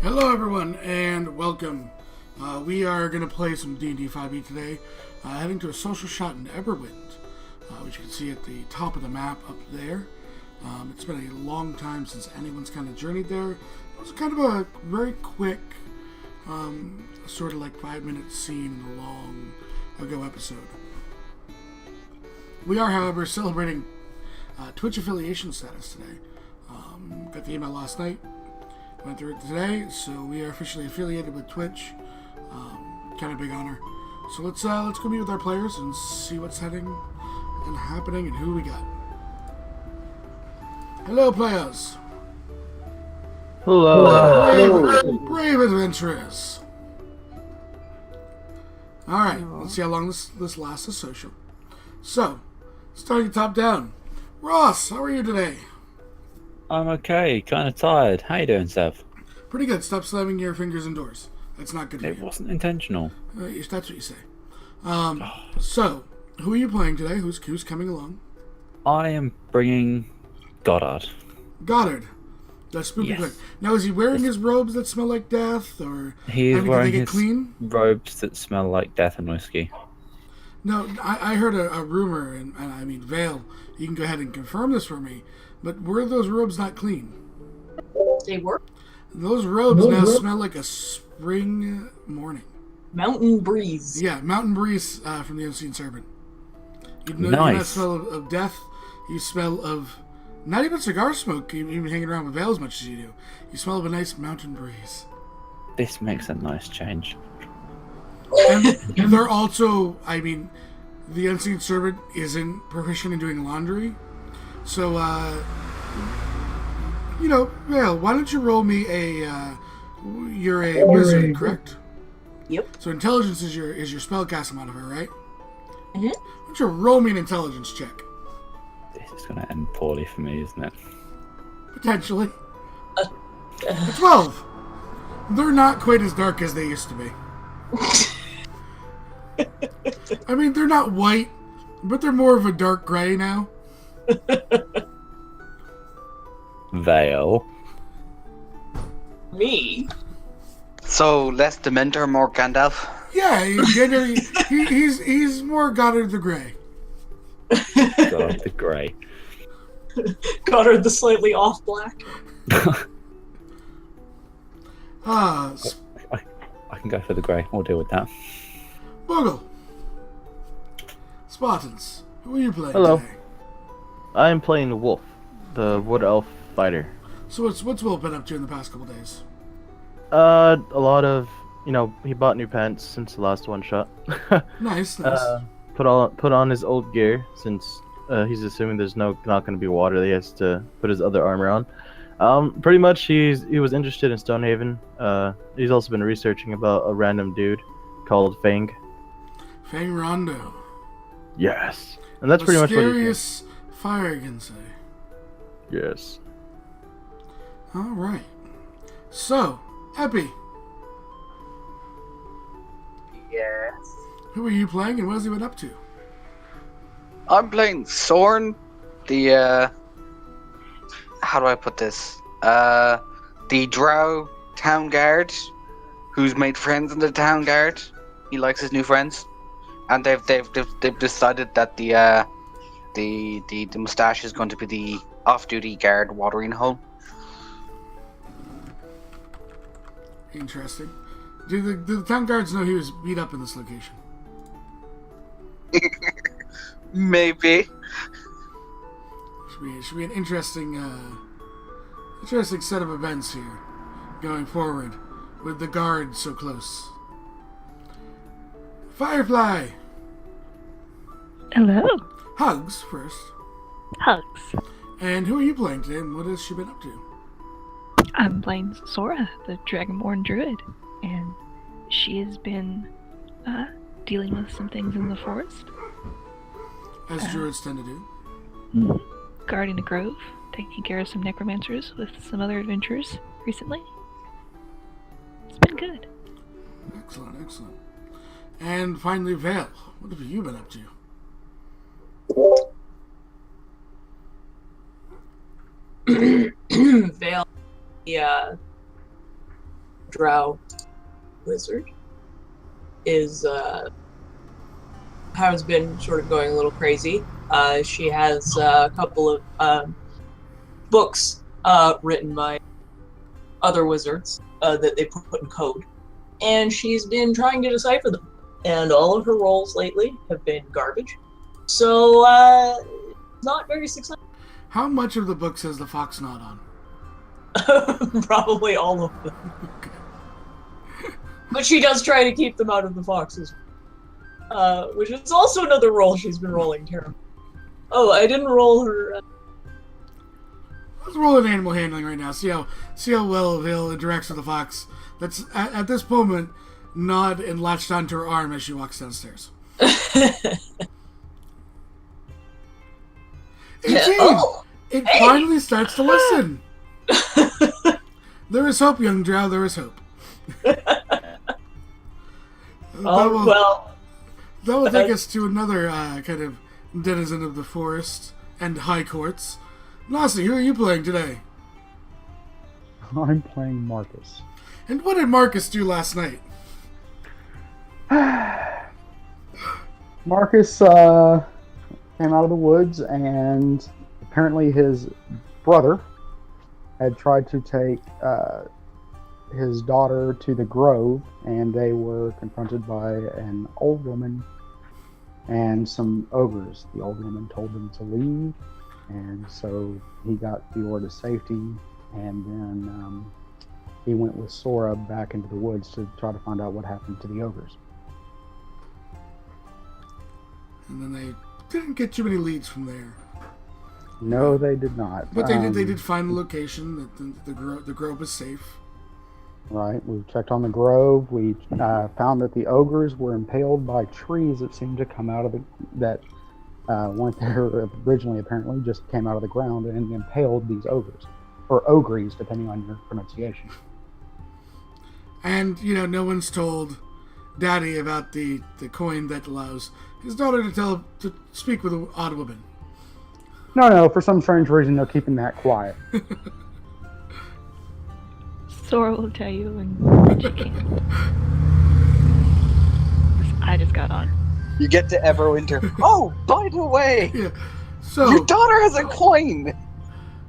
Hello everyone, and welcome. We are going to play some D&D 5e today, heading to a social shot in Everwind, which you can see at the top of the map up there. It's been a long time since anyone's kind of journeyed there. It was kind of a very quick, sort of like 5-minute scene in a long ago episode. We are, however, celebrating Twitch affiliation status today. Got the email last night. Went through it today, so we are officially affiliated with Twitch. Kind of big honor. So let's go meet with our players and see what's heading and happening and who we got. Hello, players. Hello. Brave adventurers. All right, let's see how long this lasts as social. So, starting top down. Ross, how are you today? I'm okay, kind of tired. How you doing, Sev? Pretty good. Stop slamming your fingers indoors. That's not good for you. It wasn't intentional. That's what you say. So, who are you playing today? Who's coming along? I am bringing Goddard. Goddard. The spooky Yes. quick. Now, is he wearing his robes that smell like death, or He is did they wearing get his clean? robes that smell like death and whiskey. No, I heard a rumor, and I mean, Vale, you can go ahead and confirm this for me, but were those robes not clean? They were. Those robes now smell like a spring morning. Mountain breeze. Yeah, mountain breeze from the Unseen Serpent. You know, Nice. You not smell of death. You smell of not even cigar smoke. Even hanging around with Vale as much as you do. You smell of a nice mountain breeze. This makes a nice change. And they're also, I mean, the Unseen Servant isn't proficient in doing laundry. So, Vale, why don't you roll me you're a wizard, correct? Yep. So intelligence is your spellcasting modifier, right? Mm-hmm. Why don't you roll me an intelligence check? This is going to end poorly for me, isn't it? Potentially. A 12. They're not quite as dark as they used to be. I mean, they're not white, but they're more of a dark gray now. Vale. Me? So less Dementor, more Gandalf. Yeah, he's more Goddard the Grey. God, the grey. Goddard the slightly off black. Ah, I can go for the grey. We'll deal with that. Bogle. Spartans, who are you playing Hello. today? I am playing Wolf, the Wood Elf fighter. So what's Will been up to in the past couple days? A lot of, he bought new pants since the last one shot. Nice. Put on his old gear since he's assuming there's not going to be water. He has to put his other armor on. Pretty much, he was interested in Stonehaven. He's also been researching about a random dude called Fang. Fang Rondo. Yes, and that's pretty much what he Mysterious fire, I can say. Yes. All right. So, Epi, Yes. who are you playing, and what has he been up to? I'm playing Sorn, the how do I put this? The Drow town guard, who's made friends in the town guard. He likes his new friends, and they've decided that the mustache is going to be the off-duty guard watering hole. Interesting. Do the town guards know he was beat up in this location? Maybe. Should be an interesting set of events here going forward with the guard so close. Firefly. Hello. Hugs first. Hugs. And who are you playing today, and what has she been up to? I'm playing Sora, the Dragonborn Druid, and she has been dealing with some things in the forest. As druids tend to do. Guarding a grove, taking care of some necromancers with some other adventurers recently. It's been good. Excellent, excellent. And finally, Vale. What have you been up to? Vale. Yeah. drow wizard is has been sort of going a little crazy. She has a couple of books written by other wizards that they put in code, and she's been trying to decipher them. And all of her rolls lately have been garbage, so not very successful. How much of the books has the fox not on? Probably all of them. But she does try to keep them out of the foxes. Which is also another roll she's been rolling terribly. Oh, I didn't roll her. Let's roll an animal handling right now. See how well Vale interacts with the fox. That's at this moment nod and latched onto her arm as she walks downstairs. 18! Oh, it hey! finally starts to listen. There is hope, young drow. There is hope. Well, that will take us to another kind of denizen of the forest and high courts. Nasi, who are you playing today? I'm playing Marcus. And what did Marcus do last night? Marcus came out of the woods, and apparently his brother had tried to take his daughter to the grove, and they were confronted by an old woman and some ogres. The old woman told them to leave, and so he got the order to safety, and then he went with Sora back into the woods to try to find out what happened to the ogres. And then they didn't get too many leads from there. No, they did not. But they did find the location that the grove was safe. Right, we checked on the grove. We found that the ogres were impaled by trees that seemed to come out of that weren't there originally. Apparently, just came out of the ground and impaled these ogres, or ogres, depending on your pronunciation. And no one's told Daddy about the coin that allows his daughter to speak with an odd woman. No, for some strange reason they're keeping that quiet. Sora will tell you when she can. I just got on. You get to Everwinter. Oh, by the way, Yeah. So, your daughter has a coin.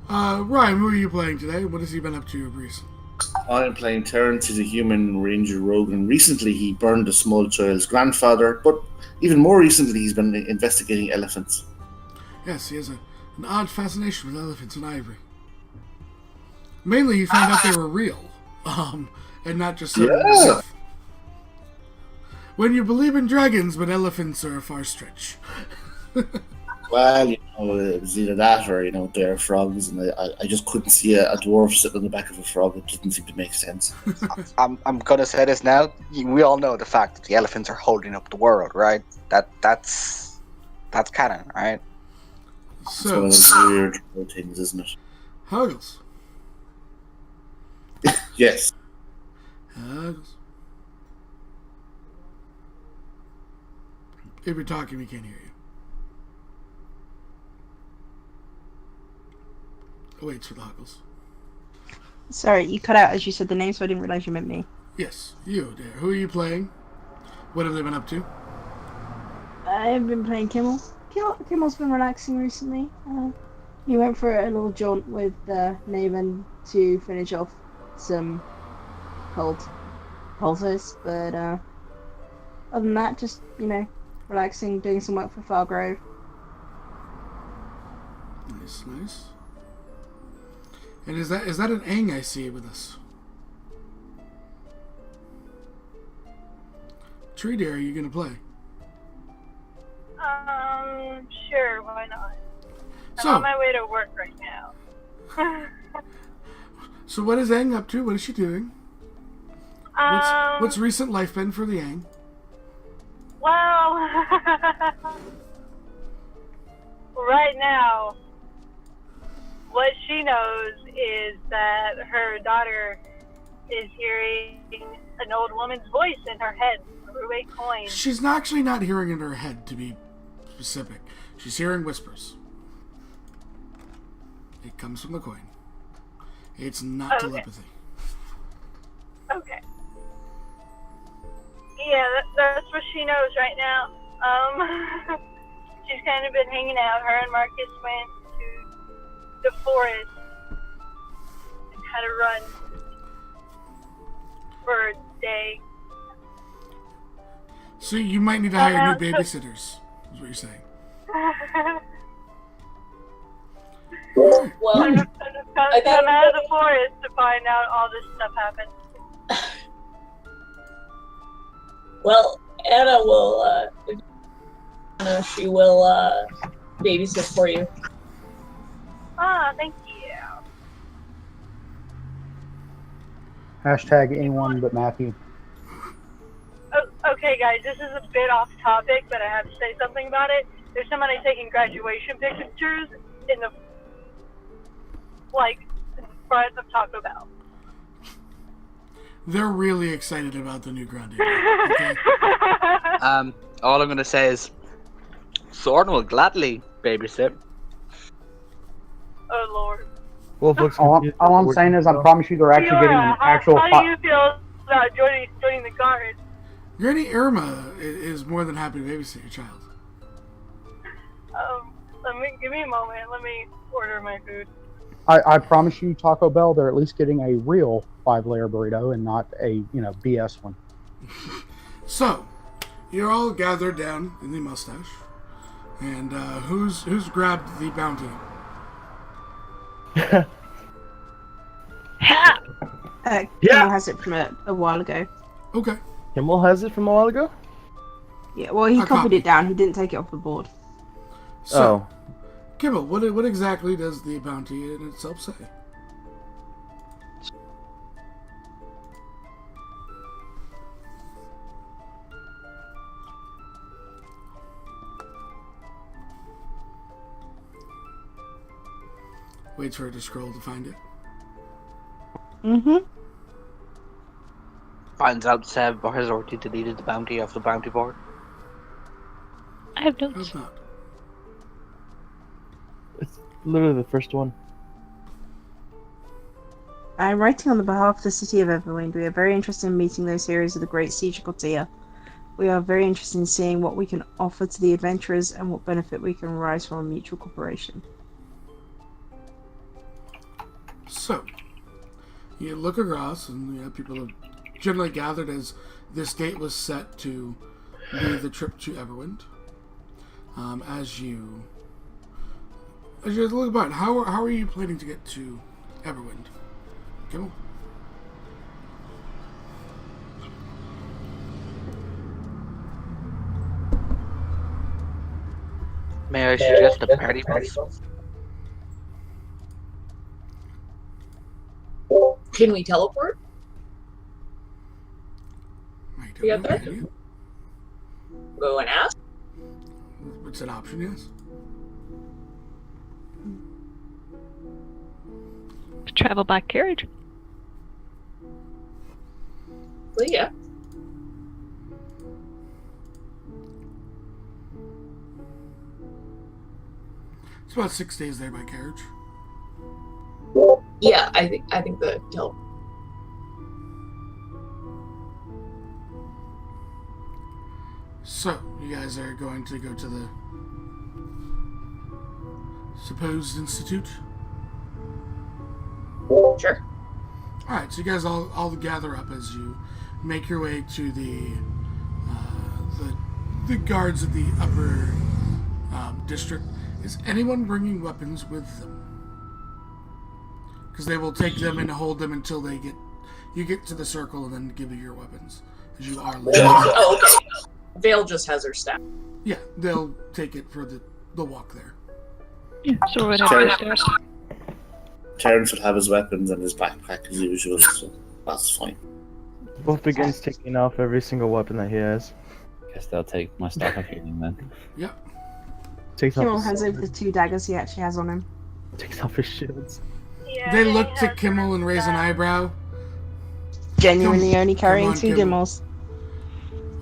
Ryan, who are you playing today? What has he been up to, Breeze? I'm playing Terrence. He's a human ranger rogue, and recently he burned a small child's grandfather, but even more recently he's been investigating elephants. Yes, he has an odd fascination with elephants and ivory. Mainly, he found out they were real, and not just some myth. When you believe in dragons, but elephants are a far stretch. Well, it was either that or, they're frogs, and I just couldn't see a dwarf sitting on the back of a frog. It didn't seem to make sense. I'm gonna say this now. We all know the fact that the elephants are holding up the world, right? That's canon, right? It's one So, of those weird things, isn't it? Huggles. Yes. Huggles. If you're talking, we can't hear you. Oh, wait, it's for the Huggles. Sorry, you cut out as you said the name, so I didn't realize you meant me. Yes, you there. Who are you playing? What have they been up to? I've been playing Kimmel. Kimmel's been relaxing recently. He went for a little jaunt with Naven to finish off some cold pulses, but other than that, just, relaxing, doing some work for Fargrove. Nice. And is that an Aang I see with us? Tree Deer, are you gonna play? Sure, why not? I'm So, on my way to work right now. so what is Aang up to? What is she doing? What's recent life been for the Aang? Well, right now, what she knows is that her daughter is hearing an old woman's voice in her head through a coin. She's actually not hearing in her head, to be specific. She's hearing whispers. It comes from the coin. It's not Okay. telepathy. Okay. Yeah, that's what she knows right now. She's kind of been hanging out. Her and Marcus went to the forest and had a run for a day. So you might need to hire new babysitters, is what you're saying. Well, I'm I got out of the forest to find out all this stuff happened. well, Anna will. She will babysit for you. Ah, thank you. Hashtag anyone but Matthew. Oh, okay, guys, this is a bit off topic, but I have to say something about it. There's somebody taking graduation pictures in the front of Taco Bell. They're really excited about the new Grande. Okay? All I'm gonna say is, Soren will gladly babysit. Oh Lord. Wolf looks All confused. I'm saying is, I promise you, they're actually getting an actual. How do you feel about joining the guard? Granny Irma is more than happy to babysit your child. Give me a moment. Let me order my food. I promise you, Taco Bell, they're at least getting a real 5-layer burrito and not a BS one. So, you're all gathered down in the mustache, and who's grabbed the bounty? Kimmel has it from a while ago. Okay. Kimmel has it from a while ago? Yeah, well, he I copied copied. it down. He didn't take it off the board. So, Kimmel, what exactly does the bounty in itself say? Waits for it to scroll to find it. Mm-hmm. Finds out Seb has already deleted the bounty off the bounty board. I have How's notes. not? It's literally the first one. I'm writing on the behalf of the city of Everwind. We are very interested in meeting those heroes of the Great Siege of Cortia. We are very interested in seeing what we can offer to the adventurers and what benefit we can arise from a mutual cooperation. So, you look across, and people have generally gathered as this date was set to be the trip to Everwind. As you look about, how are you planning to get to Everwind? Kimmel? May I suggest a party bus? Can we teleport? I don't Yeah, know, there. can you? Go and ask. It's an option, yes. Travel by carriage. Well, yeah. It's about 6 days there by carriage. Yeah, I think the teleport. So, you guys are going to go to the supposed institute? Sure. Alright, so you guys all gather up as you make your way to the guards of the upper district. Is anyone bringing weapons with them? Because they will take them and hold them until you get to the circle and then give you your weapons. As you are leaving. Oh, okay. Vale just has her staff. Yeah, they'll take it for the walk there. Yeah, so we're gonna have to start. Terrence would have his weapons and his backpack as usual, so that's fine. Wolf begins taking off every single weapon that he has. Guess they'll take my staff of healing then. Yep. Takes Kimmel off, has over the 2 daggers he actually has on him. takes off his shields. Yeah, They he look to has Kimmel and raise an that. eyebrow. Genuinely only carrying on, 2 Kimmel. Gimmels.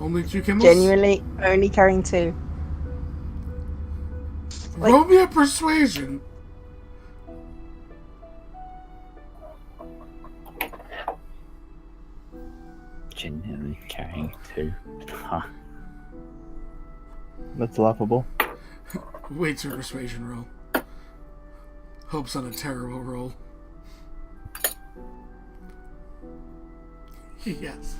Only 2 Kimmels? Genuinely only carrying 2. Roll me a persuasion. Christian and carrying two. Huh. That's laughable. Waits for persuasion roll. Hopes on a terrible roll. Yes.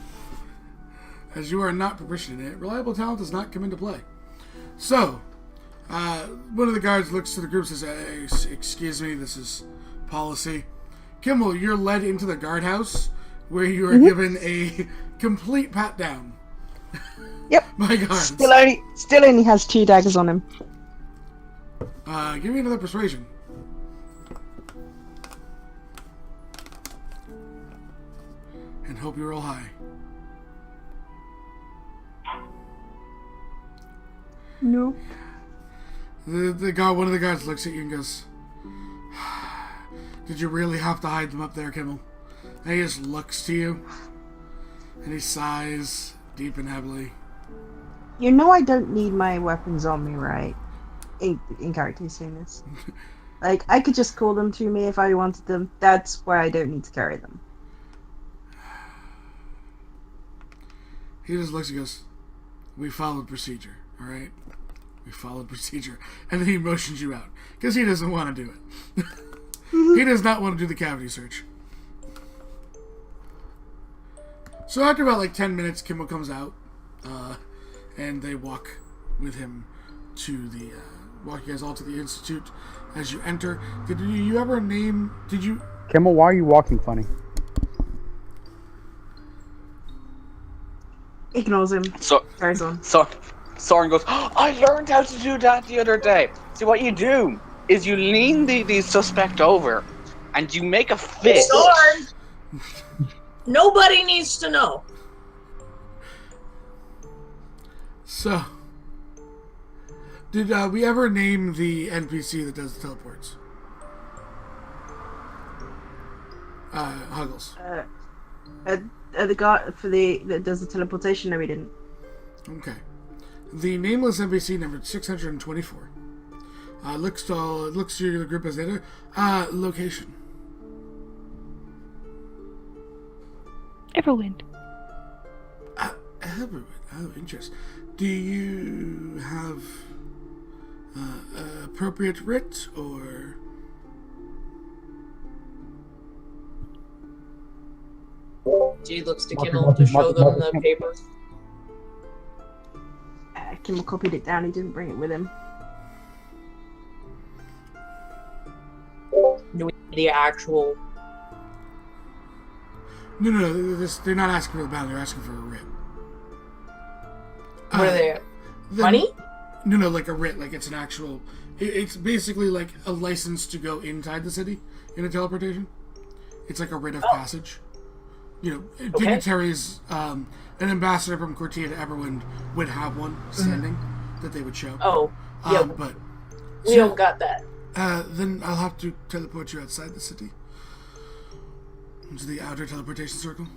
As you are not proficient in it, reliable talent does not come into play. So, one of the guards looks to the group and says, excuse me, this is policy. Kimmel, you're led into the guardhouse where you are given a complete pat down. Yep. My guards. Still only has 2 daggers on him. Give me another persuasion. And hope you roll high. No. One of the guards looks at you and goes, did you really have to hide them up there, Kimmel? And he just looks to you. And he sighs deep and heavily. You know I don't need my weapons on me, right? In character saying this. Like, I could just call them to me if I wanted them. That's why I don't need to carry them. He just looks and goes, we followed procedure, alright? We followed procedure. And then he motions you out. Because he doesn't want to do it. He does not want to do the cavity search. So after about like 10 minutes, Kimmel comes out. And they walk with him to the... walk you guys all to the Institute. As you enter, did you ever name... Did you... Kimmel, why are you walking funny? Ignores him. Carries on. Soren goes, oh, I learned how to do that the other day. See, what you do is you lean the suspect over and you make a fist. Soren! Nobody needs to know. So, did we ever name the NPC that does the teleports? Huggles. The guy that does the teleportation. No, we didn't. Okay. The nameless NPC number 624. Looks to the group as later. Location. Everwind. Everwind. Oh, interesting. Do you have appropriate writ or? She looks to Kimmel to show them the paper. Kimmel copied it down. He didn't bring it with him. The actual. No. They're not asking for the battle. They're asking for a writ. What are they? Money? No, like a writ. Like it's an actual. It's basically like a license to go inside the city in a teleportation. It's like a writ of passage. You know, dignitaries, an ambassador from Cortia to Everwind would have one standing that they would show. Oh, yeah. But we don't got that. Then I'll have to teleport you outside the city into the outer teleportation circle.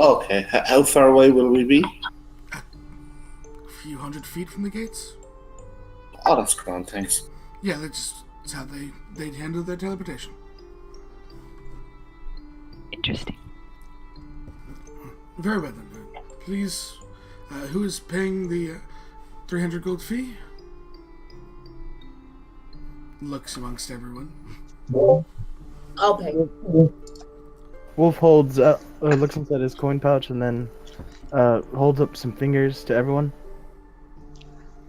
Okay, how far away will we be? A few hundred feet from the gates. Oh, that's grand, thanks. Yeah, that's how they handle their teleportation. Interesting. Very well then. Please, who is paying the 300 gold fee? Looks amongst everyone. I'll pay. Wolf holds looks inside his coin pouch and then holds up some fingers to everyone.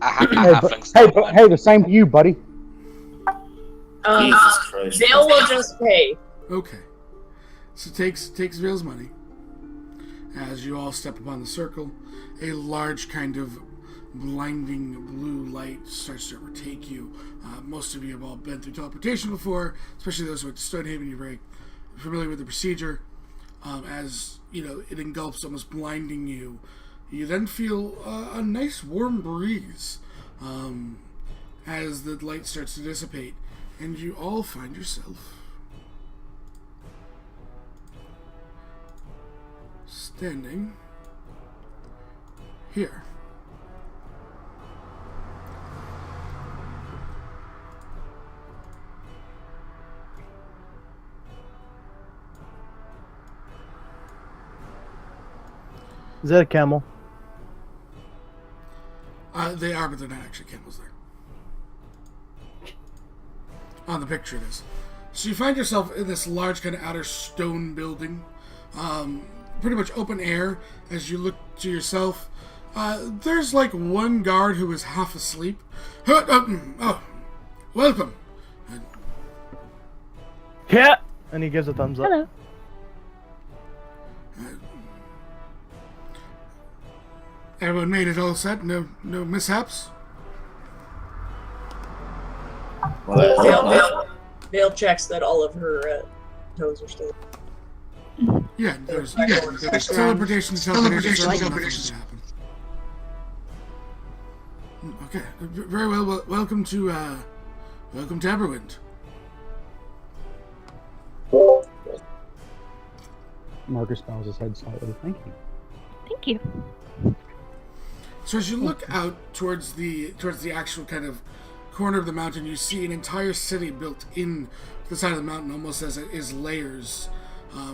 Hey, the same to you, buddy. Jesus Christ. Vale will just pay. Okay. So takes Vale's money. As you all step upon the circle, a large kind of blinding blue light starts to overtake you. Most of you have all been through teleportation before, especially those who went to Stonehaven. You're very familiar with the procedure. As you know, it engulfs, almost blinding you. You then feel a nice warm breeze as the light starts to dissipate, and you all find yourself standing here. Is that a camel? They are, but they're not actually camels there. On the picture it is. So you find yourself in this large kind of outer stone building. Pretty much open air. As you look to yourself, there's like one guard who is half asleep. Oh, welcome. Yeah! And he gives a thumbs up. Hello. Everyone made it all set? No mishaps? Vale checks that all of her toes are still. Yeah, there's teleportation to teleportation. Nothing to happen. Okay, very well. Welcome to Everwind. Marcus bows his head slightly. Thank you. Thank you. So as you look out towards the actual kind of corner of the mountain, you see an entire city built in the side of the mountain, almost as it is layers.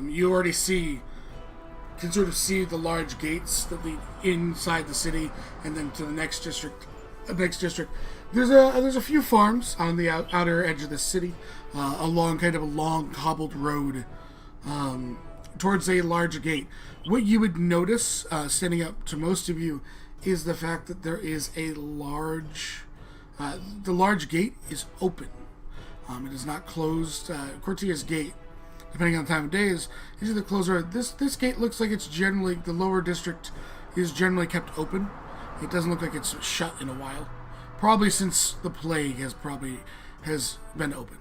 You already can sort of see the large gates that lead inside the city, and then to the next district. There's a few farms on the outer edge of the city, along kind of a long cobbled road towards a large gate. What you would notice, standing up to most of you, is the fact that there is a large. The large gate is open. It is not closed. Cortia's gate, depending on the time of day, is either closed or this gate looks like it's generally, the lower district is generally kept open. It doesn't look like it's shut in a while. Probably since the plague has been open.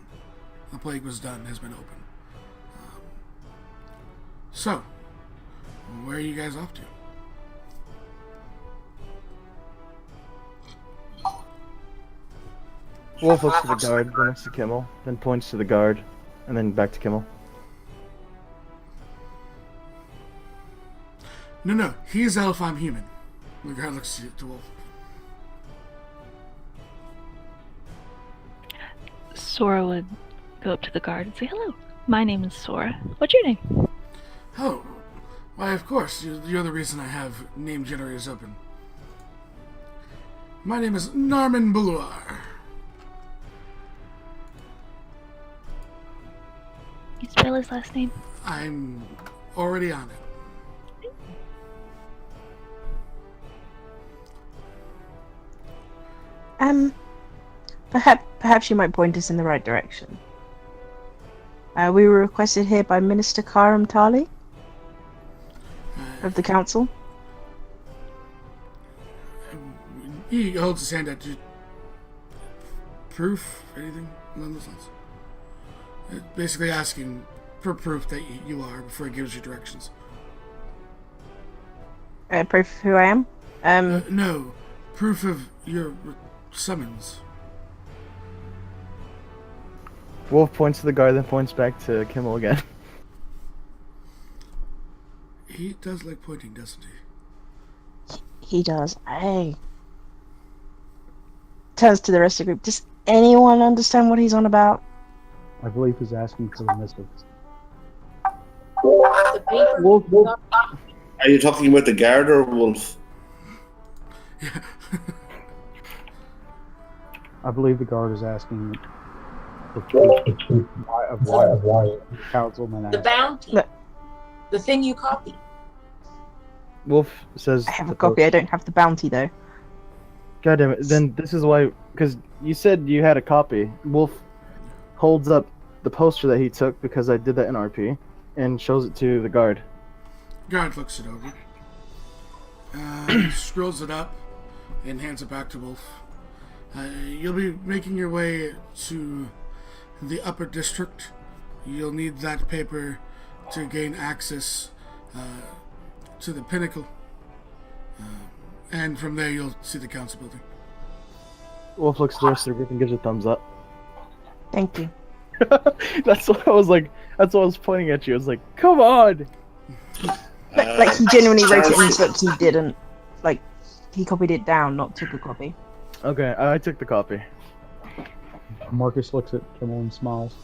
The plague was done, has been open. So, where are you guys off to? Wolf looks to the guard, then looks to Kimmel, then points to the guard, and then back to Kimmel. No, he's elf, I'm human. The guard looks to Wolf. Sora would go up to the guard and say, "Hello, my name is Sora. What's your name?" Oh, why, of course. You're the reason I have name generators open. My name is Narman Buluar. You spell his last name? I'm already on it. Perhaps you might point us in the right direction. We were requested here by Minister Karam Tali of the council. He holds his hand out to proof, anything along those lines. Basically asking for proof that you are before he gives you directions. Proof of who I am? No, proof of your summons. Wolf points to the guard, then points back to Kimmel again. He does like pointing, doesn't he? He does. Hey. Turns to the rest of the group. Does anyone understand what he's on about? I believe he's asking for the missiles. The paper. Wolf. Are you talking about the guard or Wolf? Yeah. I believe the guard is asking why councilman The asked. bounty. Look. The thing you copied. Wolf says... I have a copy. I don't have the bounty though. God damn it, then this is why... Because you said you had a copy. Wolf holds up the poster that he took, because I did that in RP, and shows it to the guard. Guard looks it over. Scrolls it up and hands it back to Wolf. You'll be making your way to the upper district. You'll need that paper to gain access to the pinnacle. And from there you'll see the council building. Wolf looks at the rest of the group and gives a thumbs up. Thank you. That's what I was like. That's what I was pointing at you. I was like, come on! Like he genuinely wrote it in his book. He didn't. Like he copied it down, not took a copy. Okay, I took the copy. Marcus looks at Kimmel and smiles.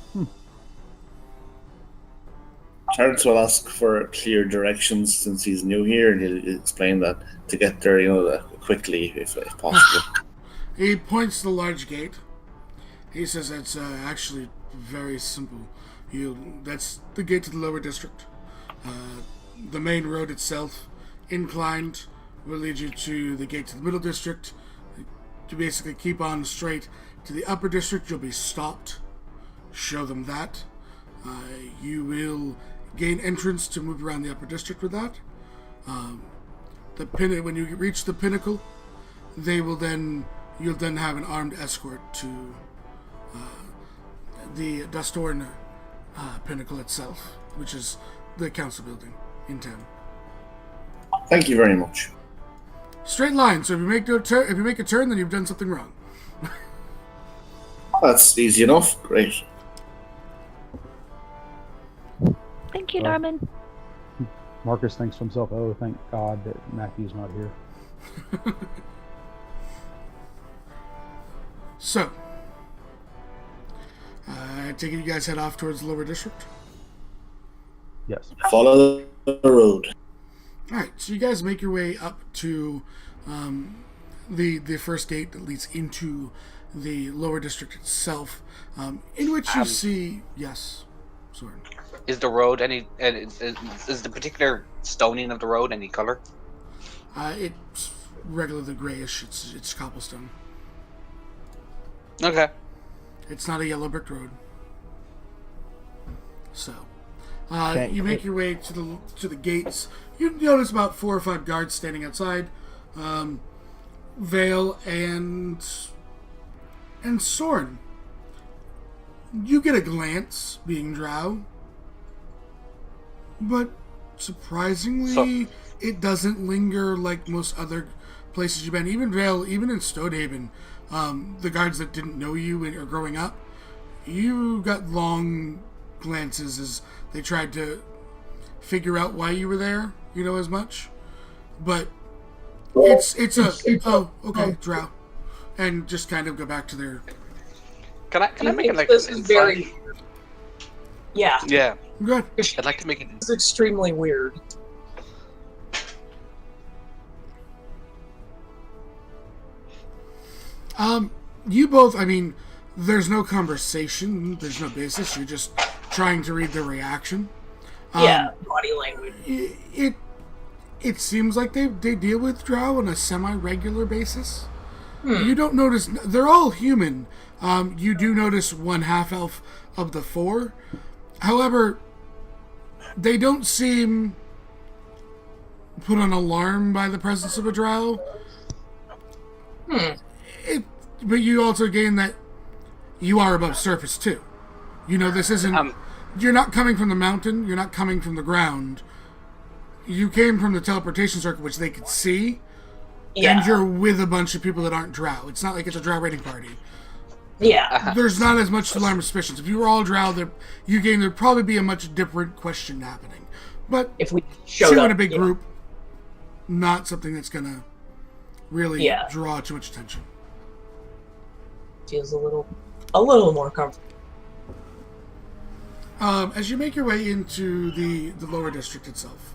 Terrence will ask for clear directions since he's new here, and he'll explain that to get there, quickly if possible. He points to the large gate. He says that's actually very simple. That's the gate to the lower district. The main road itself, inclined, will lead you to the gate to the middle district. To basically keep on straight to the upper district, you'll be stopped. Show them that. You will gain entrance to move around the upper district with that. When you reach the pinnacle, you'll then have an armed escort to the Dustorn pinnacle itself, which is the council building in town. Thank you very much. Straight line. So if you make a turn, then you've done something wrong. That's easy enough. Great. Thank you, Norman. Marcus thinks to himself, "Oh, thank God that Matthew's not here." So, I take it you guys head off towards the lower district? Yes. Follow the road. Alright, so you guys make your way up to the first gate that leads into the lower district itself, in which you see... Yes, sorry. Is the road any... Is the particular stoning of the road any color? It's regularly grayish. It's cobblestone. Okay. It's not a yellow brick road. So, you make your way to the gates. You notice about 4 or 5 guards standing outside. Vale and Soren. You get a glance, being Drow, but surprisingly, it doesn't linger like most other places you've been. Even Vale, even in Stonehaven, the guards that didn't know you when you were growing up, you got long glances as they tried to figure out why you were there, as much. But it's okay, Drow. And just kind of go back to their... Can I make it like this is very... Yeah. Yeah. Good. I'd like to make it... It's extremely weird. You both, there's no conversation, there's no basis, you're just trying to read their reaction. Body language. It seems like they deal with Drow on a semi-regular basis. You don't notice, they're all human. You do notice one half-elf of the 4. However, they don't seem put on alarm by the presence of a Drow. But you also gain that you are above surface too. This isn't... you're not coming from the mountain, you're not coming from the ground. You came from the teleportation circle, which they could see. Yeah. And you're with a bunch of people that aren't Drow. It's not like it's a Drow raiding party. Yeah. There's not as much alarm or suspicions. If you were all Drow, there'd probably be a much different question happening. But if we showed up in a big group, not something that's gonna really draw too much attention. Feels a little more comfortable. As you make your way into the lower district itself,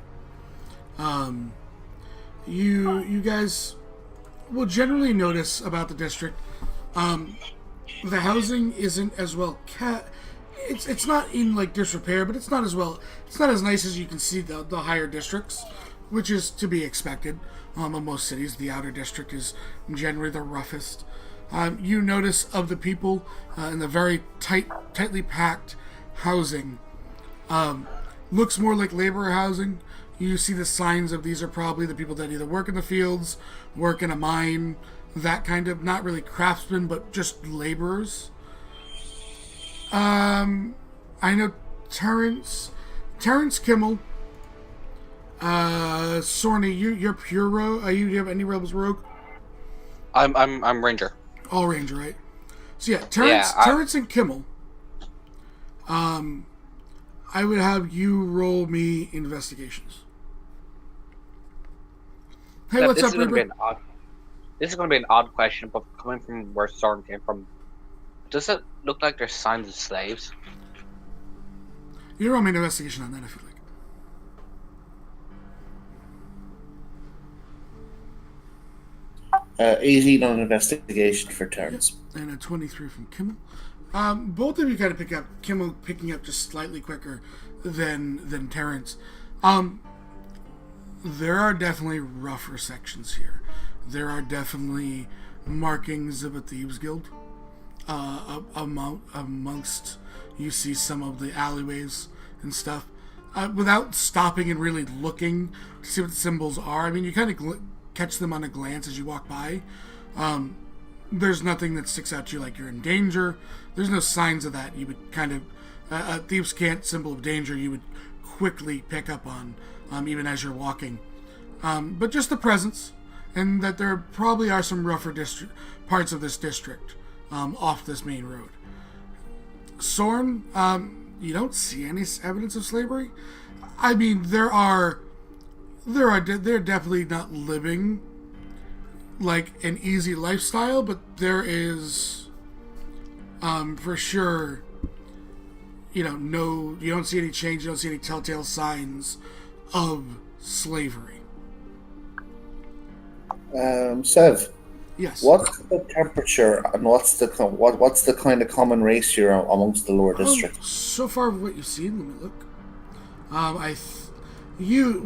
you guys will generally notice about the district, the housing isn't as well it's not in disrepair, but it's not as nice as you can see the higher districts, which is to be expected. In most cities, the outer district is generally the roughest. You notice of the people in the very tightly packed housing, looks more like laborer housing. You see the signs of these are probably the people that either work in the fields, work in a mine, that kind of, not really craftsmen, but just laborers. I know Terrence Kimmel, Sorny, you're pure rogue. Do you have any rebels rogue? I'm ranger. All ranger, right? So yeah, Terrence and Kimmel. I would have you roll me investigations. Hey, what's up, Ruben? This is going to be an odd question, but coming from where Soren came from, does it look like there's signs of slaves? You roll me an investigation on that if you like. Uh, 18 on investigation for turns. And a 23 from Kimmel. Both of you kind of pick up, Kimmel picking up just slightly quicker than Terrence. There are definitely rougher sections here. There are definitely markings of a thieves guild. Amongst, you see some of the alleyways and stuff. Without stopping and really looking to see what the symbols are, I mean, you kind of catch them on a glance as you walk by. There's nothing that sticks out to you like you're in danger. There's no signs of that. You would kind of, a thieves' cant symbol of danger you would quickly pick up on, even as you're walking. But just the presence, and that there probably are some rougher parts of this district off this main road. Sorn, you don't see any evidence of slavery. I mean, they're definitely not living like an easy lifestyle, but there is, for sure, you don't see any change, you don't see any telltale signs of slavery. Sev, Yes. what's the temperature and what's the kind of common ratio amongst the lower district? So far, what you've seen, let me look.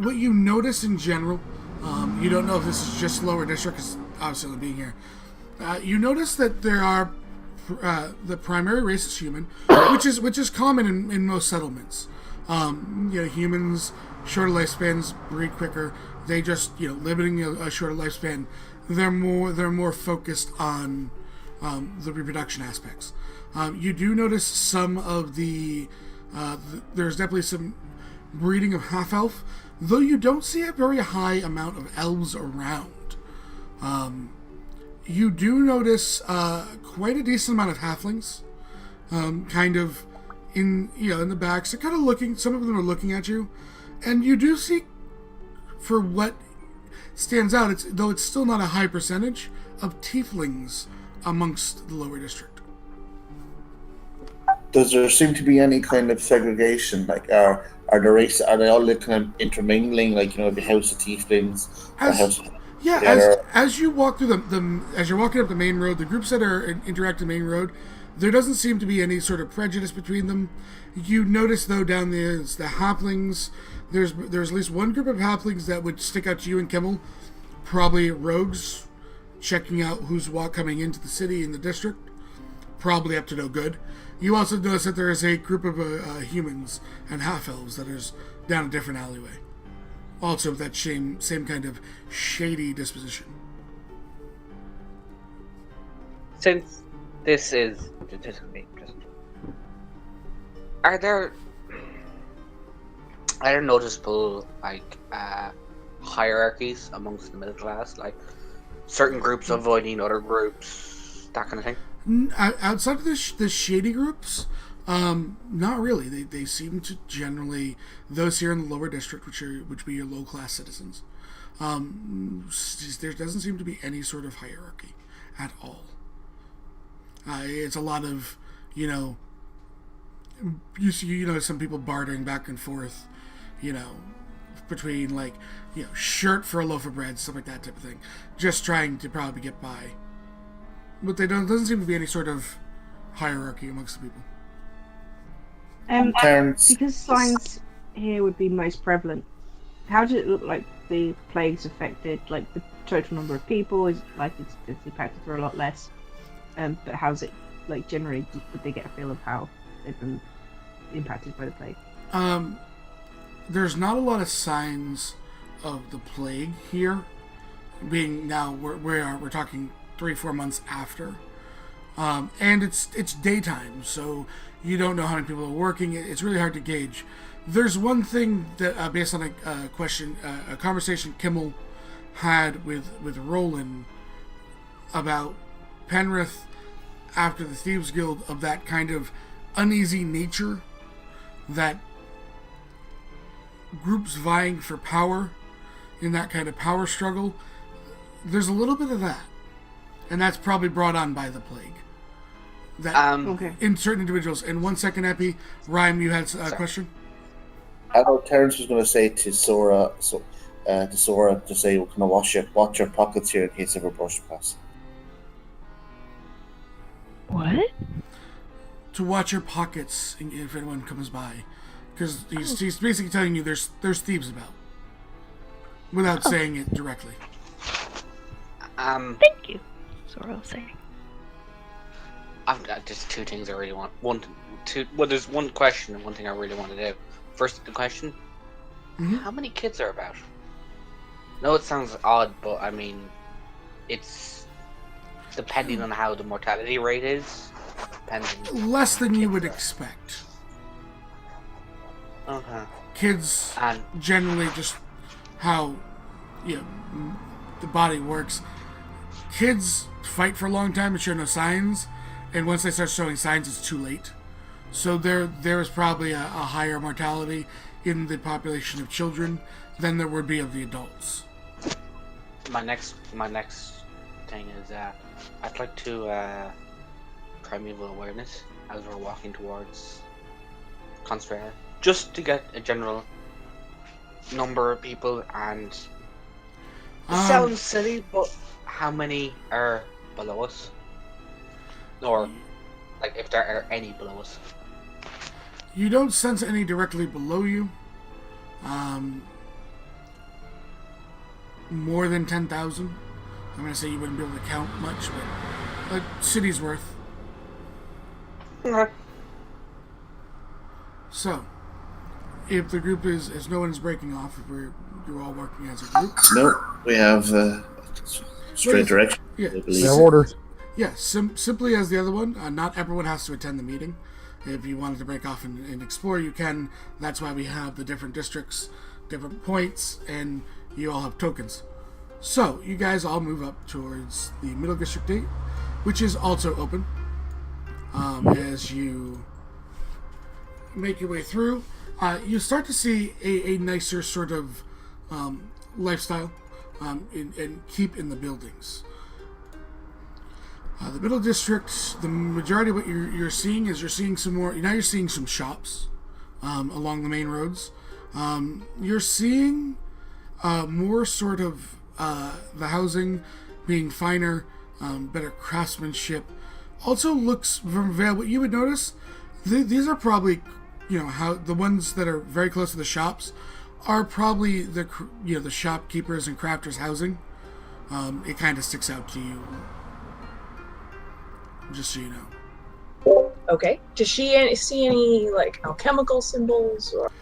What you notice in general, you don't know if this is just lower district, because obviously being here. You notice that there are the primary race is human, which is common in most settlements. Humans, shorter lifespans, breed quicker. They just limiting a shorter lifespan. They're more focused on the reproduction aspects. You do notice some of there's definitely some breeding of half elf, though you don't see a very high amount of elves around. You do notice quite a decent amount of halflings, kind of in the backs. They're kind of looking. Some of them are looking at you, and you do see, for what stands out, though it's still not a high percentage of tieflings amongst the lower district. Does there seem to be any kind of segregation? Like, are they all kind of intermingling? Like, the House of Tieflings, As you walk through as you're walking up the main road, the groups that are interacting the main road, there doesn't seem to be any sort of prejudice between them. You notice, though, down there, it's the halflings. There's at least one group of halflings that would stick out to you and Kimmel, probably rogues, checking out who's coming into the city and the district, probably up to no good. You also notice that there is a group of humans and half-elves that is down a different alleyway, also with that same kind of shady disposition. Since this is are there noticeable hierarchies amongst the middle class, like certain groups avoiding other groups, that kind of thing? Outside of the shady groups, not really. They seem to generally, those here in the lower district, which be your low class citizens, there doesn't seem to be any sort of hierarchy at all. It's a lot of you see some people bartering back and forth, between shirt for a loaf of bread, stuff like that type of thing, just trying to probably get by. But doesn't seem to be any sort of hierarchy amongst the people. Because signs here would be most prevalent, how does it look like the plague's affected, like the total number of people? Is like it's impacted for a lot less? But how's it, like, generally, would they get a feel of how they've been impacted by the plague? There's not a lot of signs of the plague here, being now we're talking 3-4 months after, and it's daytime, so you don't know how many people are working. It's really hard to gauge. There's one thing that, based on a conversation Kimmel had with Roland about Penrith after the Thieves Guild, of that kind of uneasy nature, that groups vying for power in that kind of power struggle. There's a little bit of that, and that's probably brought on by the plague. That Okay. in certain individuals. And 1 second, Epi, Rhyme, you had a question? I know Terrence was going to say to Sora, to say, "Can I watch your pockets here in case of a brush pass?" What? To watch your pockets if anyone comes by, because he's basically telling you there's thieves about, without saying it directly. Thank you. Sora will say. I've got just two things I really want. Well, there's one question and one thing I really want to do. First, the question: How many kids are about? No, it sounds odd, but I mean, it's depending on how the mortality rate is. Less than you would expect. Okay. Kids generally just how the body works. Kids fight for a long time and show no signs, and once they start showing signs, it's too late. So there is probably a higher mortality in the population of children than there would be of the adults. My next thing is I'd like to primeval awareness as we're walking towards Constrayer, just to get a general number of people. And it sounds silly, but how many are below us, or like if there are any below us? You don't sense any directly below you. More than 10,000. I'm going to say you wouldn't be able to count much, but a city's worth. Okay. So, if the group is no one's breaking off, if you're all working as a group. No, we have straight direction. Yeah. Their orders. Yeah, simply as the other one. Not everyone has to attend the meeting. If you wanted to break off and explore, you can. That's why we have the different districts, different points, and you all have tokens. So, you guys all move up towards the Middle District 8, which is also open. As you make your way through, you start to see a nicer sort of lifestyle and keep in the buildings. The Middle District, the majority of what you're seeing is you're seeing some shops along the main roads. You're seeing more sort of the housing being finer, better craftsmanship. Also looks from Vale, what you would notice, these are probably, how the ones that are very close to the shops are probably the shopkeepers and crafters' housing. It kind of sticks out to you. Just so you know. Okay. Does she see any like alchemical symbols or?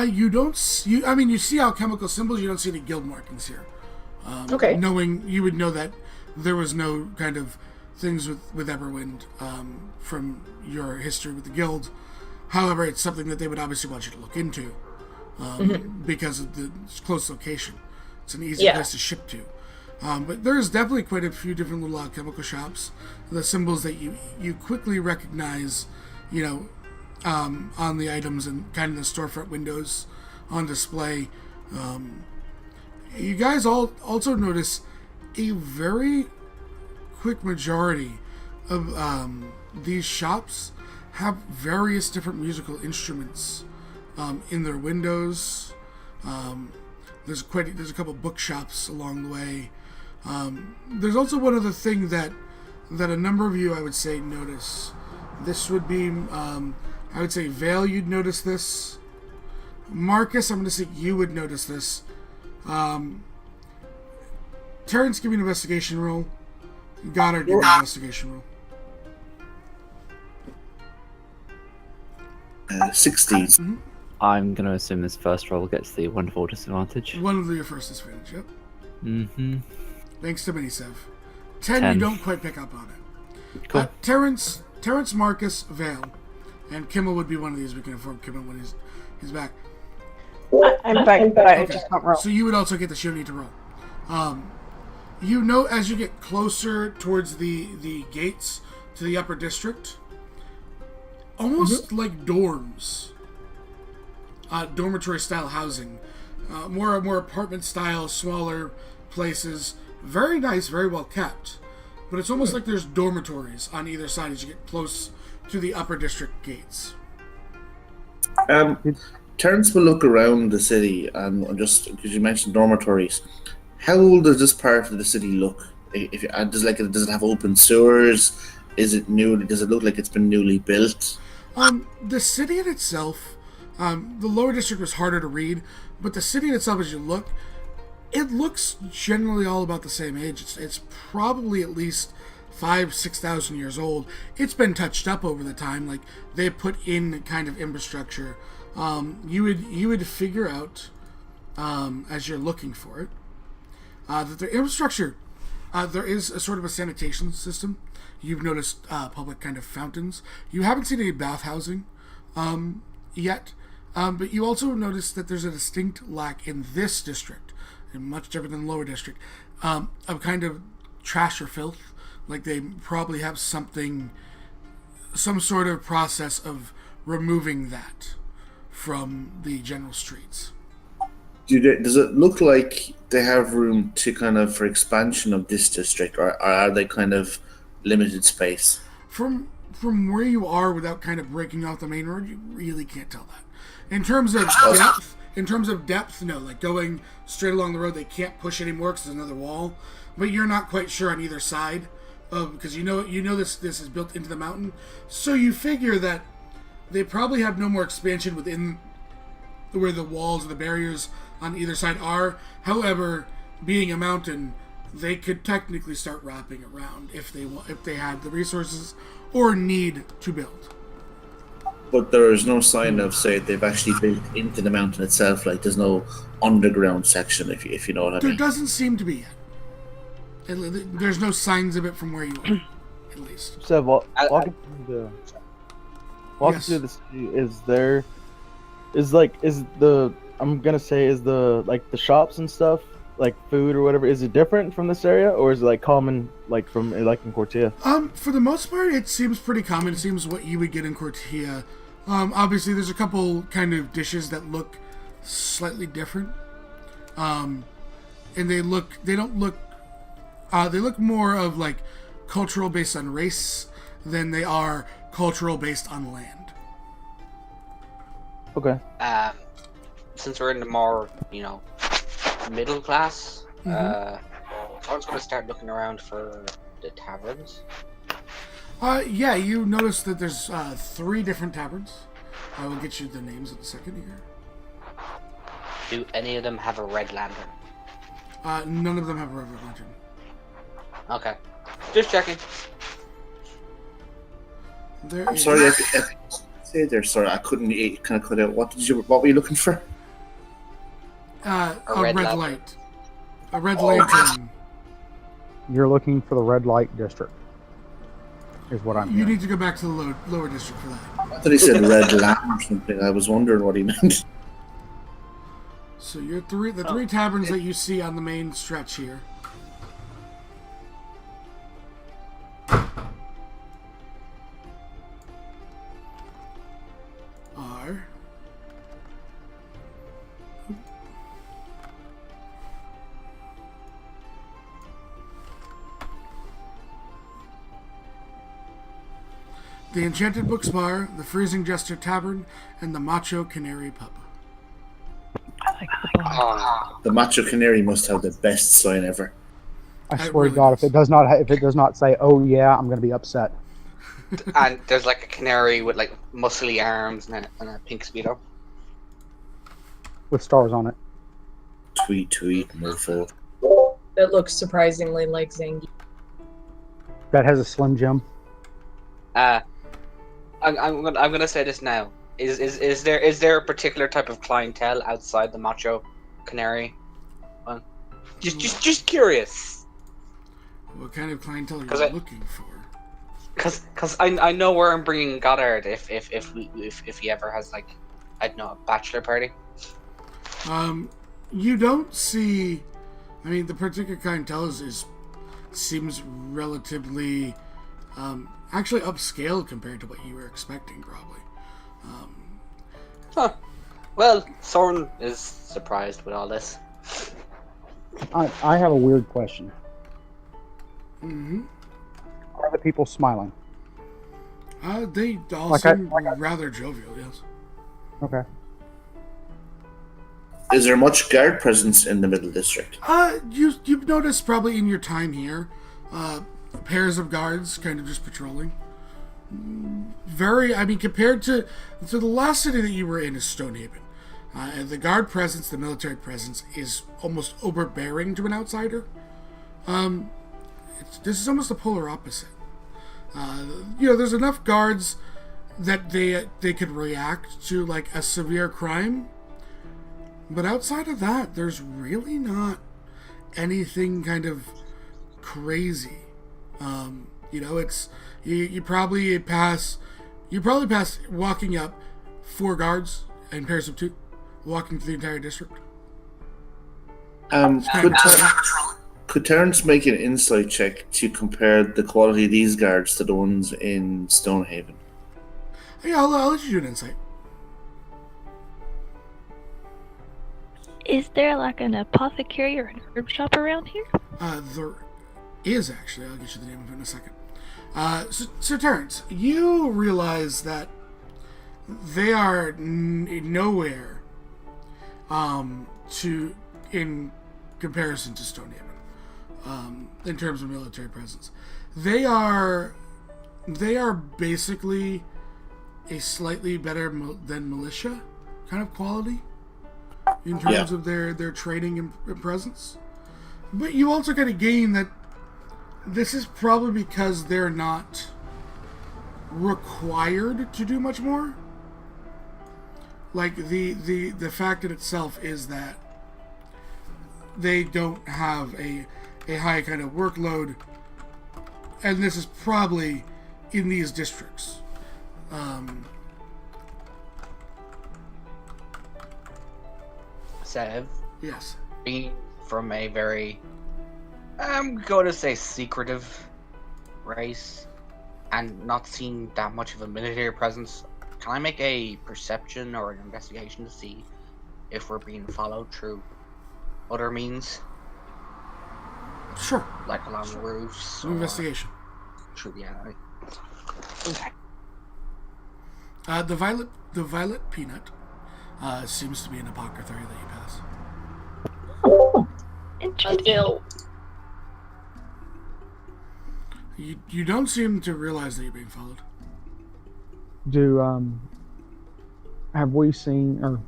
You don't see. You see alchemical symbols. You don't see any guild markings here. Okay. You would know that there was no kind of things with Everwind from your history with the guild. However, it's something that they would obviously want you to look into because of the close location. It's an easy place to ship to. But there's definitely quite a few different little alchemical shops. The symbols that you quickly recognize, on the items and kind of the storefront windows on display. You guys all also notice a very quick majority of these shops have various different musical instruments in their windows. There's a couple bookshops along the way. There's also one other thing that a number of you, I would say, notice. This would be, I would say, Vale, you'd notice this. Marcus, I'm going to say you would notice this. Terrence, give me an investigation roll. Goddard, give me an investigation roll. 16. Mm-hmm. I'm going to assume this first roll gets the wonderful disadvantage. One of your first disadvantage, yep. Mm-hmm. Thanks to Minisev. 10, you don't quite pick up on it. Cool. Terrence, Marcus, Vale, and Kimmel would be one of these. We can inform Kimmel when he's back. I'm back, but I just can't roll. So you would also get this. You don't need to roll. As you get closer towards the gates to the upper district, almost like dorms, dormitory style housing, more apartment style, smaller places. Very nice, very well kept, but it's almost like there's dormitories on either side as you get close to the upper district gates. Terrence will look around the city, and just because you mentioned dormitories, how old does this part of the city look? If does it have open sewers? Is it new? Does it look like it's been newly built? The city in itself, the lower district was harder to read, but the city in itself, as you look, it looks generally all about the same age. It's probably at least 6,000 years old. It's been touched up over the time. Like they put in kind of infrastructure. You would figure out as you're looking for it that the infrastructure there is a sort of a sanitation system. You've noticed public kind of fountains. You haven't seen any bath housing yet, but you also notice that there's a distinct lack in this district, and much different than the lower district, of kind of trash or filth. Like they probably have some sort of process of removing that from the general streets. Does it look like they have room to kind of for expansion of this district, or are they kind of limited space? From where you are, without kind of breaking off the main road, you really can't tell that. In terms of depth, no. Like going straight along the road, they can't push anymore because there's another wall. But you're not quite sure on either side, because you know this is built into the mountain. So you figure that they probably have no more expansion within where the walls or the barriers on either side are. However, being a mountain, they could technically start wrapping around if they had the resources or need to build. But there is no sign of, say, they've actually built into the mountain itself. Like there's no underground section, if you know what I mean. There doesn't seem to be yet. There's no signs of it from where you are, at least. So walking through the city, is the shops and stuff, like food or whatever, is it different from this area, or is it like common, like from like in Cortia? For the most part, it seems pretty common. It seems what you would get in Cortia. Obviously, there's a couple kind of dishes that look slightly different, and they look more of like cultural based on race than they are cultural based on land. Okay. Since we're in the more, middle class, I was going to start looking around for the taverns. Yeah, you notice that there's 3 different taverns. I will get you the names in a second here. Do any of them have a red lantern? None of them have a red lantern. Okay. Just checking. I'm sorry, say there, sorry, I couldn't kind of cut out. What were you looking for? A red light. A red lantern. You're looking for the red light district, is what I'm You hearing. need to go back to the lower district for that. I thought he said red lamp or something. I was wondering what he meant. So the 3 taverns that you see on the main stretch here are the Enchanted Books Bar, the Freezing Jester Tavern, and the Macho Canary Pub. I like the bar. The Macho Canary must have the best sign ever. I It swear really to God, does. if it does not say, "Oh yeah," I'm going to be upset. And there's like a canary with like muscly arms and a pink speedo. With stars on it. Tweet, mofo. That looks surprisingly like Zangi. That has a Slim Jim. I'm gonna say this now. Is there a particular type of clientele outside the Macho Canary? Just curious. What kind of clientele are 'Cause you I- looking for? Cause I know where I'm bringing Goddard if he ever has like, I don't know, a bachelor party. You don't see. I mean, the particular clientele seems relatively, actually upscale compared to what you were expecting, probably. Huh. Well, Soren is surprised with all this. I have a weird question. Mm-hmm. Are the people smiling? They all Like seem I- rather jovial, yes. Okay. Is there much guard presence in the Middle District? You've noticed probably in your time here, pairs of guards kind of just patrolling. Compared to the last city that you were in is Stonehaven. And the guard presence, the military presence, is almost overbearing to an outsider. This is almost the polar opposite. There's enough guards that they could react to like a severe crime, but outside of that, there's really not anything kind of crazy. It's you probably pass walking up 4 guards in pairs of 2, walking through the entire district. Could Terrence make an insight check to compare the quality of these guards to the ones in Stonehaven? Yeah, I'll let you do an insight. Is there like an apothecary or an herb shop around here? There is actually. I'll get you the name of it in a second. So Terrence, you realize that they are nowhere in comparison to Stonehaven in terms of military presence. They are basically a slightly better than militia kind of quality in terms of their training and presence. But you also kind of gain that this is probably because they're not required to do much more. Like the fact in itself is that they don't have a high kind of workload, and this is probably in these districts. Sev, Yes. being from a very, I'm going to say, secretive race and not seeing that much of a military presence, can I make a perception or an investigation to see if we're being followed through other means? Sure. Like along the roofs? Investigation. Through the alley. Okay. The violet peanut seems to be an apothecary that you pass. Interesting. You don't seem to realize that you're being followed. Have we seen, or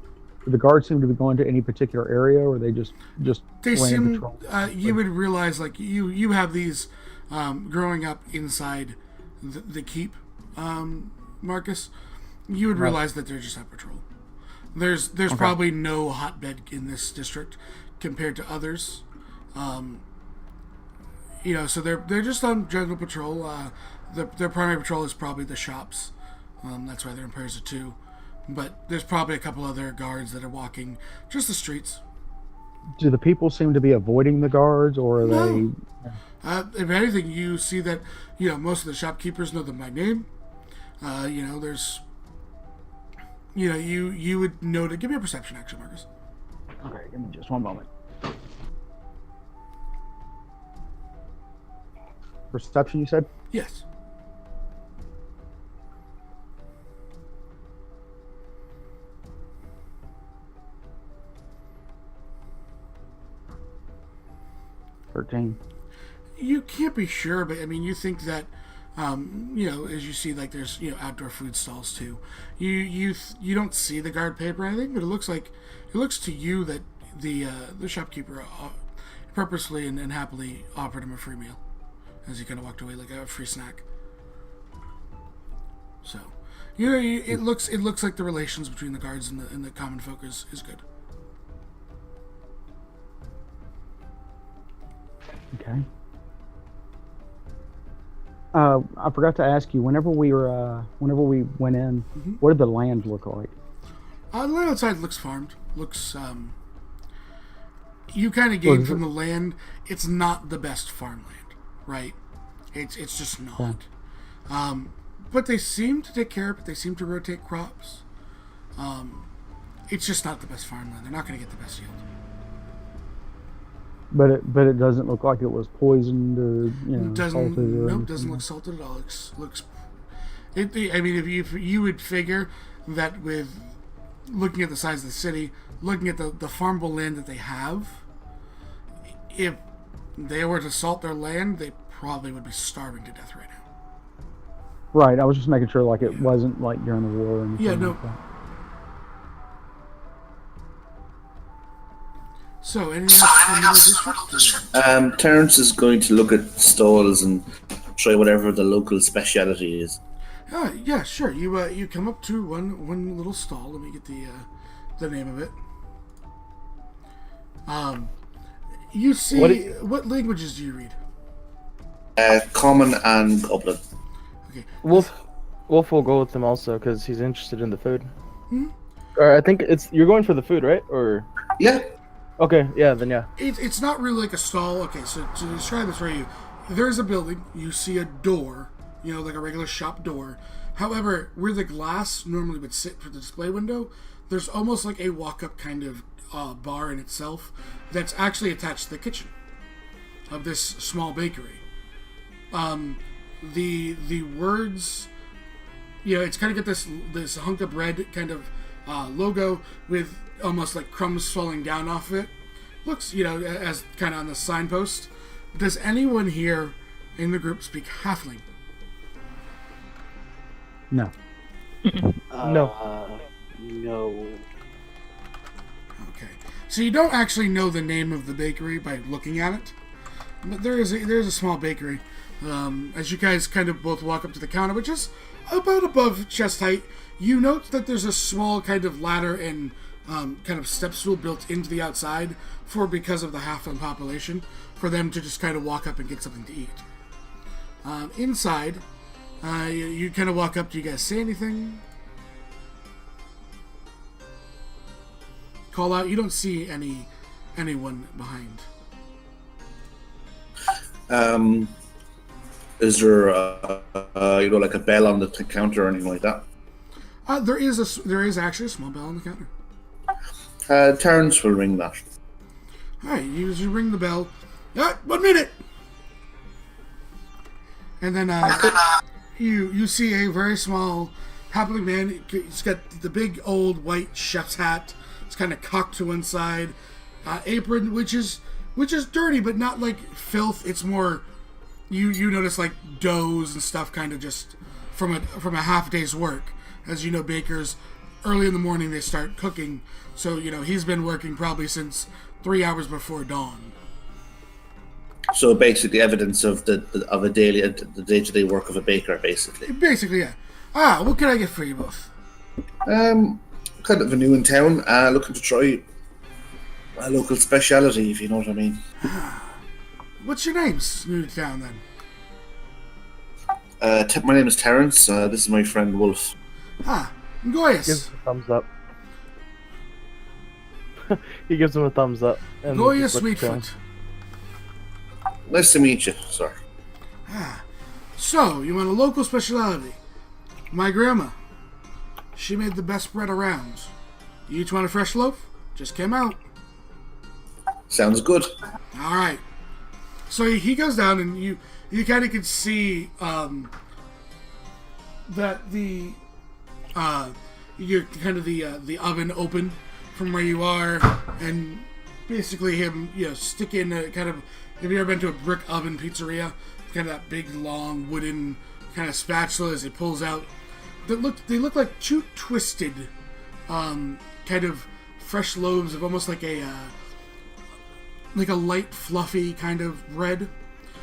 do the guards seem to be going to any particular area, or are they just They laying seem. patrol? You would realize, like you have these growing up inside the keep, Marcus. You would realize that they're just at patrol. There's probably no hotbed in this district compared to others. So they're just on general patrol. Their primary patrol is probably the shops. That's why they're in pairs of 2. But there's probably a couple other guards that are walking just the streets. Do the people seem to be avoiding the guards, or are No. If anything, you see that most of the shopkeepers know them by name. There's you would know to give me a perception action, Marcus. Okay, give me just one moment. Perception, you said? Yes. You can't be sure, but I mean, you think that, as you see, like there's outdoor food stalls too. You don't see the guard paper or anything, but it looks to you that the shopkeeper purposely and happily offered him a free meal as he kind of walked away, like a free snack. So, it looks like the relations between the guards and the common folk is good. Okay. I forgot to ask you. Whenever we went in, what did the land look like? The land outside looks farmed. Looks you kind of gain from the land. It's not the best farmland, right? It's just not. Yeah. But they seem to take care of it. They seem to rotate crops. It's just not the best farmland. They're not going to get the best yield. But it doesn't look like it was poisoned or salted. Nope, doesn't look salted at all. Looks. I mean, if you would figure that with looking at the size of the city, looking at the farmable land that they have, if they were to salt their land, they probably would be starving to death right now. Right. I was just making sure like it wasn't like during the war or anything. Yeah, no. Like that. So, anything else from the district? Terrence is going to look at stalls and try whatever the local speciality is. Yeah, sure. You come up to one little stall. Let me get the name of it. You see, what languages do you read? Common and Goblin. Okay. Wolf will go with them also because he's interested in the food. Hmm? Or I think you're going for the food, right? Or Yeah. okay, yeah, then yeah. It's not really like a stall. Okay, so to describe this for you, there's a building. You see a door, like a regular shop door. However, where the glass normally would sit for the display window, there's almost like a walk-up kind of bar in itself that's actually attached to the kitchen of this small bakery. The words, it's kind of got this hunk of bread kind of logo with almost like crumbs falling down off of it. Looks, as kind of on the signpost. Does anyone here in the group speak Halfling? No. No. No. Okay. So you don't actually know the name of the bakery by looking at it, but there's a small bakery. As you guys kind of both walk up to the counter, which is about above chest height, you note that there's a small kind of ladder and kind of step stool built into the outside because of the halfling population, for them to just kind of walk up and get something to eat. Inside, you kind of walk up. Do you guys say anything? Call out. You don't see anyone behind. Is there like a bell on the counter or anything like that? There is actually a small bell on the counter. Terrence will ring that. Alright, you ring the bell. 1 minute! And then you see a very small halfling man. He's got the big old white chef's hat. It's kind of cocked to one side. Apron, which is dirty, but not like filth. It's more, you notice like doughs and stuff kind of just from a half day's work. As you know, bakers, early in the morning they start cooking. So, he's been working probably since 3 hours before dawn. So basically, evidence of the day-to-day work of a baker, basically. Basically, yeah. What can I get for you both? Kind of a new in town. Looking to try a local speciality, if you know what I mean. What's your names, new to town then? My name is Terrence. This is my friend Wolf. Goyas. Gives him a thumbs up. He gives him a thumbs up. Goya Sweetfoot. Nice to meet you, sir. So, you want a local specialty? My grandma. She made the best bread around. You each want a fresh loaf? Just came out. Sounds good. Alright. So he goes down and you kind of can see that you're kind of the oven open from where you are, and basically him, stick in a kind of, have you ever been to a brick oven pizzeria? Kind of that big, long, wooden kind of spatula as he pulls out. They look like two twisted, kind of fresh loaves of almost like a light, fluffy kind of bread.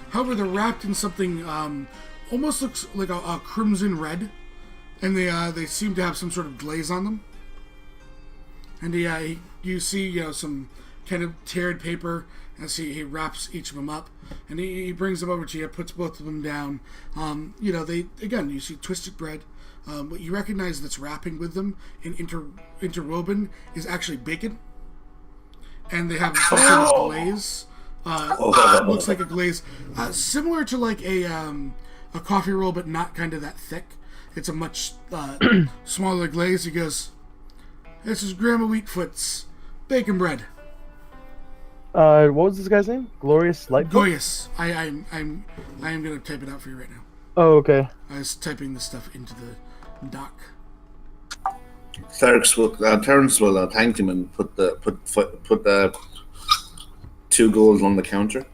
However, they're wrapped in something almost looks like a crimson red, and they seem to have some sort of glaze on them. And you see some kind of teared paper as he wraps each of them up, and he brings them over to you, puts both of them down. You see twisted bread. What you recognize that's wrapping with them and interwoven is actually bacon, and they have some sort of glaze. Looks like a glaze similar to like a coffee roll, but not kind of that thick. It's a much smaller glaze. He goes, "This is Grandma Wheatfoot's bacon bread." What was this guy's name? Glorious Lightfoot? Goyas. I am gonna type it out for you right now. Oh, okay. I was typing this stuff into the doc. Terrence will thank him and put the 2 gold on the counter.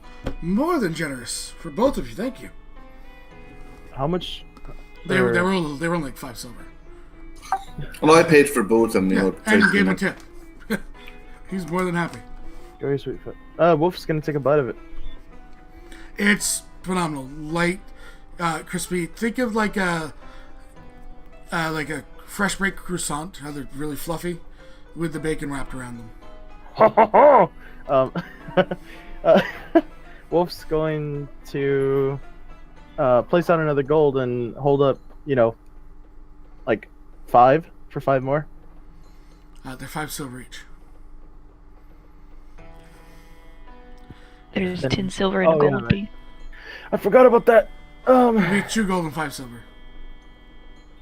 More than generous for both of you. Thank you. How much? They were only like 5 silver. Well, I paid for both, and Yeah, and traded gave him them a tip. He's more than happy. Very sweet foot. Wolf's gonna take a bite of it. It's phenomenal, light, crispy. Think of like a fresh baked croissant. How they're really fluffy, with the bacon wrapped around them. Wolf's going to place out another gold and hold up, like 5 for 5 more. They're 5 silver each. There's 10 silver and a gold right. piece. I forgot about that. It'll be 2 gold and 5 silver.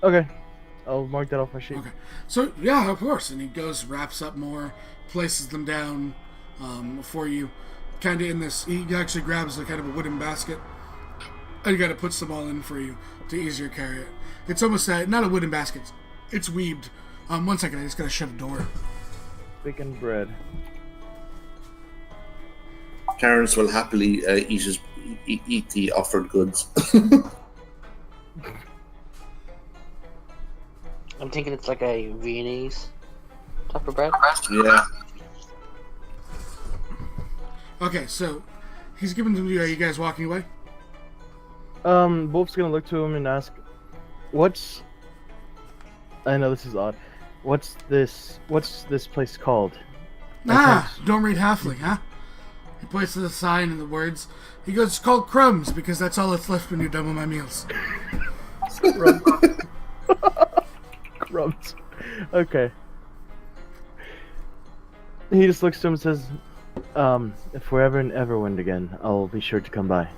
Okay, I'll mark that off my sheet. Okay, so yeah, of course. And he goes, wraps up more, places them down for you, kind of in this. He actually grabs a kind of a wooden basket, and he kind of puts them all in for you to easier carry it. It's almost not a wooden basket. It's weaved. 1 second, I just gotta shut a door. Bacon bread. Terrence will happily eat the offered goods. I'm thinking it's like a Viennese type of bread. Yeah. Okay, so he's giving them to you. Are you guys walking away? Wolf's gonna look to him and ask, I know this is odd. What's this place called? Don't read halfling, huh? He points to the sign and the words. He goes, it's called crumbs because that's all that's left when you're done with my meals. Crumbs. Okay. He just looks to him and says, if we're ever in Everwind again, I'll be sure to come by.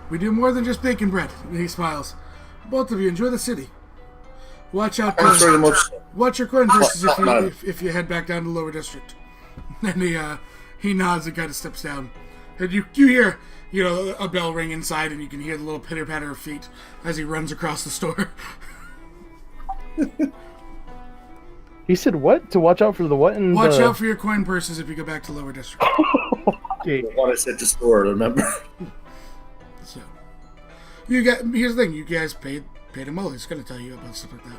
We do more than just bacon bread. And he smiles. Both of you enjoy the city. Watch out. Thanks very much. Watch your coin purses if you head back down to Lower District. And he nods and kind of steps down. And you hear a bell ring inside, and you can hear the little pitter patter of feet as he runs across the store. He said what? To watch out for the what? Watch out for your coin purses if you go back to Lower District. Okay. What I said to store, remember? So, here's the thing. You guys paid him well. He's going to tell you about stuff like that.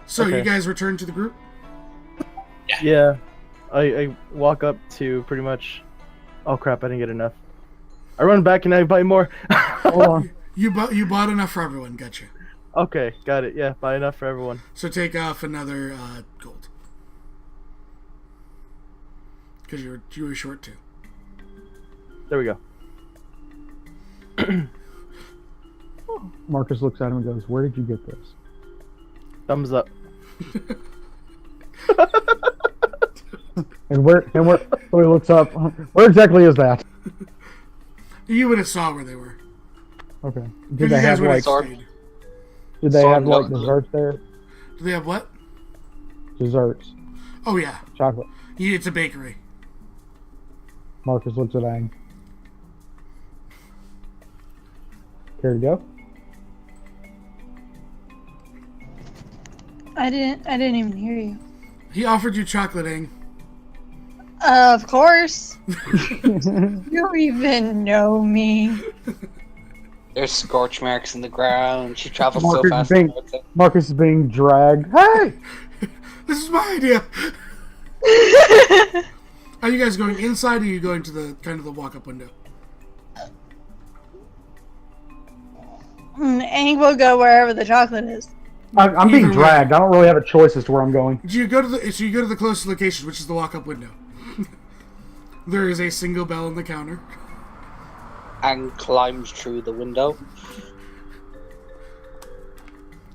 So, Okay. you guys return to the group? Yeah. I walk up to pretty much... Oh crap, I didn't get enough. I run back and I buy more. Hold on. You bought enough for everyone. Gotcha. Okay, got it. Yeah, buy enough for everyone. So take off another gold. Because you were short too. There we go. Marcus looks at him and goes, "Where did you get this?" Thumbs up. And where? So he looks up. Where exactly is that? You would have saw where they were. Okay. Because Did you they guys have would have like? stayed. Did they Sword have like milk. desserts there? Do they have what? Desserts, Oh yeah. chocolate. Yeah, it's a bakery. Marcus looks at Ang. Care to go? I didn't even hear you. He offered you chocolate, Ang. Of course. You even know me. There's scorch marks in the ground. She travels so Marcus, fast. Marcus is being dragged. Hey! This is my idea. Are you guys going inside, or are you going to the kind of the walk-up window? Ang will go wherever the chocolate is. I'm being Either way. dragged. I don't really have a choice as to where I'm going. So you go to the closest location, which is the walk-up window. There is a single bell on the counter. And climbs through the window.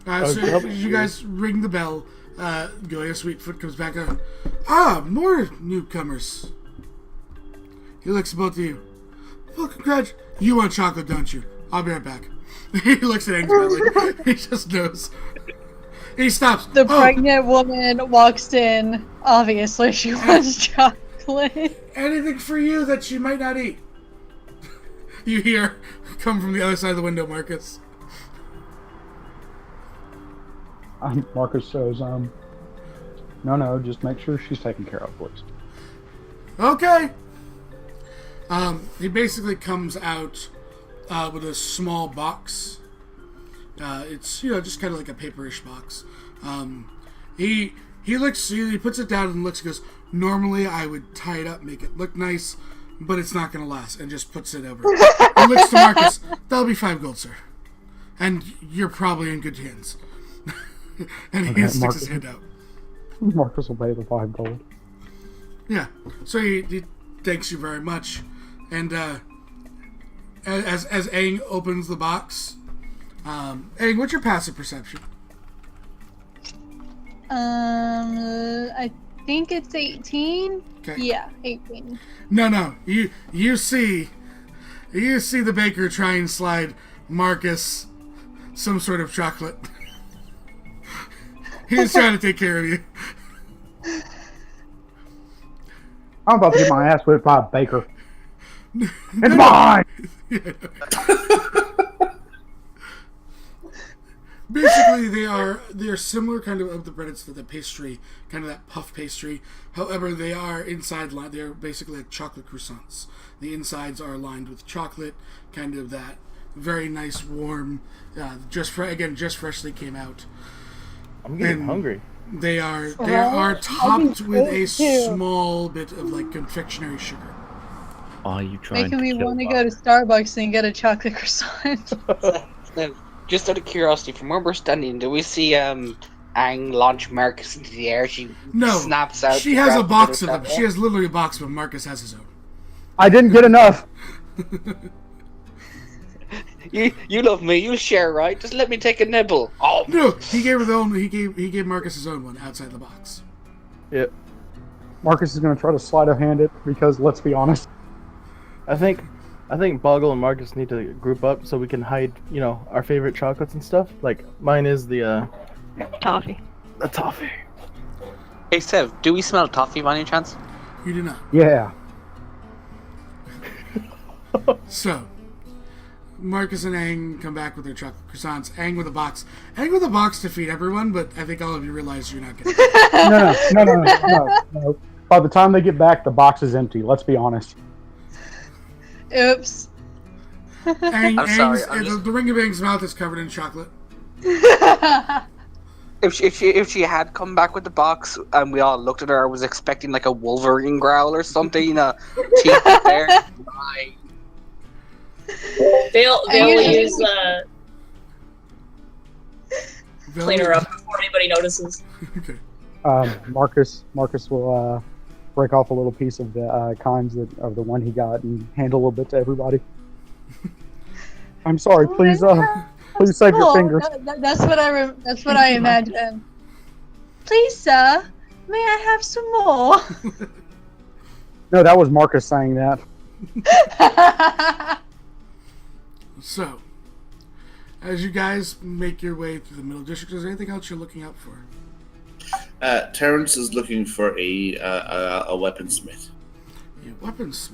So you guys ring the bell. Goya Sweetfoot comes back on. More newcomers. He looks at both of you. Well, congrats. You want chocolate, don't you? I'll be right back. He looks at angrily. He just knows. He stops. The pregnant woman walks in. Obviously, she wants chocolate. Anything for you that she might not eat. You hear come from the other side of the window, Marcus. Marcus says, No, just make sure she's taken care of, please. Okay. He basically comes out with a small box. It's just kind of like a paperish box. He looks. He puts it down and looks. And goes. Normally, I would tie it up, make it look nice, but it's not going to last, and just puts it over. And looks to Marcus. That'll be 5 gold, sir. And you're probably in good hands. And he sticks his hand out. Marcus will pay the 5 gold. Yeah. So he thanks you very much, and as Aang opens the box, Aang, what's your passive perception? I think it's 18. Okay. Yeah, 18. No. You see the baker try and slide Marcus some sort of chocolate. He's trying to take care of you. I'm about to get my ass whipped by a baker. It's mine! Basically, they are similar kind of the bread. It's the pastry, kind of that puff pastry. However, they are inside. They're basically like chocolate croissants. The insides are lined with chocolate, kind of that very nice, warm. Just freshly came out. I'm getting hungry. They are topped with a small bit of like confectionery sugar. Are you trying Making to me kill want to Bob? go to Starbucks and get a chocolate croissant. Now, just out of curiosity, from where we're standing, do we see Aang launch Marcus into the air? She snaps out. She has a box of them. She has literally a box, but Marcus has his own. I didn't get enough. You love me. You'll share, right? Just let me take a nibble. Oh no! He gave her the own. He gave Marcus his own one outside the box. Yep. Marcus is going to try to sleight of hand it because, let's be honest, I think Boggle and Marcus need to group up so we can hide, our favorite chocolates and stuff. Like mine is the Toffee. The toffee. Hey Sev, do we smell toffee by any chance? You do not. Yeah. So, Marcus and Aang come back with their chocolate croissants. Aang with a box. Aang with a box to feed everyone, but I think all of you realize you're not getting it. No. By the time they get back, the box is empty. Let's be honest. Oops. I'm sorry. The ring of Aang's mouth is covered in chocolate. If she had come back with the box and we all looked at her, I was expecting like a Wolverine growl or something. Teeth there. Right. They'll use clean her up before anybody notices. Okay. Marcus will break off a little piece of the kinds of the one he got and hand a little bit to everybody. I'm sorry, please save your fingers. That's what I imagine. Please, sir, may I have some more? No, that was Marcus saying that. So, as you guys make your way through the middle district, is there anything else you're looking out for? Terrence is looking for a weaponsmith. A weaponsmith.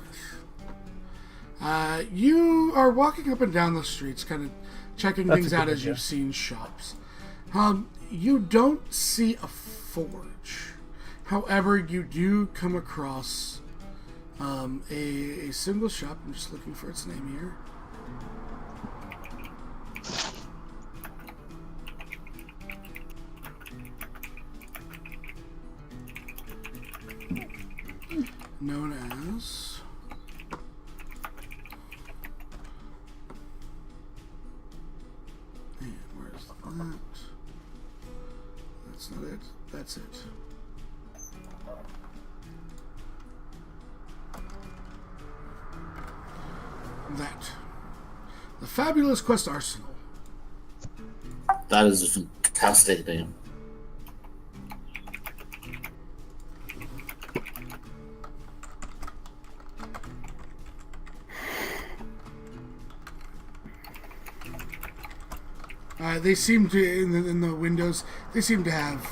You are walking up and down the streets, kind of checking things out as you've seen shops. You don't see a forge. However, you do come across a single shop. I'm just looking for its name here. Known as where's that? That's not it. That's it. That. The Fabulous Quest Arsenal. That is a fantastic name. They seem to, in the windows, they seem to have,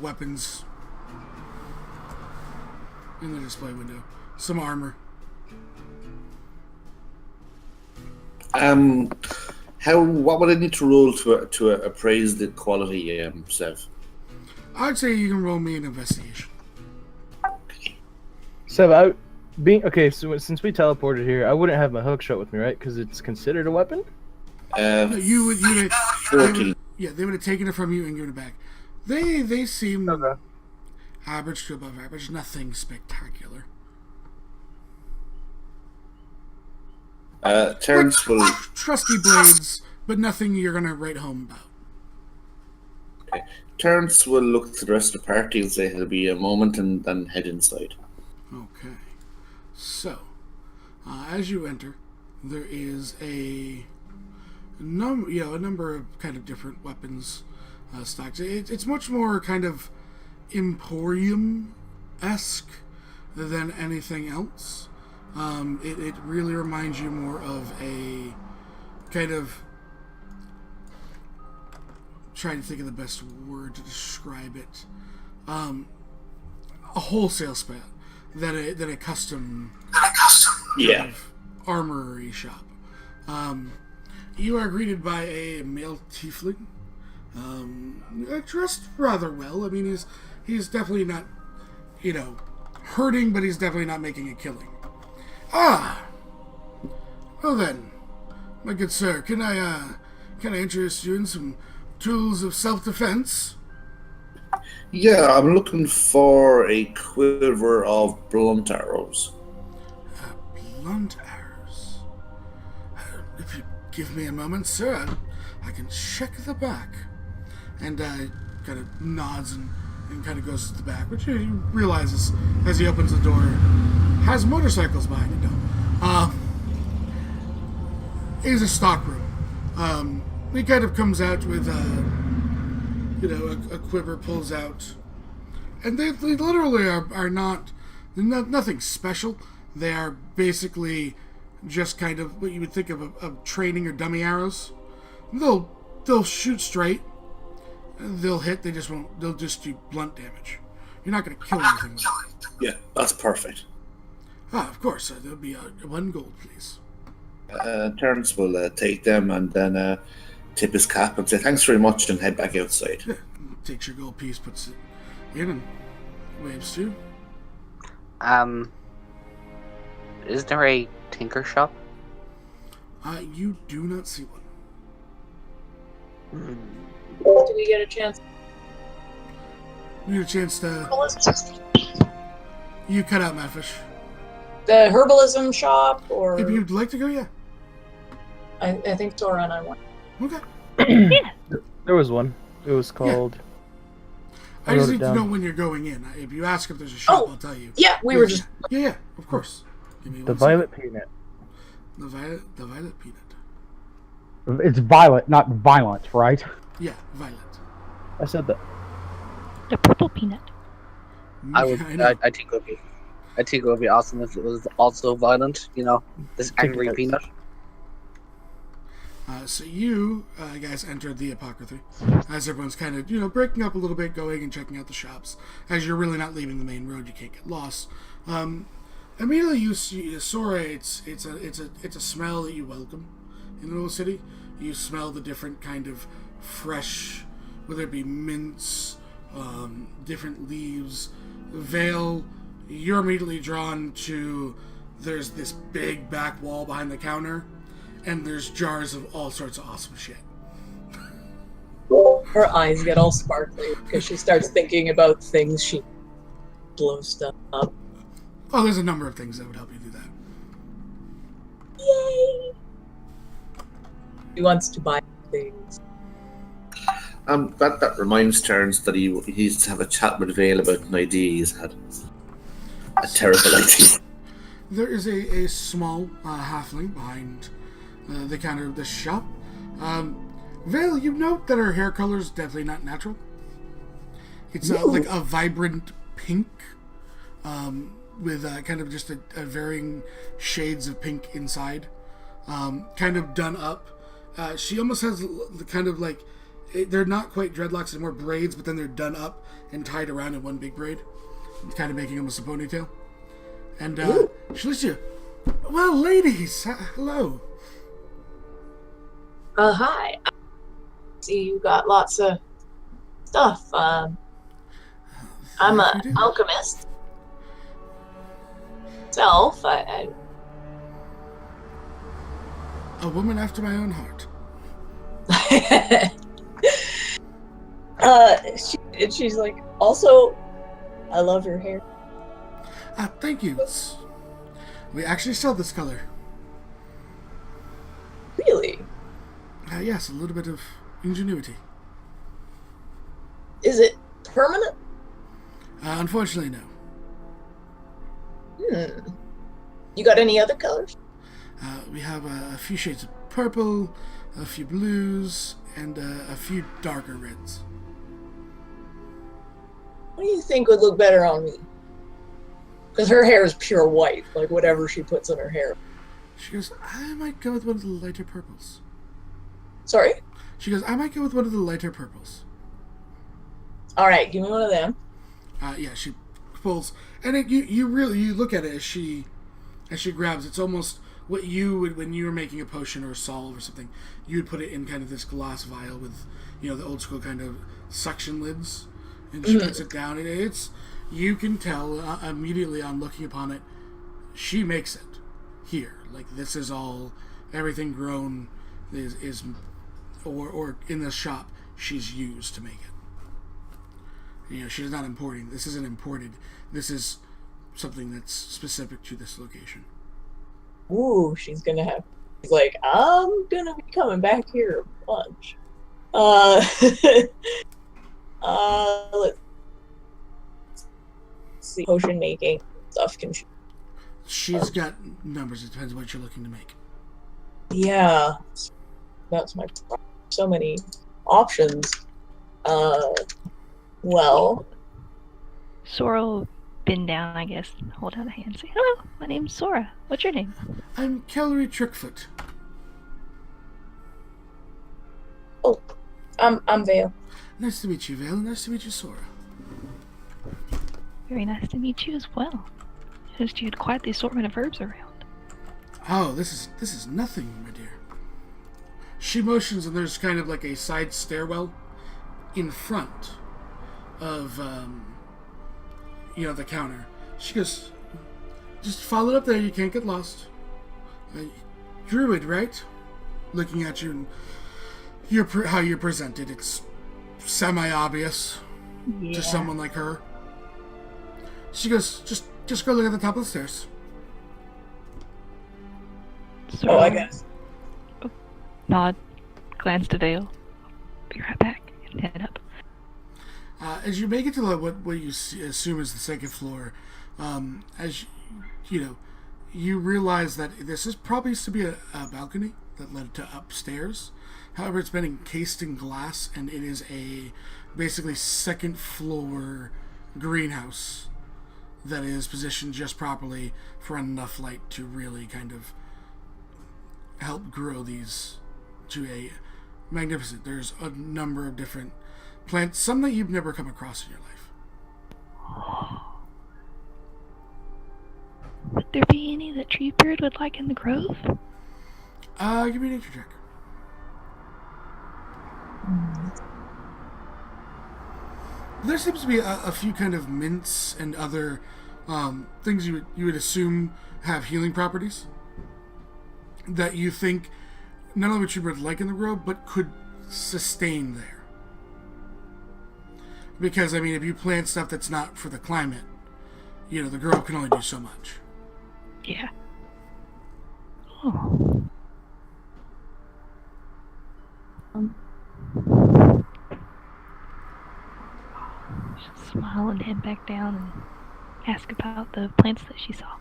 weapons in the display window. Some armor. What would I need to roll to appraise the quality, Sev? I'd say you can roll me an investigation. So so since we teleported here, I wouldn't have my hook shot with me, right? Because it's considered a weapon. No, you would 14. they would have taken it from you and given it back. They seem average to above average, nothing spectacular. Terrence will. Trusty blades, but nothing you're gonna write home about. Okay. Terrence will look to the rest of the party and say it'll be a moment and then head inside. Okay. So, as you enter, there is a number of kind of different weapons stocks. It's much more kind of Emporium-esque than anything else. It really reminds you more of a kind of, trying to think of the best word to describe it, a wholesale spot than a custom kind of armory shop. You are greeted by a male tiefling, dressed rather well. I mean, he's definitely not, hurting, but he's definitely not making a killing. Ah! Well then, my good sir, can I interest you in some tools of self-defense? Yeah, I'm looking for a quiver of blunt arrows. Blunt arrows? If you give me a moment, sir, I can check the back. And kind of nods and kind of goes to the back, which he realizes as he opens the door has motorcycles behind it now. Is a stock room. He kind of comes out with a quiver, pulls out, and they literally are not nothing special. They are basically just kind of what you would think of training or dummy arrows. They'll shoot straight. They'll hit. They just won't. They'll just do blunt damage. You're not going to kill anything with it. Yeah, that's perfect. Of course. There'll be 1 gold, please. Terrence will take them and then tip his cap and say thanks very much and head back outside. Yeah, takes your gold piece, puts it in, and waves to. Is there a tinker shop? You do not see one. Do we get a chance? You get a chance to. Herbalism? You cut out Madfish. The herbalism shop, or If you'd like to go, yeah. I think Tora and I went. Okay. Yeah. There was one. It was called. I just wrote it need to down. know when you're going in. If you ask if there's a shop, Oh, I'll tell you. Yeah, we were just. Yeah, of course. Give me The one second. violet peanut. The violet peanut. It's violet, not violent, right? Yeah, violet. I said that. The purple peanut. I know. think it would be awesome if it was also violent. This angry Peanuts. peanut. So you guys entered the Apocryphy as everyone's kind of breaking up a little bit, going and checking out the shops. As you're really not leaving the main road, you can't get lost. Immediately you see Sora. It's a smell that you welcome in the little city. You smell the different kind of fresh, whether it be mints, different leaves. Vale, you're immediately drawn to. There's this big back wall behind the counter. And there's jars of all sorts of awesome shit. Her eyes get all sparkly because she starts thinking about things she blows stuff up. Oh, there's a number of things that would help you do that. Yay! She wants to buy things. That reminds Terrence that he needs to have a chat with Vale about an idea he's had. A terrible idea. There is a small halfling behind the counter of this shop. Vale, you note that her hair color is definitely not natural. It's like a vibrant pink, with kind of just a varying shades of pink inside, kind of done up. She almost has the kind of like, they're not quite dreadlocks, they're more braids, but then they're done up and tied around in one big braid, kind of making almost a ponytail. And she looks at you. Well, ladies, hello. Hi. I see you got lots of stuff. I'm Yes, an we do. alchemist. Self, I A woman after my own heart. she's like, also, I love your hair. Thank you. We actually sell this color. Really? Yes, a little bit of ingenuity. Is it permanent? Unfortunately, no. You got any other colors? We have a few shades of purple, a few blues, and a few darker reds. What do you think would look better on me? Because her hair is pure white, like whatever she puts in her hair. She goes, I might go with one of the lighter purples. Sorry? She goes, I might go with one of the lighter purples. Alright, give me one of them. Yeah, she pulls, and you look at it as she grabs. It's almost what you would when you were making a potion or a salve or something. You would put it in kind of this glass vial with, the old school kind of suction lids, and she puts it down. And it's you can tell immediately on looking upon it, she makes it here. Like this is all everything grown is or in the shop she's used to make it. She's not importing. This isn't imported. This is something that's specific to this location. Ooh, she's like, I'm gonna be coming back here a bunch. Let's see. Potion making stuff can she? She's got numbers. It depends on what you're looking to make. Yeah. That's my problem. So many options. Well. Sora will bend down, I guess, and hold out a hand and say, hello, my name's Sora. What's your name? I'm Calorie Trickfoot. Oh, I'm Vale. Nice to meet you, Vale. Nice to meet you, Sora. Very nice to meet you as well. Noticed you had quite the assortment of herbs around. Oh, this is nothing, my dear. She motions, and there's kind of like a side stairwell in front of the counter. She goes, just follow it up there. You can't get lost. Druid, right? Looking at you and how you're presented, it's semi-obvious to someone like her. She goes, just go look at the top of the stairs. Sora, I guess. Nod, glance to Vale. Be right back, and head up. As you make it to what you assume is the second floor, as you realize that this is probably used to be a balcony that led to upstairs. However, it's been encased in glass, and it is a basically second floor greenhouse that is positioned just properly for enough light to really kind of help grow these to a magnificent. There's a number of different plants, some that you've never come across in your life. Would there be any that Treebird would like in the grove? Give me a nature check. There seems to be a few kind of mints and other things you would assume have healing properties that you think not only would you like in the grove, but could sustain there. Because, if you plant stuff that's not for the climate, the grove can only do so much. Yeah. Oh. She'll smile and head back down and ask about the plants that she saw.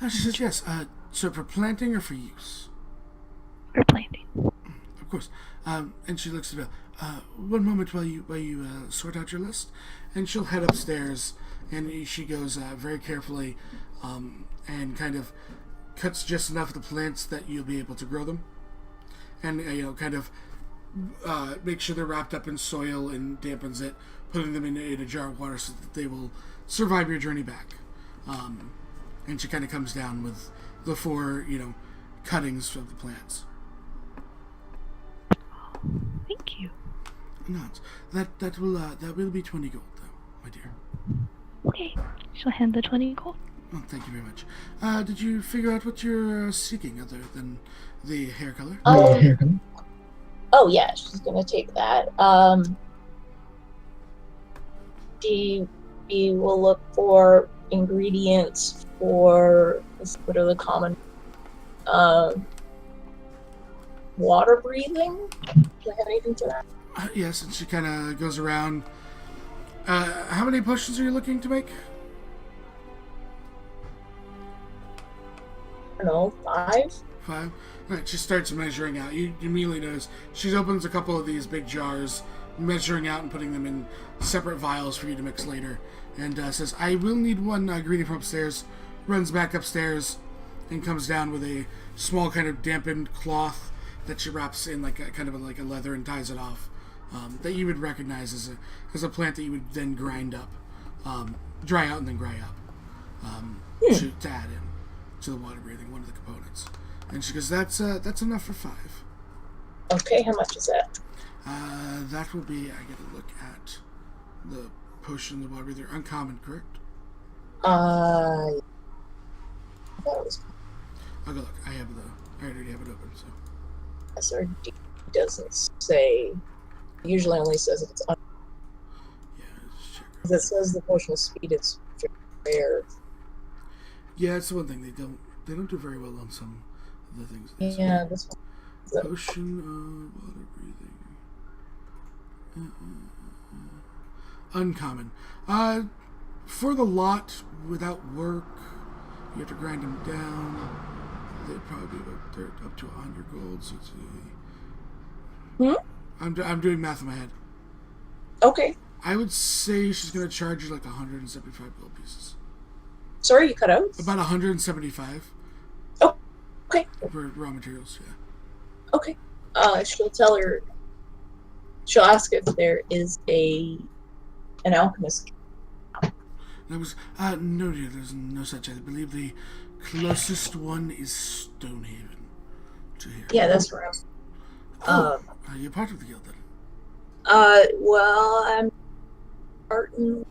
She says, yes. So for planting or for use? For planting. Of course. And she looks at Bill. One moment while you sort out your list. And she'll head upstairs, and she goes very carefully and kind of cuts just enough of the plants that you'll be able to grow them. And, kind of make sure they're wrapped up in soil and dampens it, putting them in a jar of water so that they will survive your journey back. And she kind of comes down with the 4, cuttings of the plants. Thank you. Not that will be 20 gold, though, my dear. Okay, she'll hand the 20 gold. Oh, thank you very much. Did you figure out what you're seeking other than the hair color? Oh yeah, she's gonna take that. She will look for ingredients for what are the common water breathing. Do I have anything for that? Yes, and she kind of goes around. How many potions are you looking to make? I don't know, 5? 5. Alright, she starts measuring out. You immediately notice she opens a couple of these big jars, measuring out and putting them in separate vials for you to mix later, and says, I will need one ingredient from upstairs. Runs back upstairs and comes down with a small kind of dampened cloth that she wraps in like a leather and ties it off. That you would recognize as a plant that you would then grind up, dry out and then dry up, to add in to the water breathing, one of the components. And she goes, that's enough for 5. Okay, how much is that? That will be, I gotta look at the potion, the water breather, uncommon, correct? That was I'll go look. I already have it open, so. SRD doesn't say. Usually only says if it's Yeah, just check. It says the potion of speed is rare. Yeah, it's the one thing they don't do very well on some of the things. Yeah, this one. Potion of water breathing. Uncommon. For the lot without work, you have to grind them down. They'd probably be up to 100 gold. So it's I'm doing math in my head. Okay. I would say she's going to charge you like 175 gold pieces. Sorry, you cut out? About 175. Oh, okay. For raw materials, yeah. Okay. She'll ask if there is an alchemist. That was no, dear. There's no such. I believe the closest one is Stonehaven to here. Yeah, that's where are you part of the guild then? Well, I'm part in.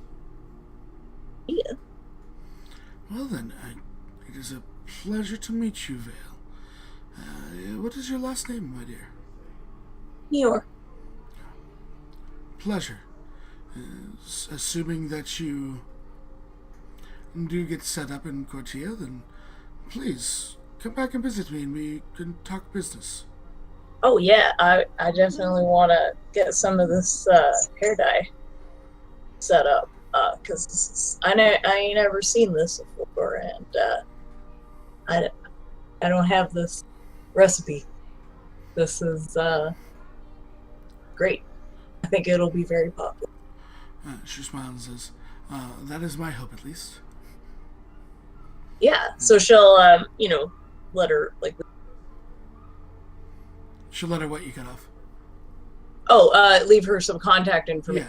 Yeah. Well then, it is a pleasure to meet you, Vale. What is your last name, my dear? New York. Pleasure. Assuming that you do get set up in Cortia, then please come back and visit me and we can talk business. Oh yeah, I definitely want to get some of this hair dye set up because I ain't never seen this before, and I don't have this recipe. This is great. I think it'll be very popular. She smiles and says, that is my hope, at least. Yeah, so she'll, let her, She'll let her what you cut off? Oh, leave her some contact information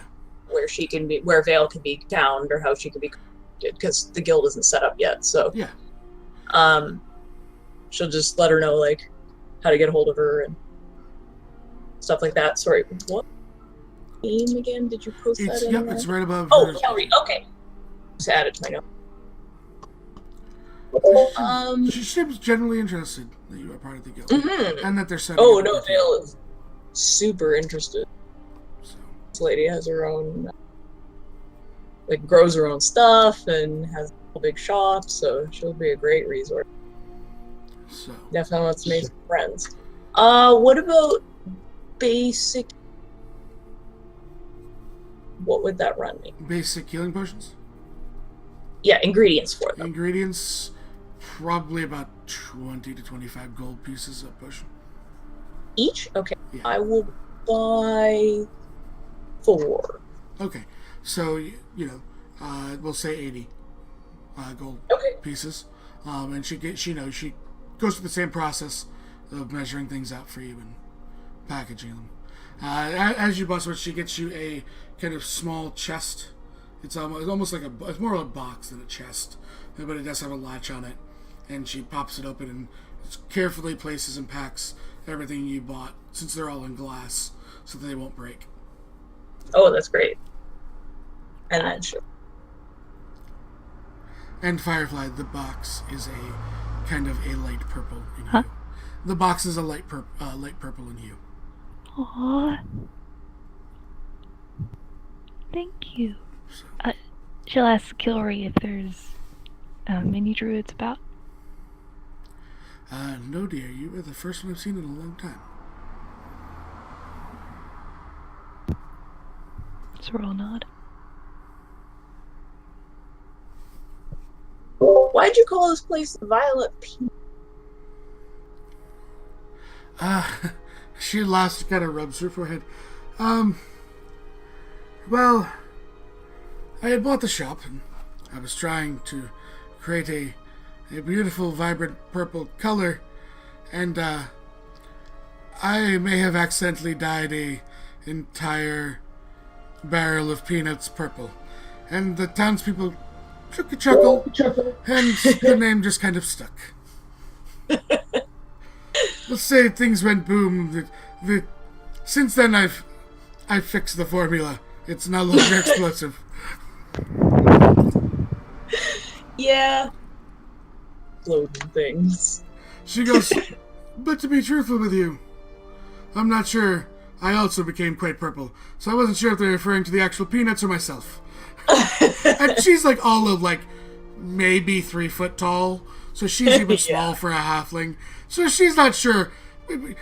Yeah. where Vale can be found or how she can be contacted, because the guild isn't set up yet, so. Yeah. She'll just let her know, how to get a hold of her and stuff like that. Sorry, what name again? Did you post that in there? It's right above. Oh, Kelly. Okay. Just add it to my note. She seems generally interested that you are part of the guild, and that they're setting. Oh no, Vale is super interested. So. This lady has her own, grows her own stuff and has a big shop, so she'll be a great resource. So definitely wants to make some friends. What about basic? What would that run me? Basic healing potions? Yeah, ingredients for them. Ingredients, probably about 20 to 25 gold pieces a potion. Each? Okay. Yeah. I will buy 4. Okay. So, we'll say 80 gold pieces. And she goes through the same process of measuring things out for you and packaging them. As you bust it, she gets you a kind of small chest. It's almost like it's more like a box than a chest, but it does have a latch on it. and she pops it open and carefully places and packs everything you bought, since they're all in glass, so that they won't break. Oh, that's great. And then sure. And Firefly, the box is a kind of a light purple in Huh? hue. The box is a light purple in hue. Aww. Thank you. She'll ask Kilroy if there's many druids about. No, dear, you are the first one I've seen in a long time. Sorrel nod. Why'd you call this place the Violet Peak? She laughs, kind of rubs her forehead. Well, I had bought the shop, and I was trying to create a beautiful, vibrant purple color, and I may have accidentally dyed a entire barrel of peanuts purple. And the townspeople took a chuckle, and the name just kind of stuck. Let's say things went boom. Since then, I've fixed the formula. It's no longer explosive. Yeah. Floating things. She goes, but to be truthful with you, I'm not sure. I also became quite purple, so I wasn't sure if they're referring to the actual peanuts or myself. And she's like all of like maybe 3 foot tall, so she's even small for a halfling. So she's not sure.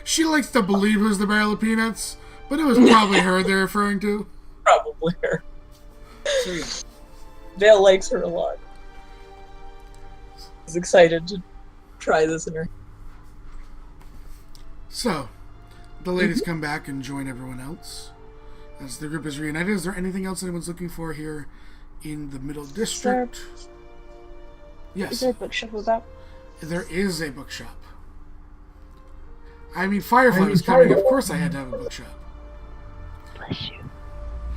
She likes to believe it was the barrel of peanuts, but it was probably her they're referring to. Probably her. So yeah. Vale likes her a lot. She's excited to try this in her. So, the ladies come back and join everyone else as the group is reunited. Is there anything else anyone's looking for here in the Middle District? Yes. Is there a bookshop about? There is a bookshop. I mean, Firefly was coming. Of course I had to have a bookshop. Bless you.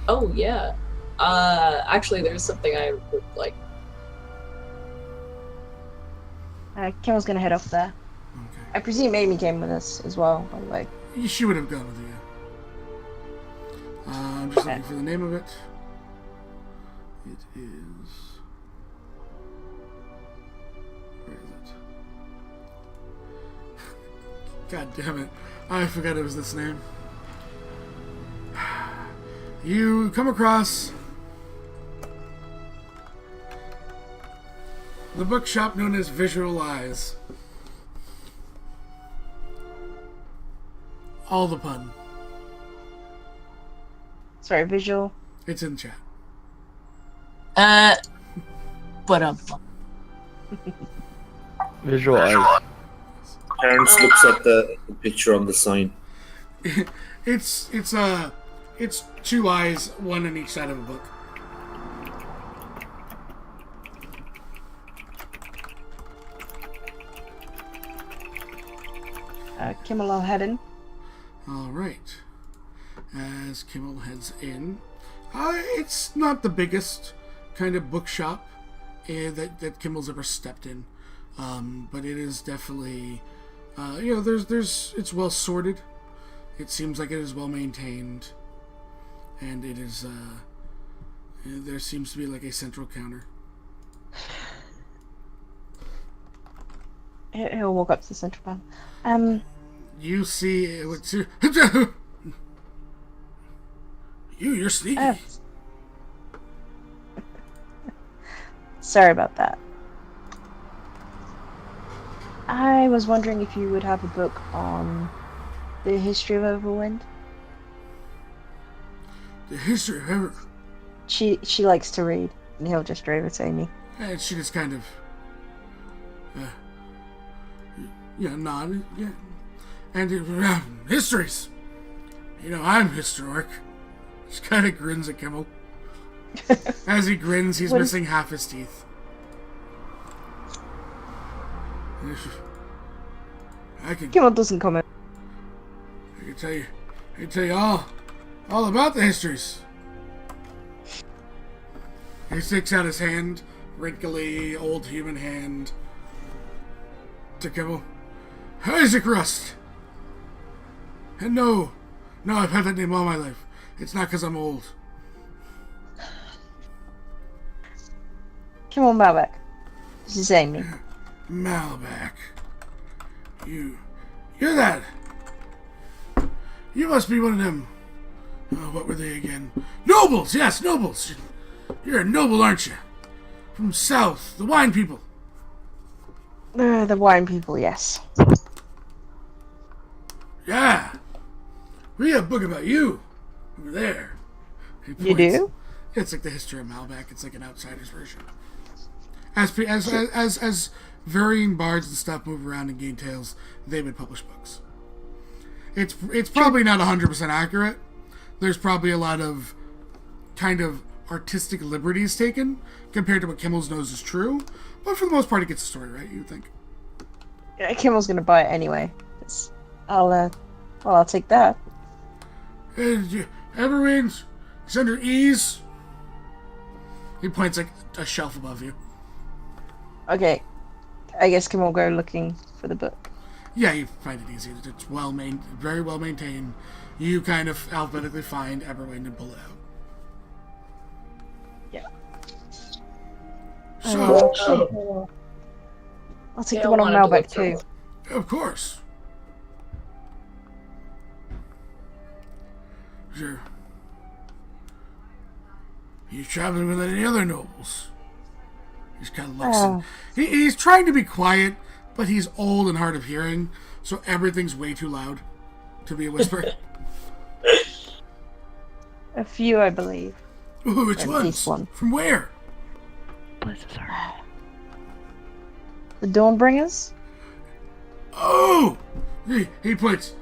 Oh, yeah. Actually, there's something I would like. Kimmel's gonna head off there. Okay. I presume Amy came with us as well, by the way. She would have gone with you. I'm just looking for the name of it. It is... Where is it? God damn it. I forgot it was this name. You come across the bookshop known as Visual Eyes. All the pun. Sorry, visual. It's in chat. But Visual eyes. Terrence looks at the picture on the sign. It's 2 eyes, one on each side of a book. Kimmel will head in. All right. As Kimmel heads in, it's not the biggest kind of bookshop that Kimmel's ever stepped in, but it is definitely, it's well sorted. It seems like it is well maintained, and it is. There seems to be like a central counter. He'll walk up to the central panel. You see, you're sneaky. Sorry about that. I was wondering if you would have a book on the history of Everwind. The history of Everwind? She likes to read, and he'll just drive it to Amy. And she just kind of, nod, yeah. And histories. I'm historic. Just kind of grins at Kimmel. As he grins, he's missing half his teeth. Kimmel doesn't comment. I can tell you all about the histories. He sticks out his hand, wrinkly, old human hand. to Kimmel. Isaac Rust. And no, I've had that name all my life. It's not because I'm old. Come on, Malbec. This is Amy. Malbec. You're that. You must be one of them. Oh, what were they again? Nobles! Yes, nobles! You're a noble, aren't you? From south, the wine people. The wine people, yes. Yeah. We have a book about you. Over there. You do? It's like the history of Malbec. It's like an outsider's version. As varying bards and stuff move around and gain tales, they would publish books. It's probably not 100% accurate. There's probably a lot of kind of artistic liberties taken compared to what Kimmel's knows is true. But for the most part, it gets the story right, you would think. Yeah, Kimmel's gonna buy it anyway. I'll take that. Everwind, it's under ease. He points like a shelf above you. Okay, I guess Kimmel will go looking for the book. Yeah, you find it easy. It's very well maintained. You kind of alphabetically find Everwind and pull it out. Yeah. So, I'll take the one on Malbec too. Of course. Sure. You traveling with any other nobles? He's kind of looks. He's trying to be quiet, but he's old and hard of hearing, so everything's way too loud to be a whisper. A few, I believe. Ooh, which ones? One. From where? Bless his heart. The Dawnbringers? Oh! He puts,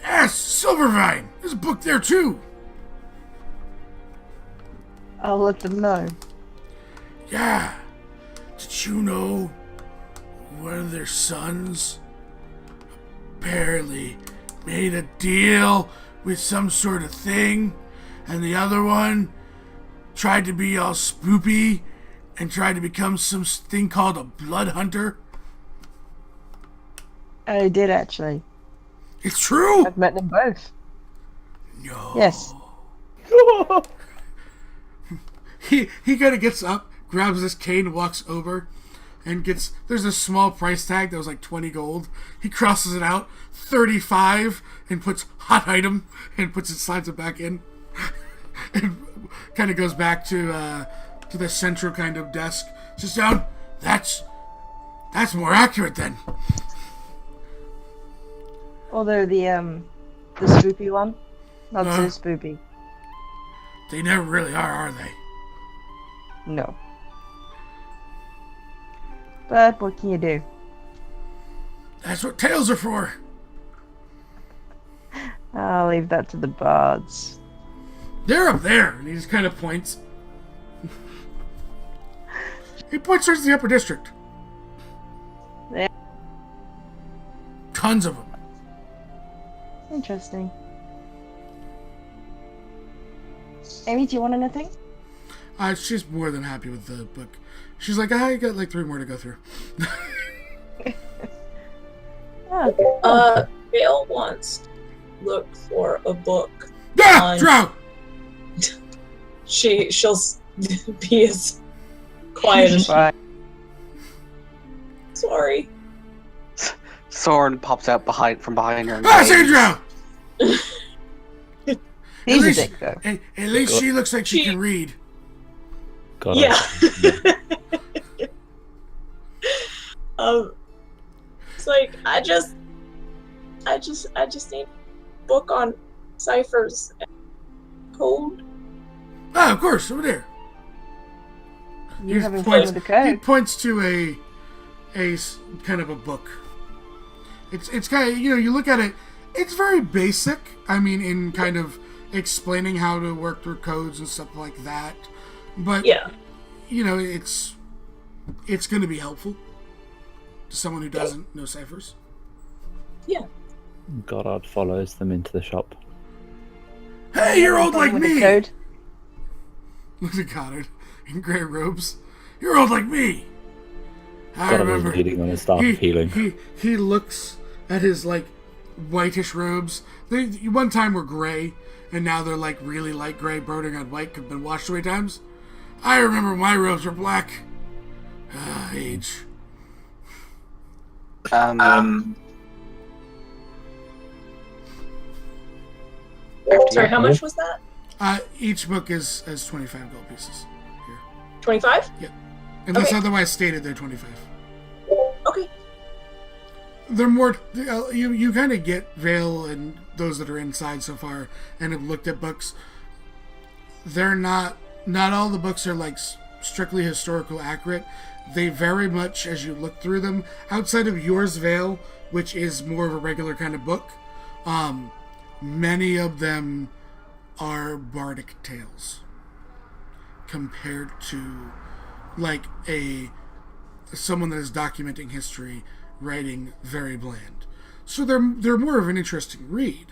yes, Silvervine! There's a book there too! I'll let them know. Yeah. Did you know one of their sons apparently made a deal with some sort of thing, and the other one tried to be all spoopy and tried to become some thing called a blood hunter? I did actually. It's true? I've met them both. No. Yes. He kind of gets up, grabs this cane, walks over, and there's a small price tag that was like 20 gold. He crosses it out, 35, and puts hot item, and slides it back in. And kind of goes back to the central kind of desk. Sits down. That's more accurate then. Although the spoopy one, not so spoopy. They never really are they? No. But what can you do? That's what tails are for. I'll leave that to the bards. They're up there, and he just kind of points. He points towards the upper district. Yeah. Tons of them. Interesting. Amy, do you want anything? She's more than happy with the book. She's like, I got like 3 more to go through. Bill wants to look for a book. Drow! She'll be as quiet as Sorry. Soren pops out from behind her. Sandra! He's a dick, though. At least she looks like she can read. God, Yeah. It's like I just need a book on ciphers and code. Ah, of course, over there. You haven't found the code. He points to a kind of a book. It's kind of, you look at it, it's very basic. I mean, in kind of explaining how to work through codes and stuff like that. But yeah, it's going to be helpful to someone who doesn't know ciphers. Yeah. Goddard follows them into the shop. Hey, you're old like me! Code. Looks at Goddard in gray robes. You're old like me! I God, I was remember. bleeding on his staff of healing. He looks at his like whitish robes. They one time were gray, and now they're like really light gray, bordering on white. Could have been washed away times. I remember my robes were black. Age. Sorry, how much was that? Each book is 25 gold pieces. 25? Yeah. Unless Okay. otherwise stated, they're 25. Okay. They're more. You kind of get Vale and those that are inside so far and have looked at books. They're not all the books are like strictly historical accurate. They very much, as you look through them, outside of yours, Vale, which is more of a regular kind of book, many of them are bardic tales compared to like someone that is documenting history, writing very bland. So they're more of an interesting read.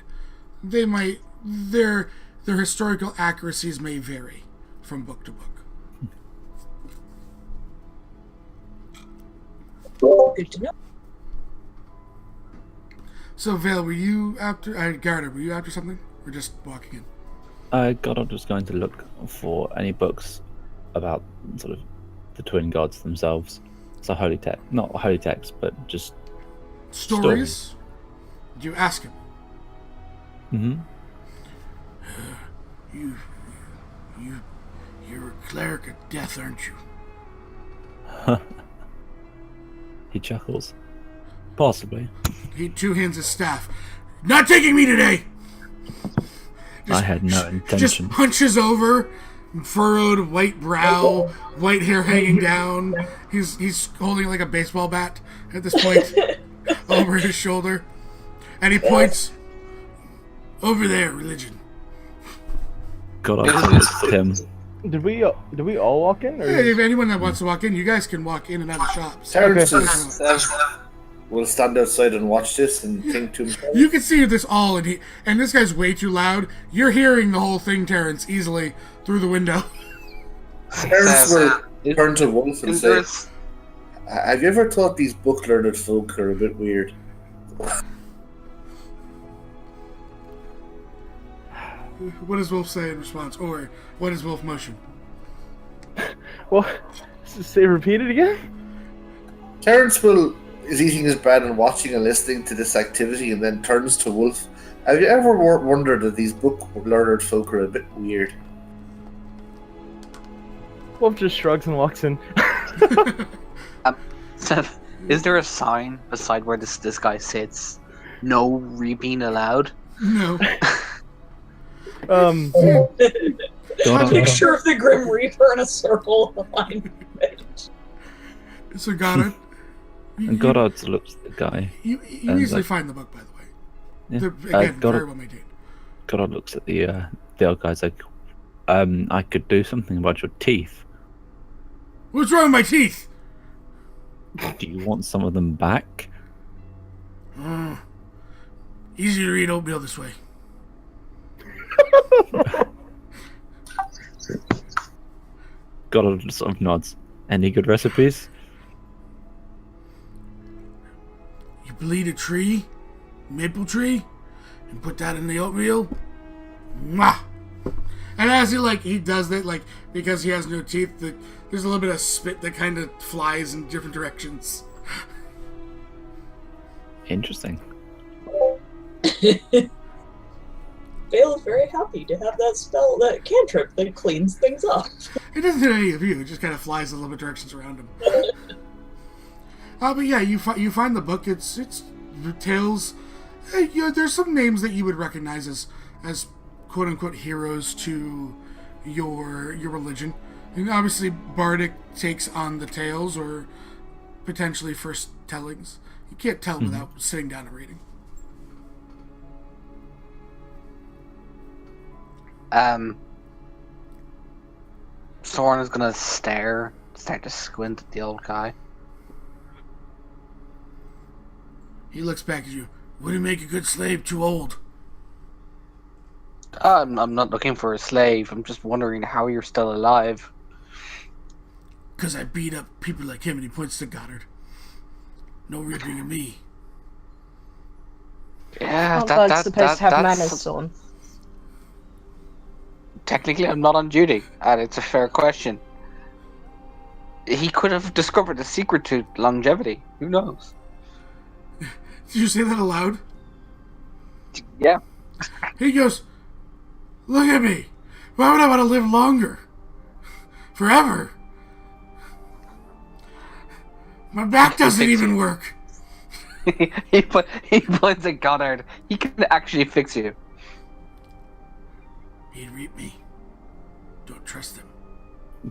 Their historical accuracies may vary from book to book. Good to know. So Vale, were you after Garda, were you after something? Or just walking in? Goddard was going to look for any books about sort of the twin gods themselves. So holy text, not holy text, but just Stories? Did you ask him? Mm-hmm. You're a cleric of death, aren't you? He chuckles. Possibly. He two hands his staff. Not taking me today! I had no intention. Just hunches over, furrowed white brow, white hair hanging down. He's holding like a baseball bat at this point over his shoulder. And he points over there, religion. Goddard looks at him. Did we all walk in? Or Hey, if anyone that wants to walk in, you guys can walk in and out of shops. Terrence will stand outside and watch this and think to himself. You can see this all, and this guy's way too loud. You're hearing the whole thing, Terrence, easily through the window. Terrence will turn to Wolf and say, "Have you ever thought these book-learned folk are a bit weird?" What does Wolf say in response? Or what is Wolf motion? What? Say repeat it again? Terrence is eating his bread and watching and listening to this activity and then turns to Wolf. Have you ever wondered that these book-learned folk are a bit weird? Wolf just shrugs and walks in. Seth, is there a sign beside where this guy sits? No reaping allowed? No. A picture of the Grim Reaper in a circle behind it. So Goddard. And Goddard looks at the guy. You easily find the book, by the way. Yeah. They're, again, very well maintained. Goddard looks at the old guy's like, I could do something about your teeth. What's wrong with my teeth? Do you want some of them back? Easy to read oatmeal this way. Goddard sort of nods. Any good recipes? You bleed a tree, maple tree, and put that in the oatmeal. Mwah! And as he does that, like, because he has no teeth, there's a little bit of spit that kind of flies in different directions. Interesting. Vale is very happy to have that cantrip that cleans things up. It doesn't hit any of you. It just kind of flies in a little bit directions around him. But yeah, you find the book. It's tales. There's some names that you would recognize as quote unquote heroes to your religion. And obviously, bardic takes on the tales or potentially first tellings. You can't tell without sitting down and reading. Soren is gonna start to squint at the old guy. He looks back at you. Wouldn't make a good slave, too old. I'm not looking for a slave. I'm just wondering how you're still alive. 'Cause I beat up people like him, and he points to Goddard. No ripping of me. Yeah, Aren't bugs supposed to have manners, Zorn? Technically, I'm not on duty, and it's a fair question. He could have discovered the secret to longevity. Who knows? Did you say that aloud? Yeah. He goes, look at me. Why would I want to live longer? Forever. My back doesn't even work. he points at Goddard. He can actually fix you. He'd reap me. Don't trust him.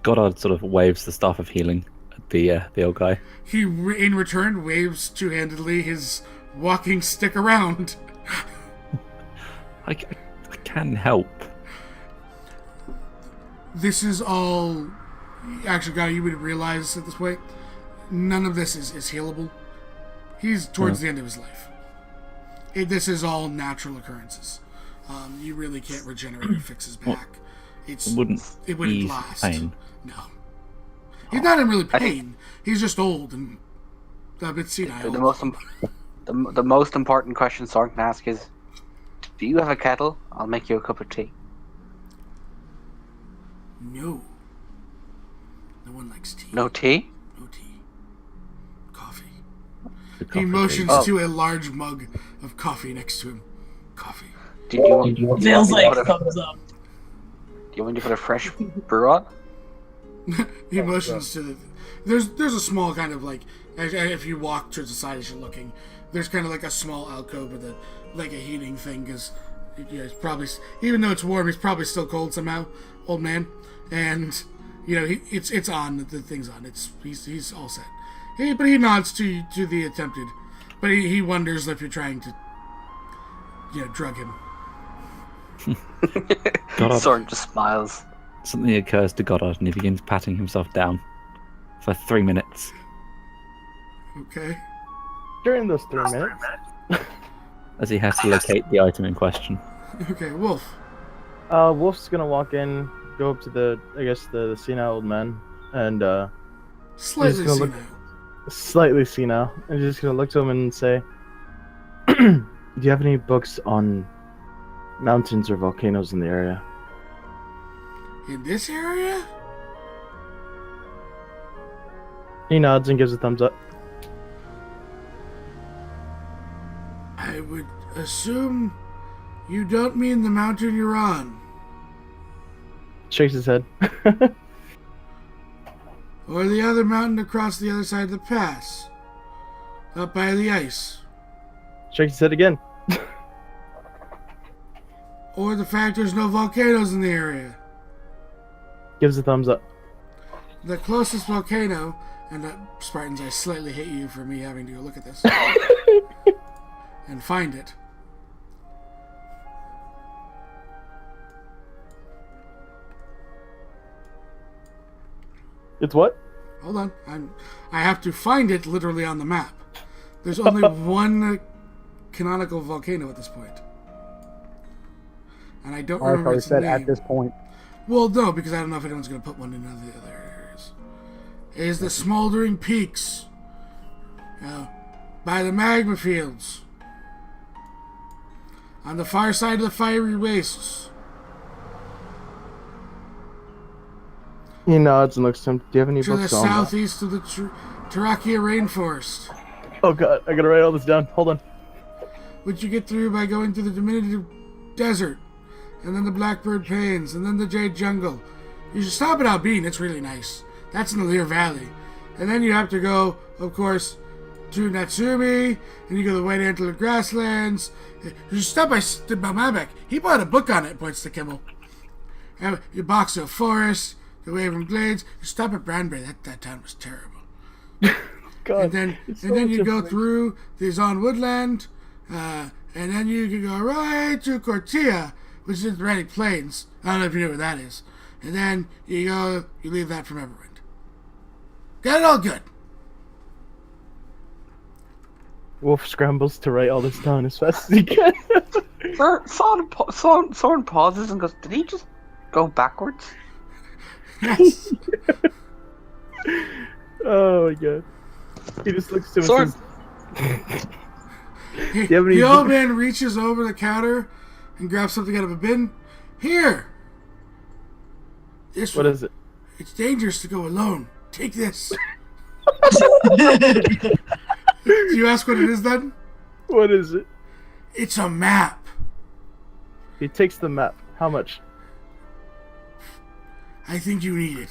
Goddard sort of waves the staff of healing at the old guy. He, in return, waves two-handedly his walking stick around. I can help. This is all... Actually, God, you would realize at this point, none of this is healable. He's towards the end of his life. This is all natural occurrences. You really can't regenerate or fix his back. It wouldn't last. Pain. No. He's not in really pain. He's just old and a bit senile. The most important question Sorn can ask is, do you have a kettle? I'll make you a cup of tea. No. No one likes tea. No tea? No tea. Coffee. He motions to a large mug of coffee next to him. Coffee. Feels like thumbs up. Do you want me to put a fresh brew on? He motions to the... There's a small kind of like... If you walk towards the side as you're looking, there's kind of like a small alcove with a heating thing, because it's probably... Even though it's warm, he's probably still cold somehow, old man. And, it's on, the thing's on. He's all set. But he nods to the attempted. But he wonders if you're trying to, drug him. Sorn just smiles. Something occurs to Goddard and he begins patting himself down for 3 minutes. Okay. During those 3 minutes, as he has to locate the item in question. Okay, Wolf. Wolf's gonna walk in, go up to the senile old man, and Slightly senile. Slightly senile, and just gonna look to him and say, "Do you have any books on mountains or volcanoes in the area?" In this area? He nods and gives a thumbs up. I would assume you don't mean the mountain you're on. Shakes his head. Or the other mountain across the other side of the pass. Up by the ice. Shakes his head again. Or the fact there's no volcanoes in the area. Gives a thumbs up. The closest volcano, and Spartans, I slightly hate you for me having to go look at this. And find it. It's what? Hold on. I have to find it literally on the map. There's only one canonical volcano at this point. And I don't remember its said name. at this point. Well, no, because I don't know if anyone's going to put one in any of the other areas. It is the Smoldering Peaks. By the magma fields. On the far side of the fiery wastes. He nods and looks to him. Do you have any To the books on that? southeast of the Tarakia rainforest. Oh god, I gotta write all this down. Hold on. Which you get through by going through the diminutive desert. And then the Blackbird Plains. And then the Jade Jungle. You should stop at Albine. It's really nice. That's in the Lear Valley. And then you have to go, of course, to Natsumi. And you go to the White Antler Grasslands. You should stop by Malmabec. He bought a book on it, points to Kimmel. And your Boxer Forest. The Wavering Glades. You stop at Branbury. That town was terrible. God, and then you go through the Zon Woodland, and then you can go right to Cortia, which is the Atlantic Plains. I don't know if you know where that is. And then you leave that from Everwind. Got it all good. Wolf scrambles to write all this down as fast as he can. Soren pauses and goes, did he just go backwards? Yes. Oh my god. He just looks to him Soren, and says, He, Do you have any- the old man reaches over the counter and grabs something out of a bin. Here! This What one. is it? It's dangerous to go alone. Take this. Oh, Do you ask what it is then? What is it? It's a map. He takes the map. How much? I think you need it.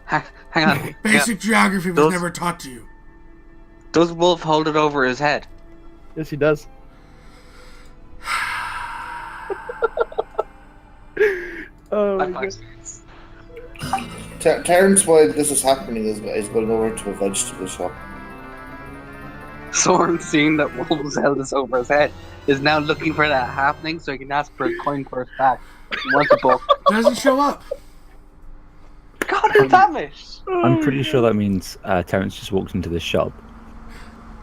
Hang on. Basic geography was Those- never taught to you. Does Wolf hold it over his head? Yes, he does. Oh, my God. Terrence, while this is happening, is going over to a vegetable shop. Soren, seeing that Wolf held this over his head, is now looking for that happening so he can ask for a coin purse back. He wants a book. Doesn't show up. God damn it! I'm pretty sure that means Terrence just walked into the shop.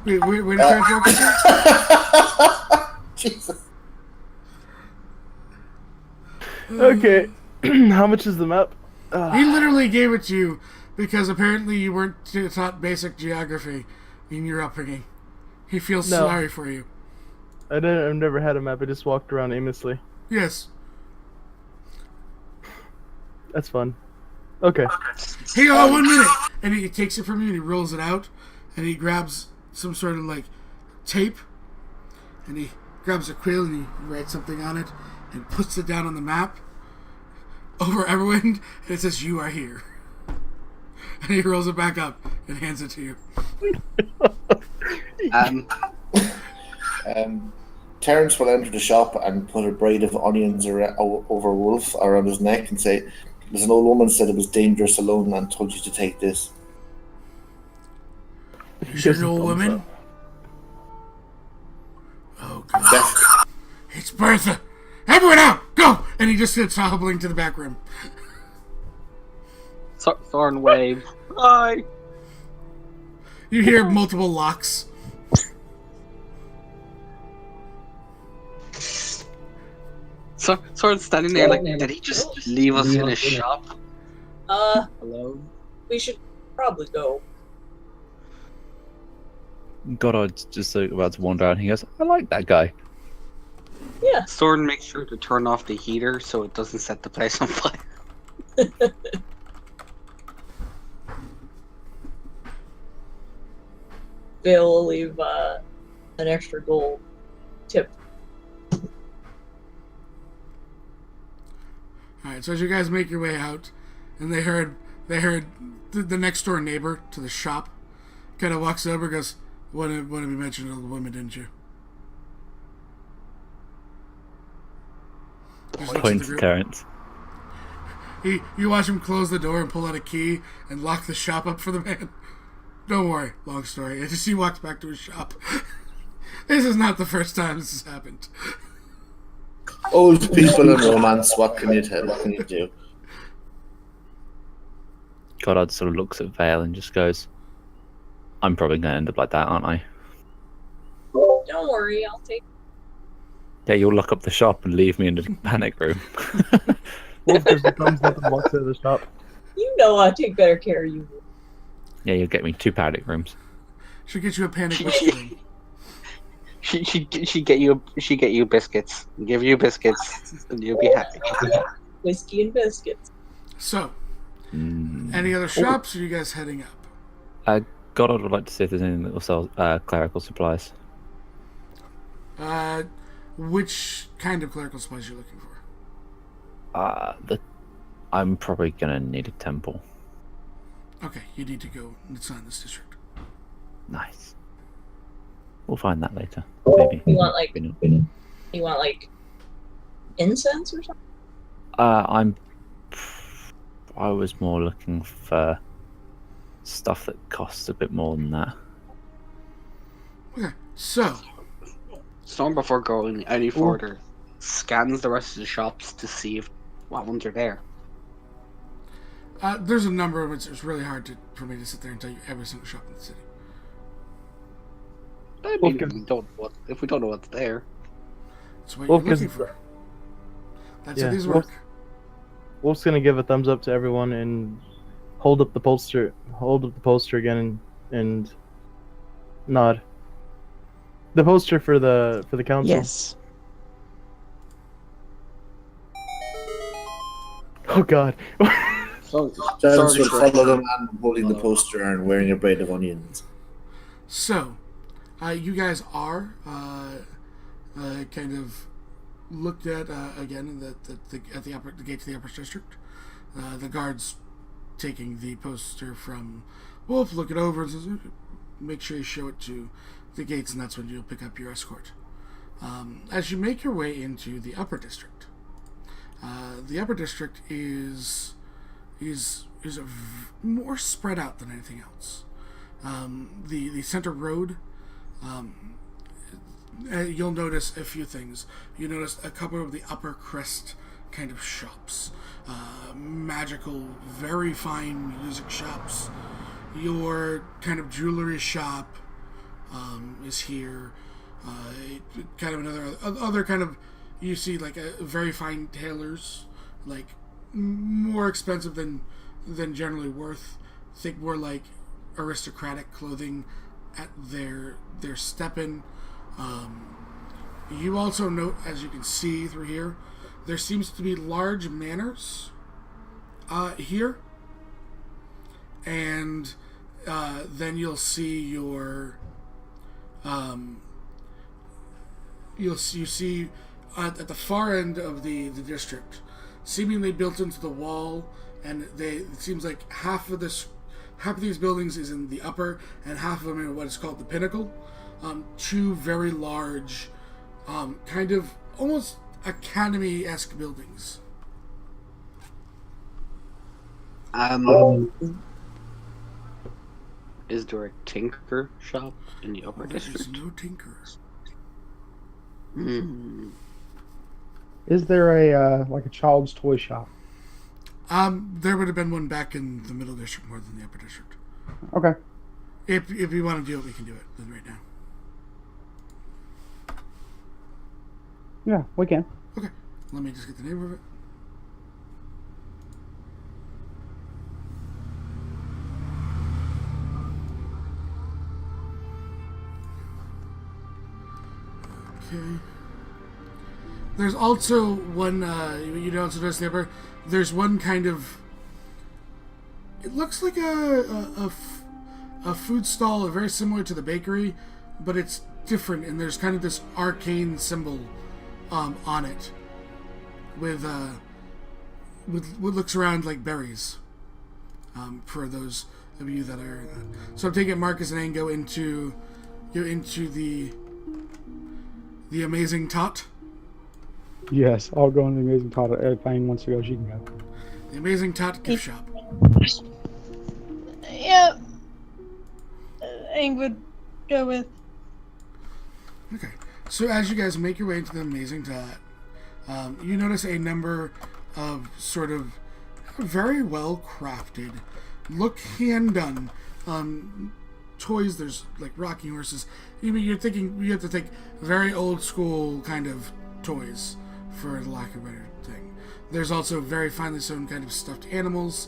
Wait, did Terrence walk into? Jesus. Okay. How much is the map? He literally gave it to you because apparently you weren't taught basic geography in your upbringing. He feels No. sorry for you. I've never had a map. I just walked around aimlessly. Yes. That's fun. Okay. Hang on 1 minute. And he takes it from you and he rolls it out. And he grabs some sort of like tape. And he grabs a quill and he writes something on it. And puts it down on the map. Over Everwind. And it says, "You are here." And he rolls it back up and hands it to you. Terrence will enter the shop and put a braid of onions over Wolf around his neck and say, "There's an old woman said it was dangerous alone and told you to take this." You're an old woman? Oh, God. Def- It's Bertha! Everyone out! Go! And he just sits hobbling to the back room. Soren waves. Bye! You hear multiple locks. Soren's standing there like, did he just leave us in his shop? Hello? We should probably go. Goddard's just about to wander out and he goes, I like that guy. Yeah. Soren makes sure to turn off the heater so it doesn't set the place on fire. Bill will leave an extra gold tip. Alright, so as you guys make your way out, and they heard the next door neighbor to the shop kind of walks over and goes, What have you mentioned to the woman, didn't you? Just looks at the Points to group. Terrence. You watch him close the door and pull out a key and lock the shop up for the man. Don't worry, long story. I just he walks back to his shop. This is not the first time this has happened. Old people and romance, what can you tell? What can you do? Goddard sort of looks at Vale and just goes, I'm probably going to end up like that, aren't I? Don't worry, I'll take. Yeah, you'll lock up the shop and leave me in the panic room. Wolf gives the thumbs up and walks out of the shop. You know I'll take better care of you. Yeah, you'll get me 2 panic rooms. She'll get you a panic whiskey room. She get you biscuits. Give you biscuits, and you'll be happy. Whiskey and biscuits. So, any other shops, or are you guys heading up? Goddard would like to see if there's anything that will sell clerical supplies. Which kind of clerical supplies are you looking for? I'm probably going to need a temple. Okay, you need to go. It's not in this district. Nice. We'll find that later. Maybe. You want like incense or something? I was more looking for stuff that costs a bit more than that. Okay, so Storm, before going any further, scans the rest of the shops to see if what ones are there. there's a number of it. It's really hard for me to sit there and tell you every single shop in the city. I mean, if we don't know what's there. That's what you're looking for. That's how these work. Wolf's gonna give a thumbs up to everyone and hold up the poster again and nod. The poster for the council. Yes. Oh God. John's would follow the man holding the poster and wearing a braid of onions. So, you guys are kind of looked at again at the gate to the upper district. The guards taking the poster from Wolf, look it over, and says, make sure you show it to the gates, and that's when you'll pick up your escort. As you make your way into the upper district, is more spread out than anything else. The center road, you'll notice a few things. You notice a couple of the upper crest kind of shops, magical, very fine music shops. Your kind of jewelry shop is here. Kind of another other kind of, you see like a very fine tailors, like more expensive than generally worth. Think more like aristocratic clothing at their step-in. You also note, as you can see through here, there seems to be large manors here, and then you'll see your you see at the far end of the district, seemingly built into the wall, and it seems like half of these buildings is in the upper, and half of them in what is called the pinnacle. Two very large, kind of almost academy-esque buildings. Is there a tinker shop in the upper district? There's no tinkers. Is there a like a child's toy shop? There would have been one back in the middle district more than the upper district. Okay. If you want to do it, we can do it then right now. Yeah, we can. Okay, let me just get the name of it. Okay. There's also one, you also notice the upper, there's one kind of, it looks like a food stall, very similar to the bakery, but it's different, and there's kind of this arcane symbol on it with what looks around like berries, for those of you that are, so I'm taking it Marcus and Ango into the Amazing Tot. Yes, I'll go in the Amazing Tot. If Fang wants to go, she can go. The Amazing Tot gift shop. Yeah. Aang would go with. Okay, so as you guys make your way into the Amazing Tot, you notice a number of sort of very well crafted, look hand done toys. There's like rocking horses. You have to think very old school kind of toys, for the lack of a better thing. There's also very finely sewn kind of stuffed animals.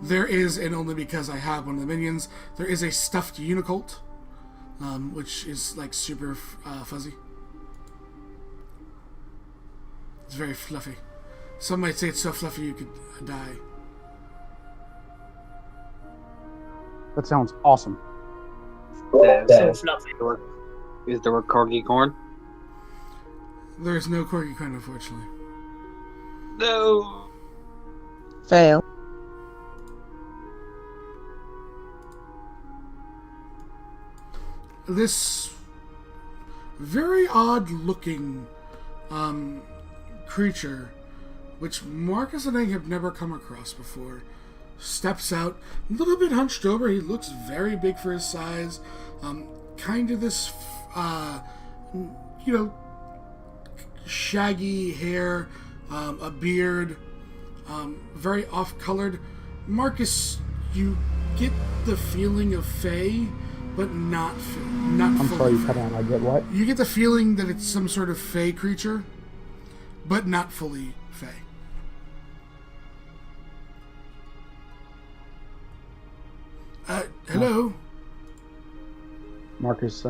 There is, and only because I have one of the minions, there is a stuffed Unicolt, which is like super fuzzy. It's very fluffy. Some might say it's so fluffy you could die. That sounds awesome. So fluffy. Is there a corgi corn? There's no corgi corn, unfortunately. No. Fail. This very odd-looking creature, which Marcus and I have never come across before, steps out, a little bit hunched over. He looks very big for his size. Kind of this, shaggy hair, a beard, very off-colored. Marcus, you get the feeling of Fae, but not I'm fully sorry, you Fae. cut out. I get what? You get the feeling that it's some sort of Fae creature, but not fully Fae. Hello? Marcus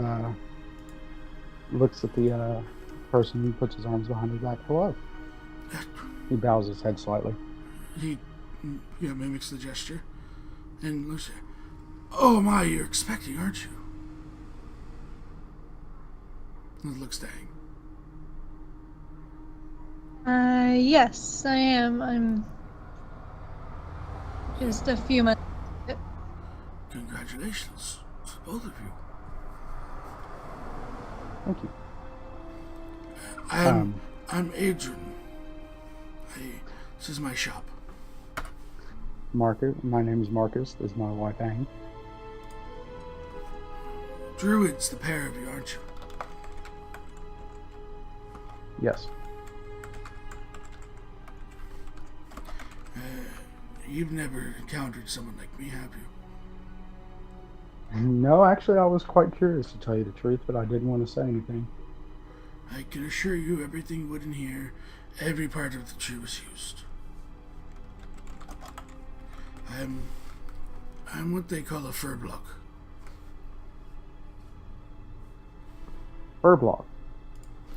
looks at the person who puts his arms behind his back. Hello. He bows his head slightly. He mimics the gesture. And looks at, oh my, you're expecting, aren't you? And looks to Aang. Yes, I am. I'm just a few months. Congratulations to both of you. Thank you. I'm Adrian. This is my shop. Marcus, my name is Marcus. This is my wife, Aang. Druids, the pair of you, aren't you? Yes. You've never encountered someone like me, have you? No, actually, I was quite curious to tell you the truth, but I didn't want to say anything. I can assure you everything wood in here, every part of the tree was used. I'm what they call a fur block. Fur block.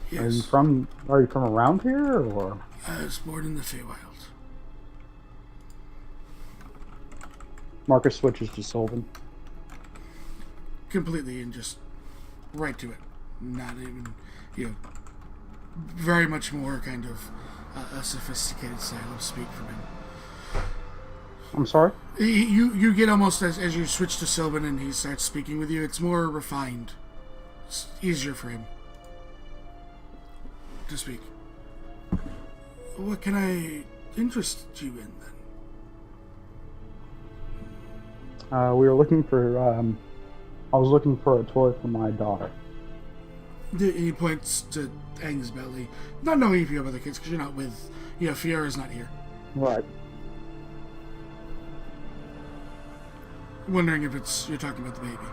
Yes. Are you from around here, or? I was born in the Feywild. Marcus switches to Sylvan. Completely, and just right to it. Not even, very much more kind of a sophisticated style of speak from him. I'm sorry? You get almost, as you switch to Sylvan and he starts speaking with you, it's more refined. It's easier for him to speak. What can I interest you in, then? We were looking for, I was looking for a toy for my daughter. He points to Aang's belly, not knowing if you have other kids, because you're not with, Fiora's not here. Right. Wondering if you're talking about the baby.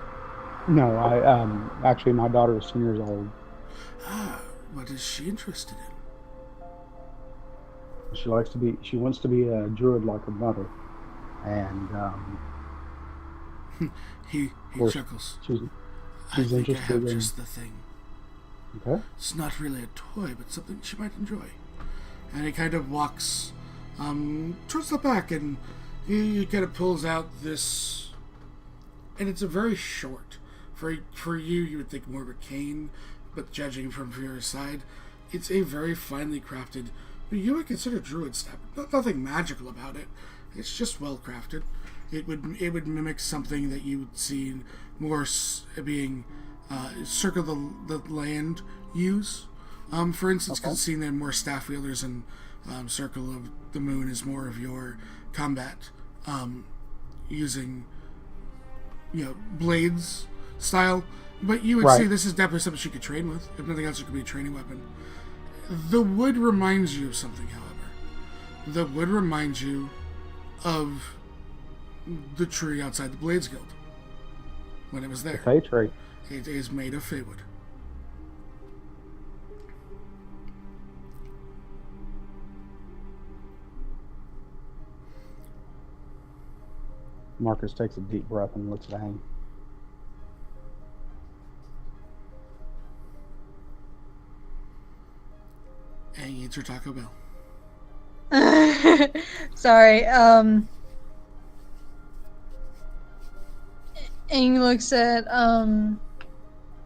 No, actually my daughter is 10 years old. What is she interested in? She wants to be a druid like her mother. And, he chuckles. She's I think I interested have in... just the thing. Okay. It's not really a toy, but something she might enjoy. And he kind of walks towards the back, and he kind of pulls out this, and it's a very short. For you, you would think more of a cane, but judging from your side, it's a very finely crafted. You would consider druid staff. Nothing magical about it. It's just well crafted. It would mimic something that you would see more being circle the land use. For instance, because seeing them more staff wielders and circle of the moon is more of your combat using blades style. But you would see this is definitely something she could train with. If nothing else, it could be a training weapon. The wood reminds you of something, however. The wood reminds you of the tree outside the Blades Guild when it was there. The Fey tree. It is made of Feywood. Marcus takes a deep breath and looks at Aang. Aang eats her Taco Bell. Sorry. Aang looks at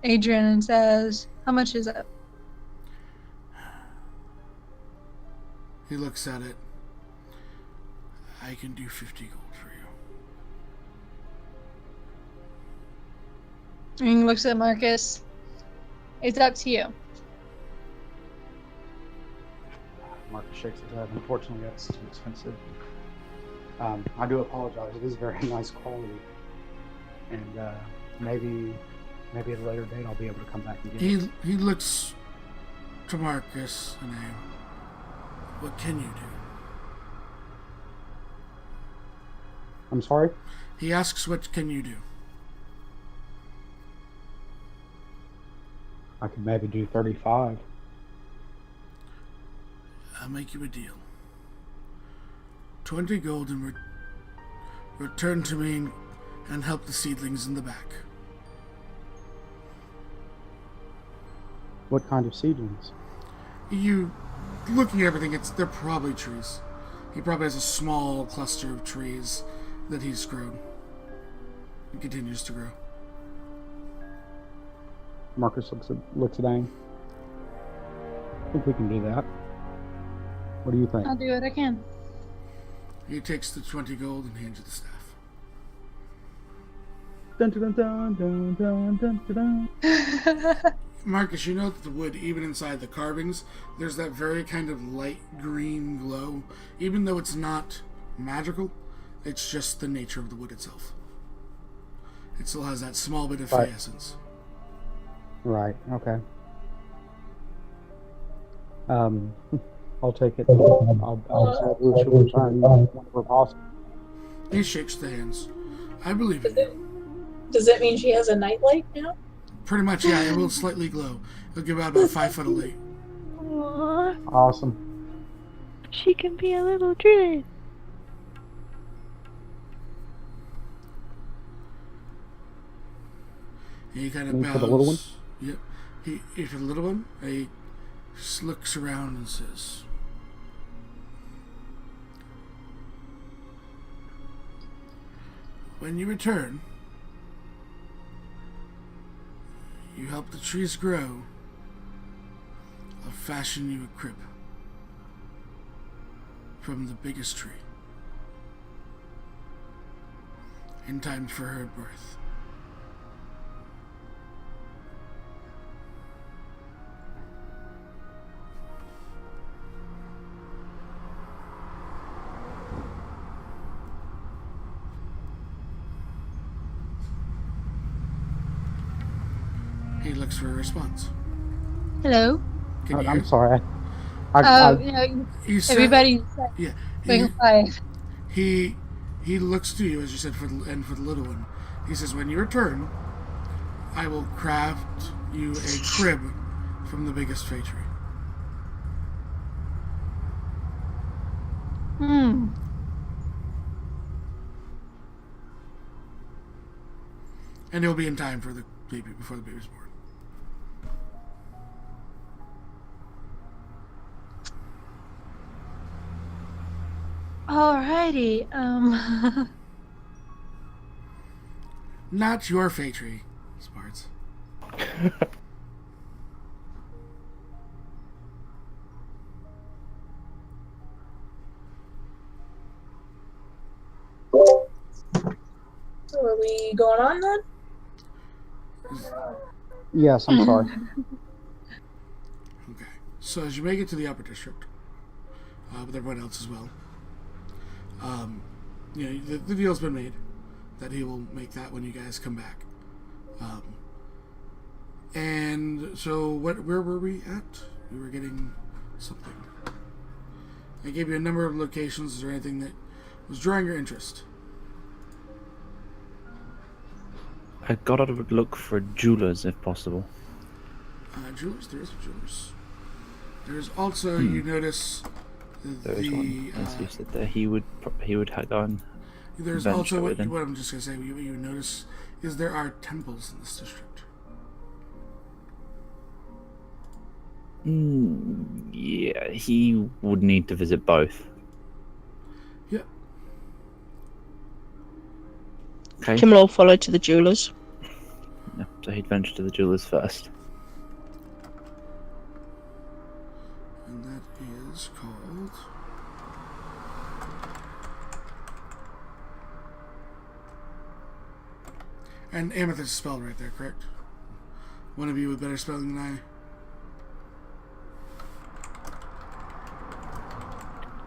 Adrian and says, "How much is it?" He looks at it. I can do 50 gold for you. Aang looks at Marcus. It's up to you. Marcus shakes his head. Unfortunately, that's too expensive. I do apologize. It is very nice quality. And maybe at a later date I'll be able to come back and get it. He looks to Marcus and Aang. What can you do? I'm sorry? He asks, what can you do? I could maybe do 35. I'll make you a deal. 20 gold and return to me and help the seedlings in the back. What kind of seedlings? You looking at everything, they're probably trees. He probably has a small cluster of trees that he's grown. He continues to grow. Marcus looks at Aang. I think we can do that. What do you think? I'll do what I can. He takes the 20 gold and hands you the staff. Dun, dun, dun, dun, dun, dun, dun, dun. Marcus, you know that the wood, even inside the carvings, there's that very kind of light green glow. Even though it's not magical, it's just the nature of the wood itself. It still has that small bit of Right. essence. Right, okay. I'll take it. I'll do a short return whenever possible. He shakes the hands. I believe in you. Does that mean she has a nightlight now? Pretty much, yeah. It will slightly glow. It'll give out about 5 foot of light. Aww, Awesome. she can be a little druid. He kind of And bows. for the little one? Yep. He for the little one, he just looks around and says, "When you return, you help the trees grow. I'll fashion you a crib from the biggest tree in time for her birth." He looks for a response. Hello. Can you hear? I'm sorry. You said- Everybody Yeah. being quiet. He looks to you, as you said, for the little one. He says, "When you return, I will craft you a crib from the biggest fay tree." And it'll be in time for the baby, before the baby's born. Alrighty. Not your fay tree, Sparts. So are we going on then? Yes, I'm sorry. Okay. So as you make it to the upper district, with everyone else as well, the deal's been made that he will make that when you guys come back. And so where were we at? We were getting something. I gave you a number of locations. Is there anything that was drawing your interest? I got out of a look for jewelers if possible. Jewelers? There is a jewelers. There's also, you notice There is one. As you said there, he would go and there's venture also with him. what I'm just going to say, what you would notice is there are temples in this district. Yeah, he would need to visit both. Yep. Okay. Kimmel will follow to the jewelers. Yeah, so he'd venture to the jewelers first. And that is called... And amethyst is spelled right there, correct? One of you with better spelling than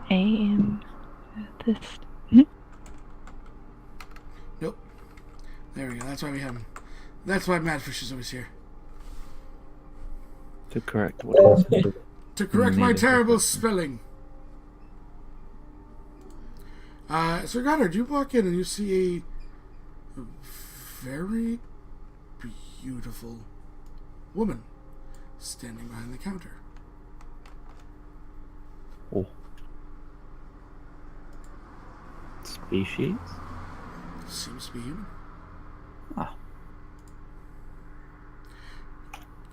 I. Amethyst. Nope. There we go. That's why we have him. That's why Madfish is always here. To correct what is. To correct my terrible spelling. Sir Goddard, you walk in and you see a very beautiful woman standing behind the counter. Oh. Species? Seems to be human. Ah.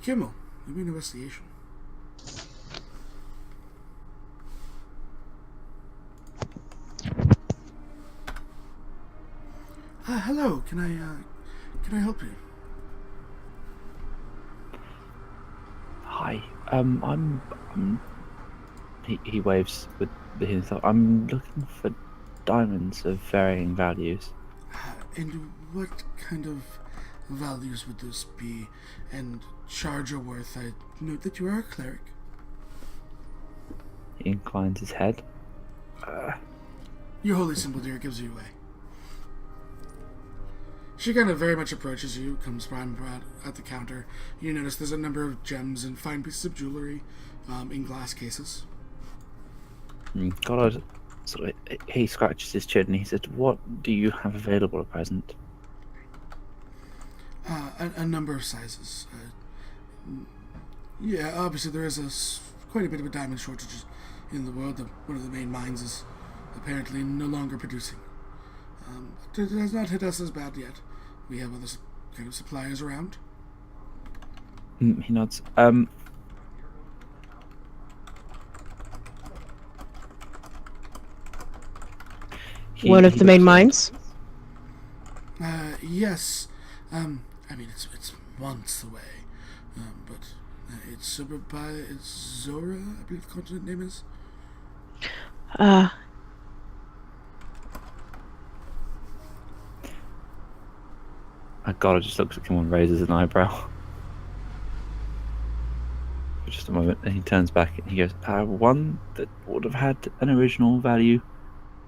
Kimmel, Maybe an investigation. Hello. Can I help you? Hi. He waves with his thought. I'm looking for diamonds of varying values. And what kind of values would this be? And charge or worth? I note that you are a cleric. He inclines his head. Your holy symbol, dear, gives you away. She kind of very much approaches you, comes prime at the counter. You notice there's a number of gems and fine pieces of jewelry in glass cases. God, he scratches his chin and he said, "What do you have available at present?" A number of sizes. Yeah, obviously there is quite a bit of a diamond shortage in the world. One of the main mines is apparently no longer producing. It has not hit us as bad yet. We have other kind of suppliers around. He nods. One of the main mines? Yes. I mean, it's months away. But it's Zora, I believe the continent name is. God, just looks at him and raises an eyebrow. For just a moment, and he turns back and he goes, one that would have had an original value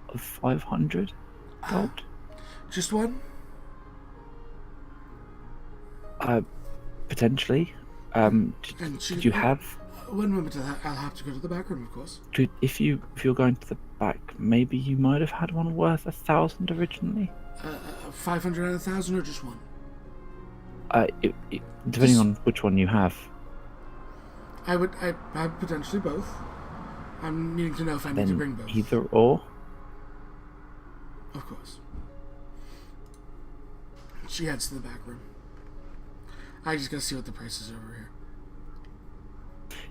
of 500 gold. Just one? Potentially. Did you have? One moment, I'll have to go to the back room, of course. If you're going to the back, maybe you might have had one worth 1,000 originally. 500 and 1,000, or just one? Depending on which one you have. I have potentially both. I'm needing to know if I need to bring both. Either or. Of course. She heads to the back room. I just gotta see what the price is over here.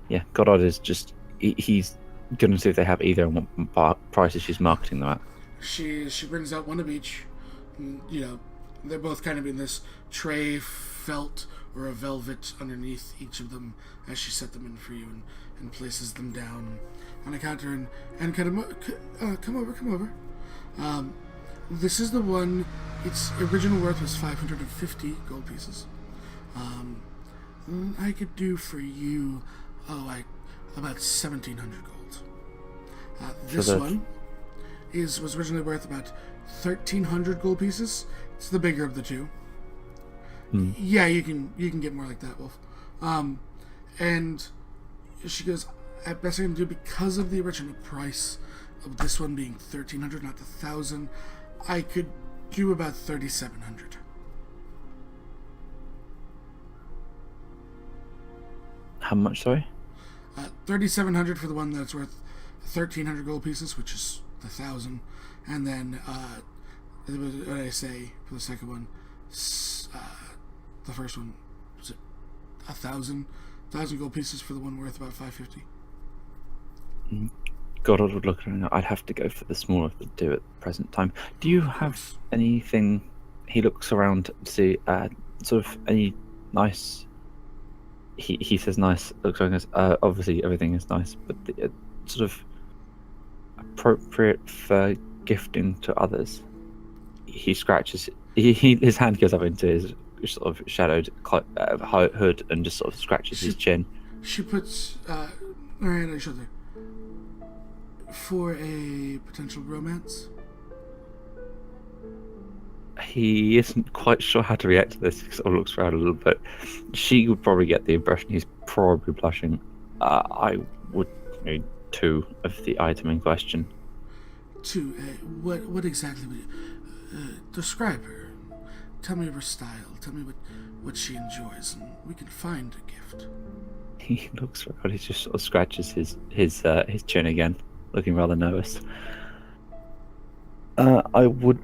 Yeah, Goddard is just... He's gonna see if they have either and what prices she's marketing them at. She brings out one of each. You know, they're both kind of in this tray, felt or a velvet underneath each of them as she set them in for you and places them down on a counter and kind of come over. This is the one. Its original worth was 550 gold pieces. I could do for you, about 1,700 gold. This one was originally worth about 1,300 gold pieces. It's the bigger of the two. Yeah, you can get more like that, Wolf. And she goes, at best I can do, because of the original price of this one being 1,300, not 1,000, I could do about 3,700. How much, sorry? 3,700 for the one that's worth 1,300 gold pieces, which is 1,000, and then what did I say for the second one? The first one was it 1,000 gold pieces for the one worth about 550. Goddard would look around. I'd have to go for the smaller of the two at the present time. Do you have anything? He looks around to see sort of any nice. He says nice. Looks around. Obviously everything is nice, but the, sort of appropriate for gifting to others. He scratches. His hand goes up into his sort of shadowed hood and just sort of scratches his chin. She puts her hand on his shoulder. For a potential romance? He isn't quite sure how to react to this. He sort of looks around a little bit. She would probably get the impression he's probably blushing. I would need 2 of the item in question. 2? What exactly would you... describe her. Tell me her style. Tell me what she enjoys, and we can find a gift. He looks around. He just sort of scratches his chin again, looking rather nervous. I would.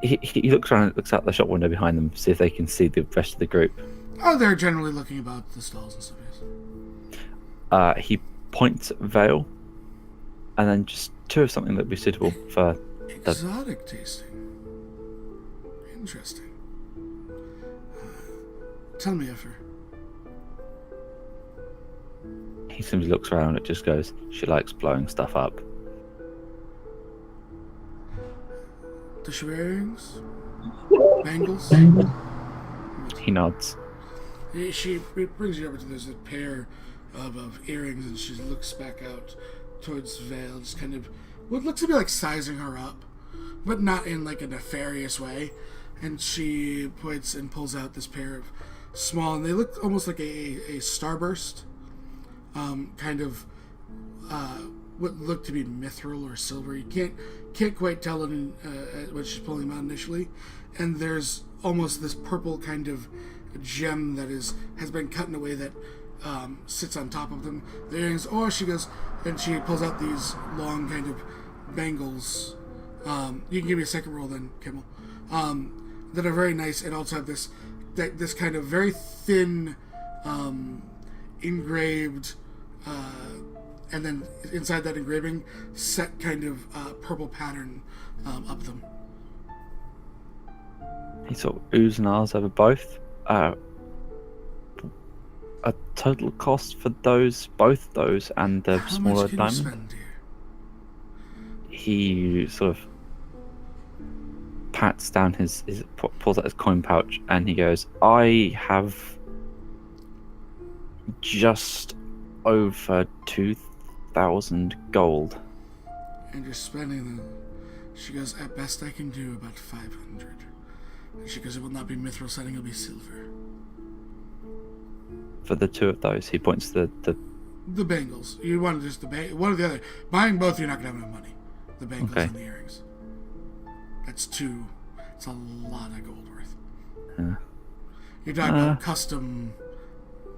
He looks around and looks out the shop window behind them, see if they can see the rest of the group. Oh, they're generally looking about the stalls and stuff, yes. He points at Vale, and then just two of something that would be suitable for the... Exotic tasting. Interesting. Tell me, Effer. He simply looks around and just goes, she likes blowing stuff up. Does she wear earrings? Bangles? He nods. She brings you over to there's a pair of earrings, and she looks back out towards Vale, just kind of what looks to be like sizing her up, but not in like a nefarious way. And she points and pulls out this pair of small, and they look almost like a starburst, kind of what looked to be mithril or silver. You can't quite tell in when she's pulling them out initially. And there's almost this purple kind of gem that has been cut in a way that sits on top of them. The earrings. Oh, she goes and she pulls out these long kind of bangles. You can give me a second roll then, Kimmel. That are very nice and also have this kind of very thin engraved and then inside that engraving set kind of purple pattern up them. He sort of oohs and ahs over both. A total cost for both those and the How smaller much can diamond? you spend here? He sort of pats down pulls out his coin pouch and he goes, I have just over 2,000 gold. And you're spending them. She goes, at best I can do about 500. And she goes, it will not be mithril setting, it'll be silver. For the two of those, he points to the bangles. You want just the one or the other. Buying both, you're not gonna have enough money. The bangles Okay. and the earrings. It's a lot of gold worth. Yeah. You're talking about custom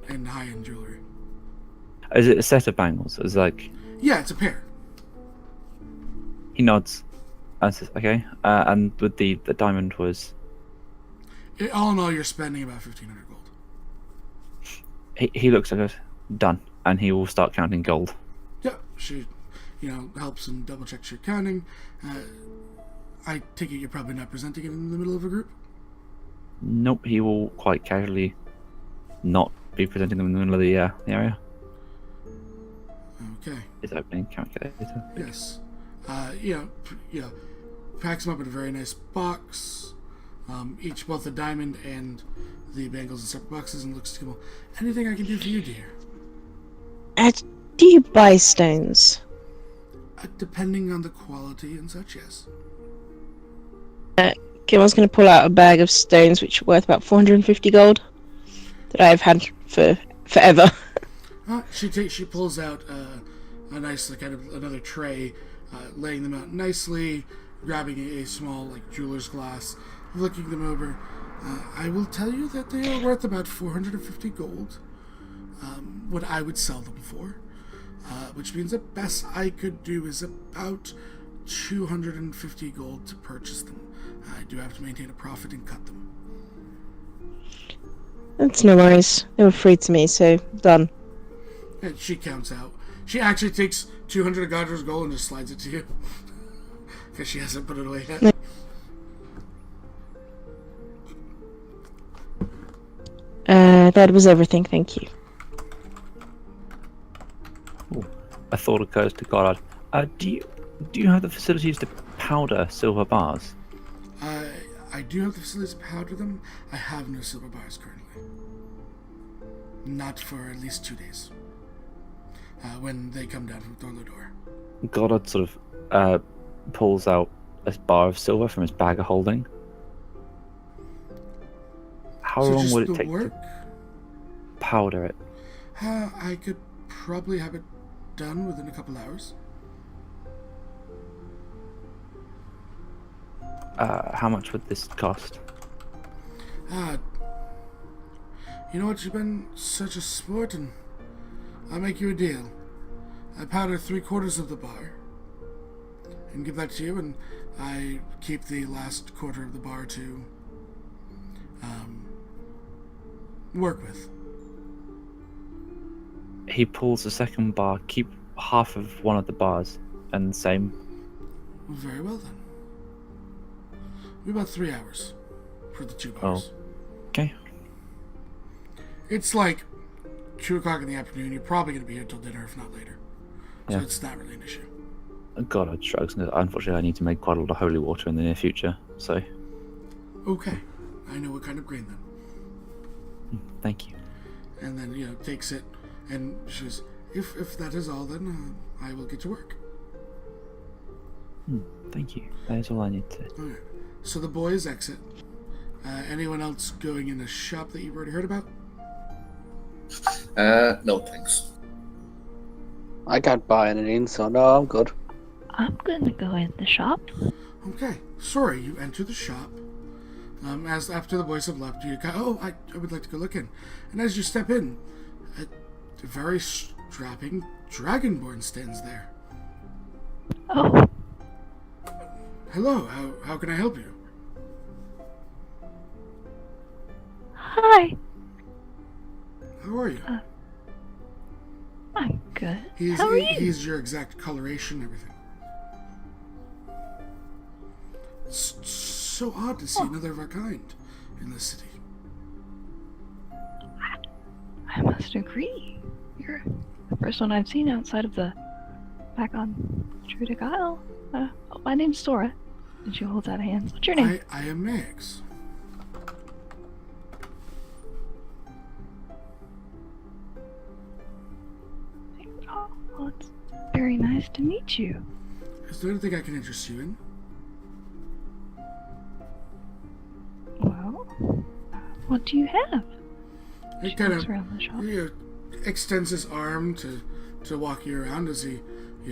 and high-end jewelry. Is it a set of bangles? It's like... Yeah, it's a pair. He nods and says, okay. And with the diamond was... All in all, you're spending about 1,500 gold. He looks at us, done. And he will start counting gold. Yeah, she, helps and double-checks your counting. I take it you're probably not presenting it in the middle of a group? Nope, he will quite casually not be presenting them in the middle of the area. Okay. His opening calculator. Yes. Packs them up in a very nice box. Both the diamond and the bangles in separate boxes, and looks to him. Anything I can do for you, dear? Do you buy stones? Depending on the quality and such, yes. Kimmel's going to pull out a bag of stones which are worth about 450 gold that I've had for forever. She pulls out a nice kind of another tray, laying them out nicely, grabbing a small jeweler's glass, looking them over. I will tell you that they are worth about 450 gold. What I would sell them for, which means the best I could do is about 250 gold to purchase them. I do have to maintain a profit and cut them. That's no worries. They were free to me, so done. And she counts out. She actually takes 200 of Godra's gold and just slides it to you. Because she hasn't put it away yet. That was everything, thank you. Ooh, a thought occurs to Goddard. Do you have the facilities to powder silver bars? I do have the facilities to powder them. I have no silver bars currently. Not for at least 2 days. When they come down from Thornlow Door. Goddard sort of pulls out a bar of silver from his bag of holding. How long would it take to powder it? I could probably have it done within a couple hours. How much would this cost? You know what? You've been such a sport, and I'll make you a deal. I powder 3/4 of the bar and give that to you, and I keep the last quarter of the bar to work with? He pulls the second bar, keep half of one of the bars, and the same. Very well then. Be about 3 hours for the 2 bars. Okay. It's like 2 o'clock in the afternoon. You're probably going to be here till dinner, if not later. So Yeah. it's not really an issue. God shrugs. Unfortunately, I need to make quite a lot of holy water in the near future, so Okay. I know what kind of grain then. thank you. And then, takes it. And she says, if that is all, then I will get to work. Thank you. That is all I need to. All right. So the boys exit. Anyone else going in a shop that you've already heard about? No thanks. I can't buy anything, so no, I'm good. I'm gonna go in the shop. Okay. Sorry, you enter the shop. As after the boys have left, you go, I would like to go look in. And as you step in, a very strapping dragonborn stands there. Oh, Hello, how can I help you? hi. How are you? I'm good. How are you? He's your exact coloration, everything. It's so odd to see another of our kind in this city. I must agree. You're the first one I've seen outside of the back on Druidic Isle. My name's Sora. And she holds out hands. What's your name? I am Max. Oh, well, it's very nice to meet you. Is there anything I can interest you in? Well, what do you have? He She kind looks of around the shop. extends his arm to walk you around as he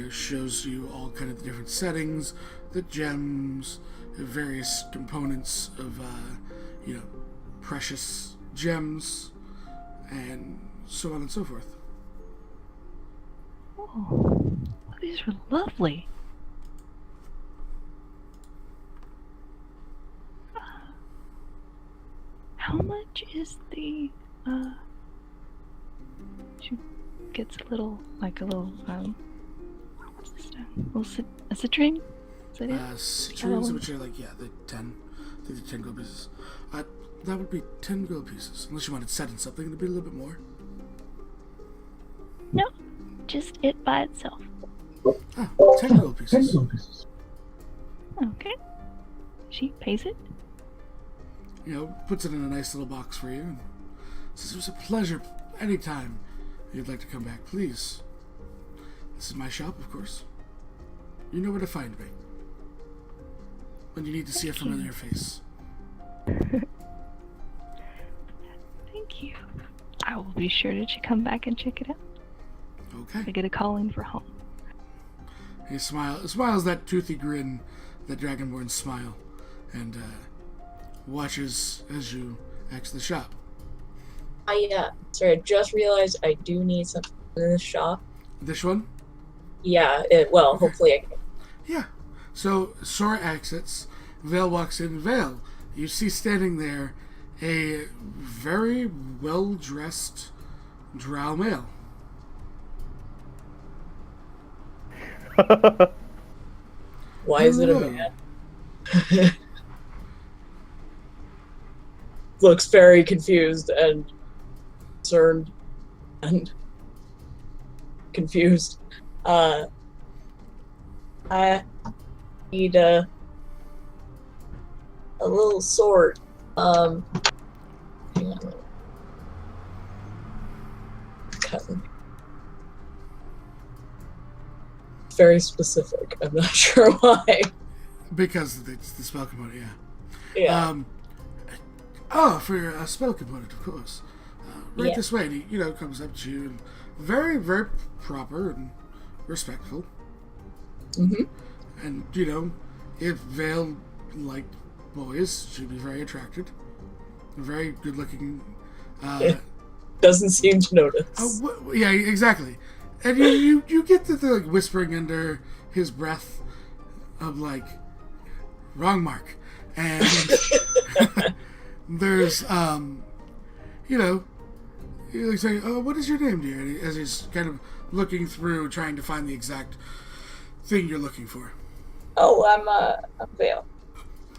shows you all kind of the different settings, the gems, the various components of precious gems, and so on and so forth. Oh, these are lovely. How much is the she gets a little what's this stone? A citrine? Is that it? Citrines, which are the 10. I think the 10 gold pieces. That would be 10 gold pieces. Unless you wanted set in something, it'd be a little bit more. No, just it by itself. 10 gold pieces. Okay. She pays it. Puts it in a nice little box for you. And says it was a pleasure. Anytime you'd like to come back, please. This is my shop, of course. You know where to find me. When you need to see a familiar face. Thank you. I will be sure to come back and check it out. Okay. I get a calling for home. He smiles that toothy grin, that dragonborn smile, and watches as you exit the shop. Sorry, I just realized I do need something in this shop. This one? Yeah, hopefully I can. Yeah. So Sora exits. Vale walks in. Vale, you see standing there a very well-dressed drow male. Why is it a man? Looks very confused and concerned and confused. I need a little sword. Hang on. Cutting. Very specific. I'm not sure why. Because it's the spell component, Yeah. For a spell component, of course. Right this way, and he, comes up to you and very, very proper and respectful. Mm-hmm. And, if Vale liked boys, she'd be very attracted. Very good looking. Doesn't seem to notice. Yeah, exactly. And you get the whispering under his breath of wrong mark. And there's you know, he looks like, oh, what is your name, dear? As he's kind of looking through, trying to find the exact thing you're looking for. Oh, I'm Vale.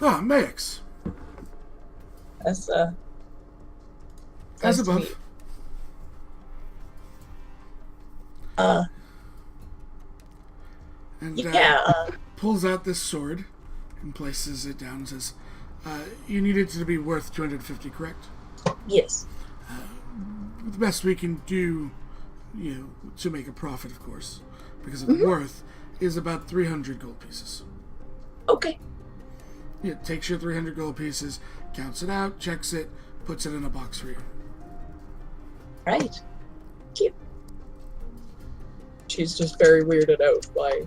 Ah, Max. That's As nice to above. meet you. And Yeah. pulls out this sword and places it down and says, you need it to be worth 250, correct? Yes. The best we can do, you know, to make a profit, of course, because of the worth, is about 300 gold pieces. Okay. Yeah, takes your 300 gold pieces, counts it out, checks it, puts it in a box for you. Right. Thank you. She's just very weirded out by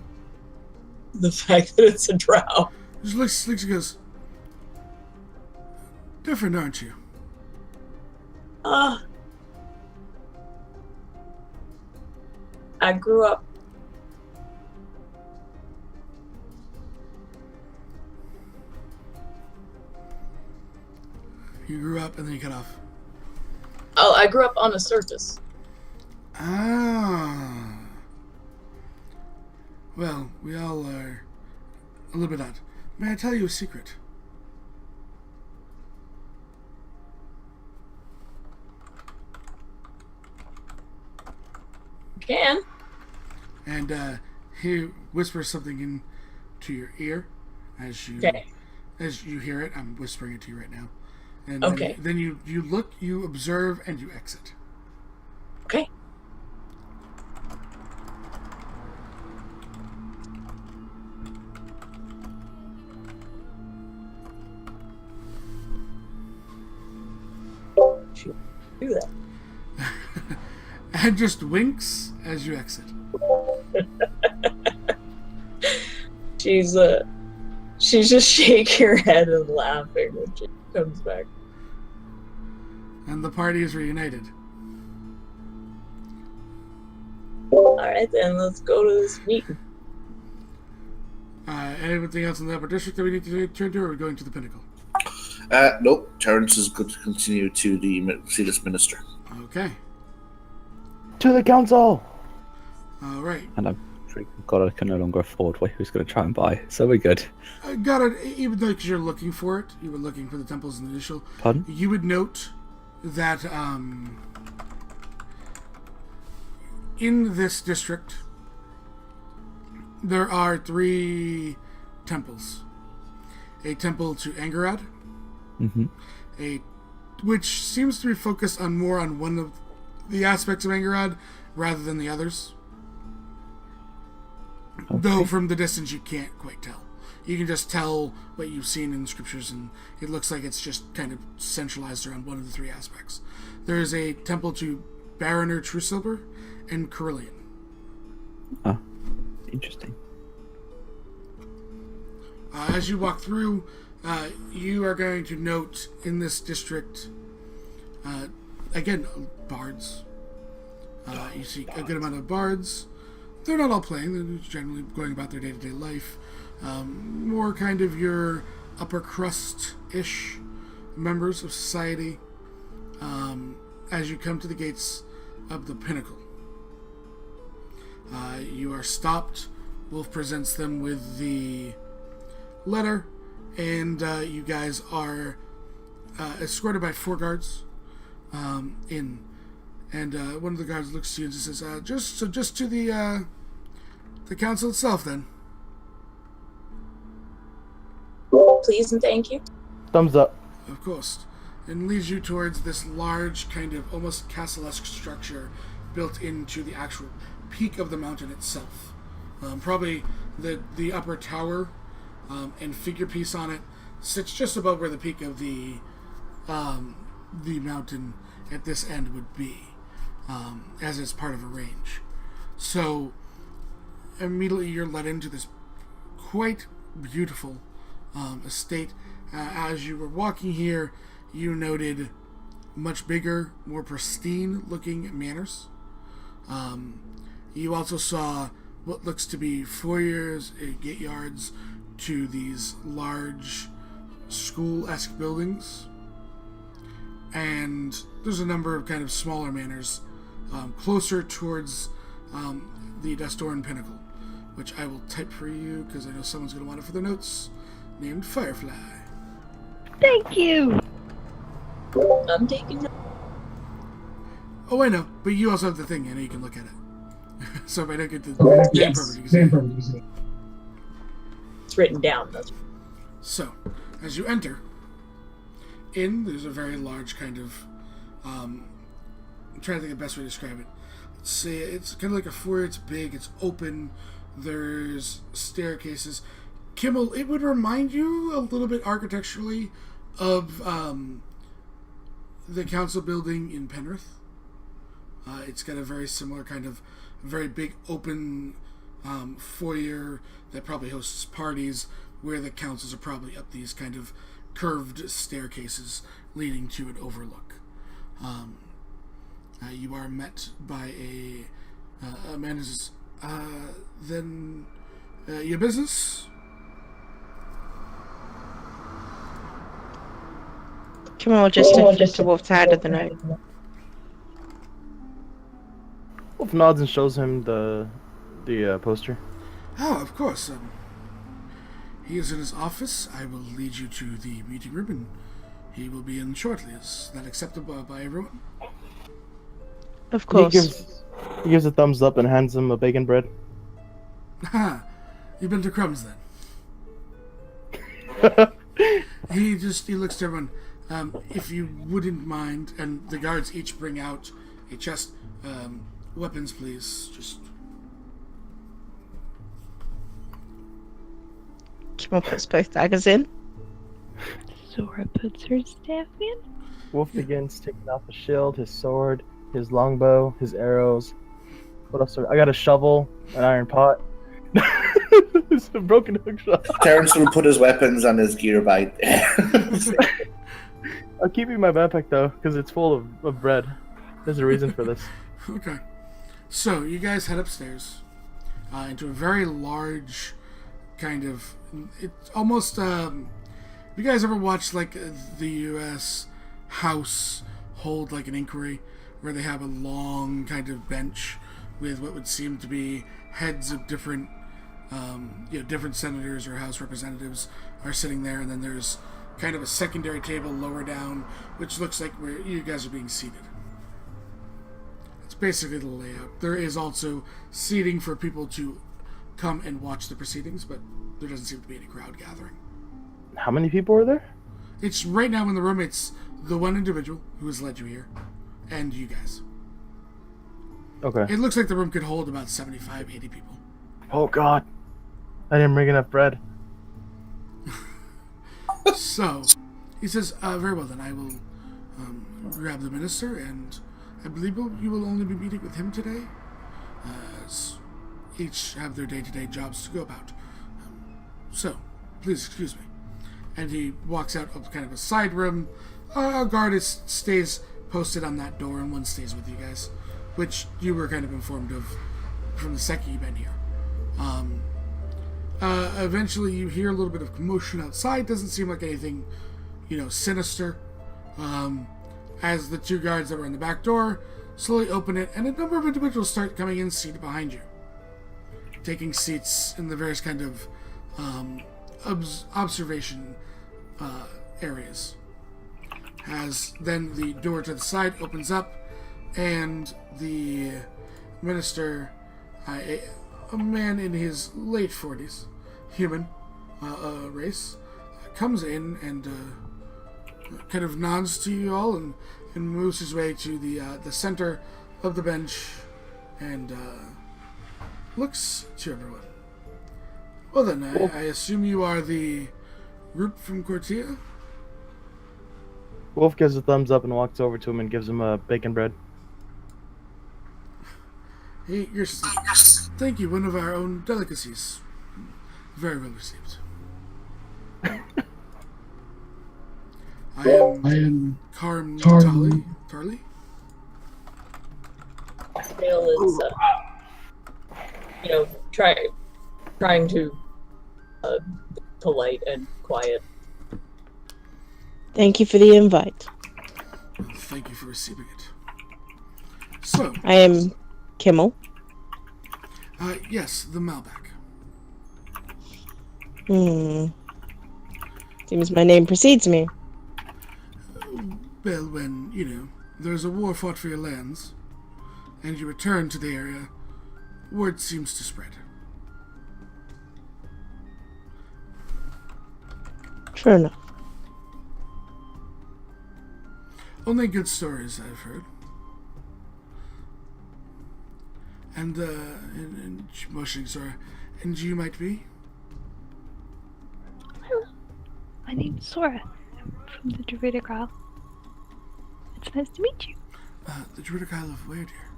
the fact that it's a drow. Just looks and goes, different, aren't you? I grew up. You grew up and then you cut off. Oh, I grew up on the surface. Ah. Well, we all are a little bit odd. May I tell you a secret? Can. And he whispers something into your ear as you hear it. I'm whispering it to you right now. And then you look, you observe, and you exit. Okay. She'll do that. And just winks as you exit. She's just shaking her head and laughing when she comes back. And the party is reunited. Alright then, let's go to this meeting. Anything else in the upper district that we need to turn to, or are we going to the pinnacle? Nope. Terrence is good to continue to see this minister. Okay. To the council! Alright. And I'm freaking God, I can no longer afford what he was going to try and buy, so we're good. Got it. Even though you're looking for it, you were looking for the temples in the initial. Pardon? You would note that in this district, there are 3 temples. A temple to Angarad, which seems to be focused on more on one of the aspects of Angarad rather than the others. Okay. Though from the distance you can't quite tell. You can just tell what you've seen in the scriptures, and it looks like it's just kind of centralized around one of the 3 aspects. There is a temple to Baroner Truesilver and Carillion. Ah, interesting. As you walk through, you are going to note in this district, again, bards. You see a good amount of bards. They're not all playing, they're generally going about their day-to-day life. More kind of your upper crust-ish members of society as you come to the gates of the pinnacle. You are stopped. Wolf presents them with the letter, and you guys are escorted by 4 guards in. And one of the guards looks to you and just says, just to the council itself, then. Please and thank you. Thumbs up. Of course. And leads you towards this large, kind of almost castle-esque structure built into the actual peak of the mountain itself. Probably the upper tower and figure piece on it sits just above where the peak of the mountain at this end would be, as it's part of a range. So immediately you're led into this quite beautiful estate. As you were walking here, you noted much bigger, more pristine looking manors. You also saw what looks to be foyers, gate yards to these large school-esque buildings. and there's a number of kind of smaller manors closer towards the Dastoran Pinnacle, which I will type for you because I know someone's going to want it for their notes, named Firefly. Thank you! I'm taking. Oh, I know, but you also have the thing, and you can look at it. So if I don't get the Yes. perfect, you can see it. It's written down. That's So, as you enter, there's a very large kind of, I'm trying to think of the best way to describe it. Let's say it's kind of like a foyer, it's big, it's open, there's staircases. Kimmel, it would remind you a little bit architecturally of the council building in Penrith. It's got a very similar kind of very big open foyer that probably hosts parties where the councils are probably up these kind of curved staircases leading to an overlook. You are met by a man who says, then your business? Come on, just to Wolf's hand of the note. Wolf nods and shows him the poster. Oh, of course. He is in his office. I will lead you to the meeting room, and he will be in shortly. Is that acceptable by everyone? Of course. He gives a thumbs up and hands him a bacon bread. Ha! You've been to Crumbs then. He looks to everyone. If you wouldn't mind, and the guards each bring out a chest. Weapons, please. Just. Come on, puts both daggers in. Sora puts her staff in. Wolf begins taking off his shield, his sword, his longbow, his arrows. What else? I got a shovel, an iron pot. It's a broken hookshot. Terrence will put his weapons on his gear bag. I'll keep it in my backpack though, because it's full of bread. There's a reason for this. Okay. So, you guys head upstairs into a very large kind of... It's almost... have you guys ever watched, like, the U.S. House hold, like, an inquiry where they have a long kind of bench with what would seem to be heads of different, different senators or House representatives are sitting there, and then there's kind of a secondary table lower down, which looks like where you guys are being seated. Basically the layout. There is also seating for people to come and watch the proceedings, but there doesn't seem to be any crowd gathering. How many people are there? It's right now in the room, it's the one individual who has led you here, and you guys. Okay. It looks like the room could hold about 75, 80 people. Oh god. I didn't bring enough bread. So, he says, very well then, I will grab the minister, and I believe you will only be meeting with him today, as each have their day-to-day jobs to go about. So, please excuse me. And he walks out of kind of a side room. A guard stays posted on that door, and one stays with you guys, which you were kind of informed of from the second you've been here. Eventually, you hear a little bit of commotion outside. Doesn't seem like anything, sinister. As the two guards that were in the back door slowly open it, and a number of individuals start coming in seated behind you, taking seats in the various kind of observation areas. As then the door to the side opens up, and the minister, a man in his late 40s, human race, comes in and kind of nods to you all and moves his way to the center of the bench and looks to everyone. Well then, I assume you are the group from Cortia? Wolf gives a thumbs up and walks over to him and gives him a bacon bread. Hey, thank you, one of our own delicacies. Very well received. I am Karm Tarly. Dale is, trying to be polite and quiet. Thank you for the invite. thank you for receiving it. So, I am Kimmel. yes, the Malbec. Seems my name precedes me. Well, when, there's a war fought for your lands, and you return to the area, word seems to spread. True enough. Only good stories I've heard. And motioning, sorry. And you might be? My name's Sora. I'm from the Druidic Isle. It's nice to meet you. The Druidic Isle of where, dear?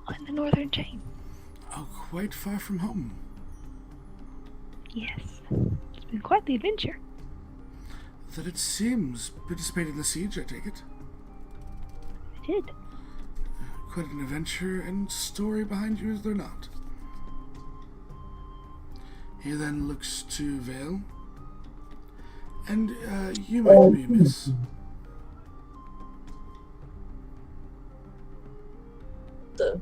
On the northern chain. Oh, quite far from home. Yes. It's been quite the adventure. That it seems. Participated in the siege, I take it? I did. Quite an adventure and story behind you, is there not? He then looks to Vale. And, you might be, miss. To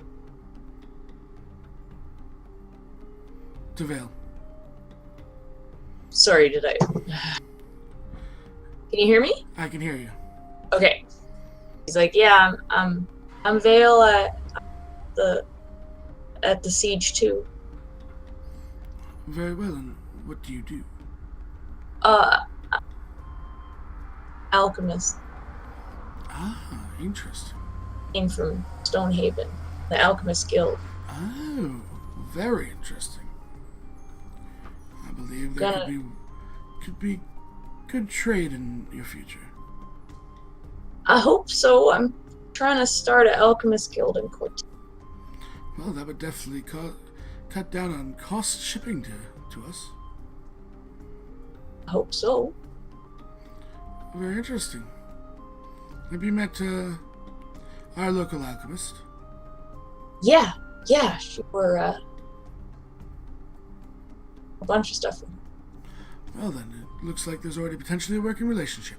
Vale. Sorry, did I... Can you hear me? I can hear you. Okay. He's like, yeah, I'm Vale at the siege too. Very well, and what do you do? Alchemist. Ah, interesting. Came from Stonehaven, the Alchemist Guild. Oh, very interesting. I believe there could be good trade in your future. I hope so. I'm trying to start an Alchemist Guild in Cortez. Well, that would definitely cut down on cost shipping to us. I hope so. Very interesting. Have you met our local alchemist? Yeah, sure. A bunch of stuff. Well then, it looks like there's already potentially a working relationship.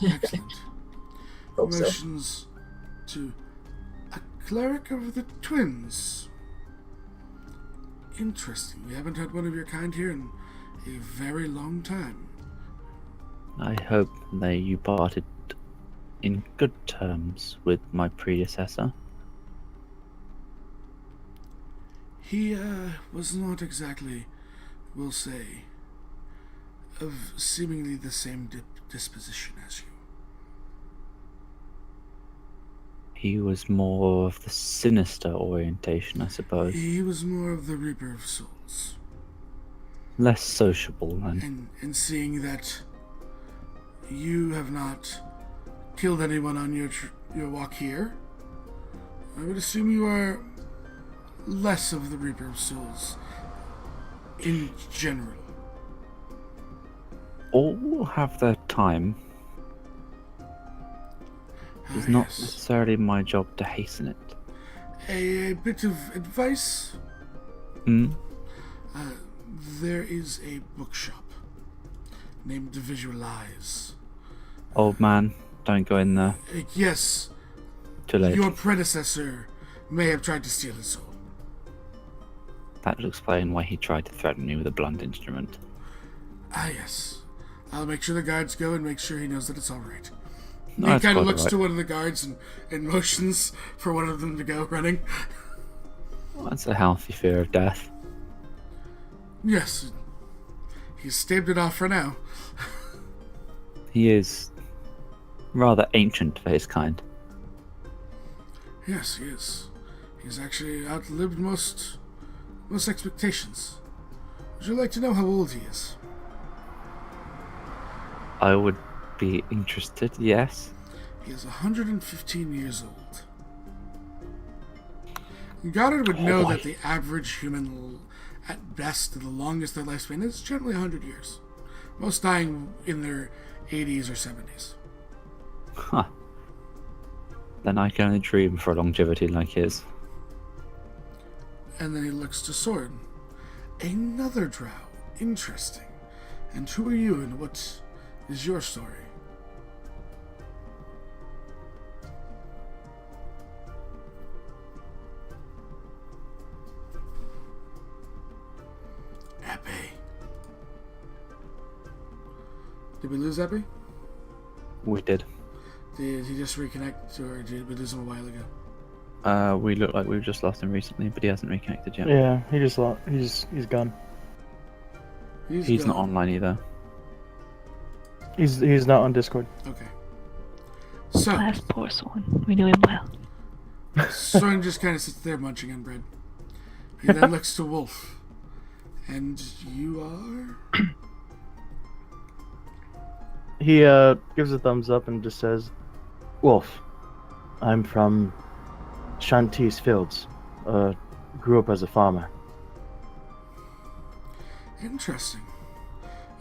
Excellent. Hope so. Promotions to a cleric of the twins. Interesting. We haven't had one of your kind here in a very long time. I hope that you parted in good terms with my predecessor. He was not exactly, we'll say, of seemingly the same disposition as you. He was more of the sinister orientation, I suppose. He was more of the Reaper of Souls. Less sociable, then. And seeing that you have not killed anyone on your walk here, I would assume you are less of the Reaper of Souls in general. All have their time. It's not necessarily my job to hasten it. A bit of advice? There is a bookshop named Visualize. Old man, don't go in there. Yes. Too late. Your predecessor may have tried to steal his soul. That will explain why he tried to threaten me with a blunt instrument. Ah, yes. I'll make sure the guards go and make sure he knows that it's alright. No, he kind of looks right. to one of the guards and motions for one of them to go running. Well, that's a healthy fear of death. Yes. He's staved it off for now. He is rather ancient for his kind. Yes, he is. He's actually outlived most expectations. Would you like to know how old he is? I would be interested, yes. He is 115 years old. Goddard would know that the average human, at best, the longest their lifespan is generally 100 years. Most dying in their 80s or 70s. Huh. Then I can only dream for a longevity like his. And then he looks to Soren. Another drow. Interesting. And who are you and what is your story? Epi. Did we lose Epi? We did. Did he just reconnect, or did we lose him a while ago? We look like we've just lost him recently, but he hasn't reconnected yet. Yeah, he just lost. He's gone. He's not online either. He's not on Discord. Okay. So Last poor Soren. We knew him well. Soren just kind of sits there munching on bread. He then looks to Wolf. And you are? He gives a thumbs up and just says, "Wolf, I'm from Shanti's Fields. Grew up as a farmer." Interesting.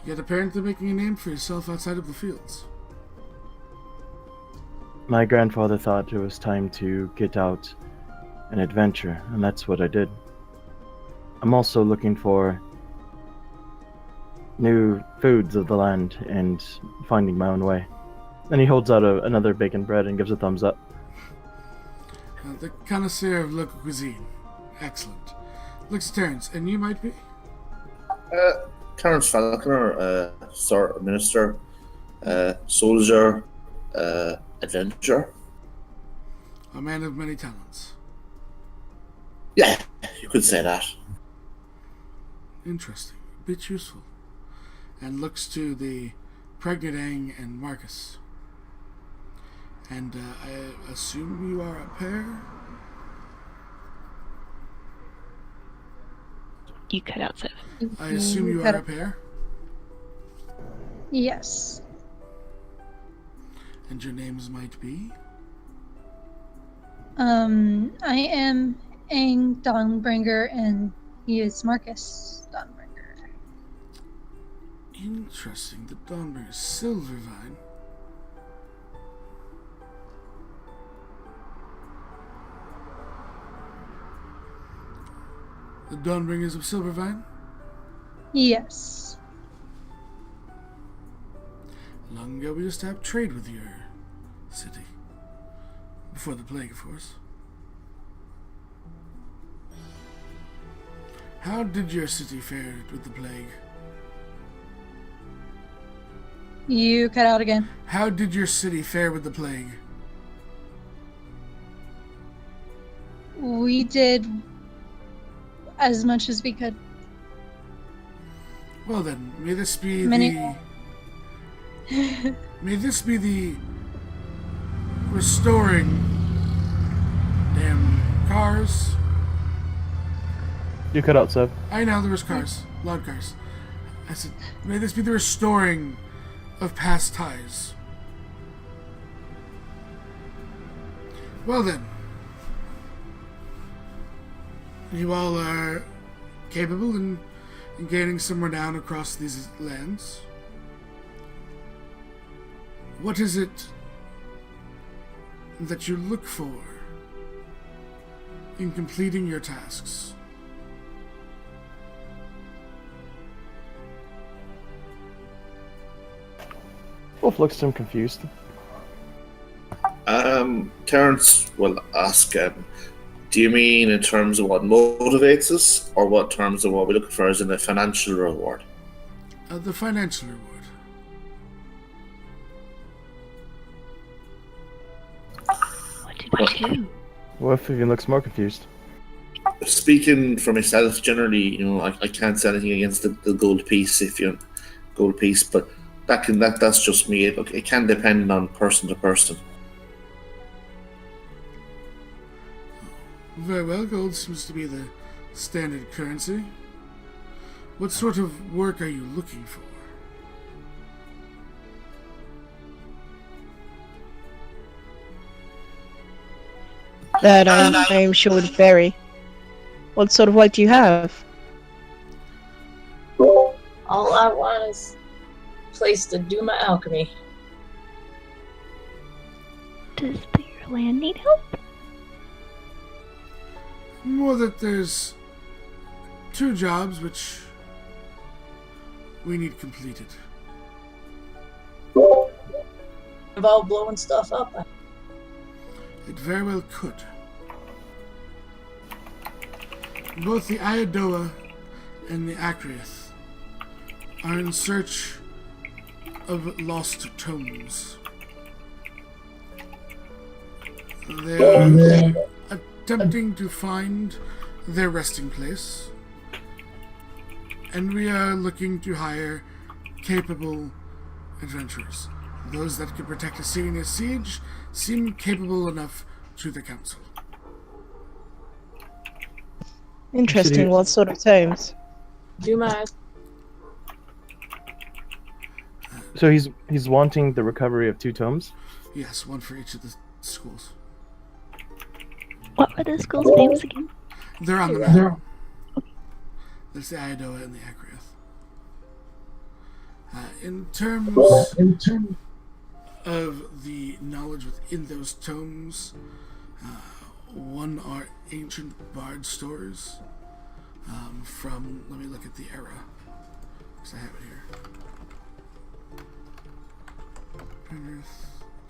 Yet apparently making a name for yourself outside of the fields. My grandfather thought it was time to get out an adventure, and that's what I did. I'm also looking for new foods of the land and finding my own way. And he holds out another bacon bread and gives a thumbs up. The connoisseur of local cuisine. Excellent. Looks Terrence, and you might be? Terrence Falconer, sort minister, soldier, adventurer. A man of many talents. Yeah, you could say that. Interesting. A bit useful. And looks to the pregnant Aang and Marcus. And I assume you are a pair? You cut out Sev. I assume you are a pair? Yes. And your names might be? I am Aang Dawnbringer, and he is Marcus Dawnbringer. Interesting. The Dawnbringer Silvervine. The Dawnbringers of Silvervine? Yes. Long ago we used to have trade with your city. Before the plague, of course. How did your city fare with the plague? You cut out again. How did your city fare with the plague? We did as much as we could. Well then, may this be Many- may this be the restoring damn cars. You cut out, Seb. I know there was cars, loud cars. I said, may this be the restoring of past ties. Well then, you all are capable in gaining some renown across these lands. What is it that you look for in completing your tasks? Wolf looks at him confused. Terrence will ask, do you mean in terms of what motivates us, or what terms of what we're looking for as in a financial reward? The financial reward. What did we do? Wolf even looks more confused. Speaking for myself, generally, I can't say anything against the gold piece but that's just me. It can depend on person to person. Very well, gold seems to be the standard currency. What sort of work are you looking for? That I'm sure would vary. What sort of work do you have? All I want is a place to do my alchemy. Does your land need help? More that there's 2 jobs which we need completed. Involve blowing stuff up. It very well could. Both the Iadoa and the Akriath are in search of lost tomes. They're attempting to find their resting place, and we are looking to hire capable adventurers. Those that can protect a city in a siege seem capable enough to the council. Interesting. What sort of tomes? Do you mind? So he's wanting the recovery of 2 tomes? Yes, one for each of the schools. What are the schools' names again? They're on the map. There's the Iodoa and the Akriath. In terms of the knowledge within those tomes, one are ancient bard stores from, let me look at the era, because I have it here.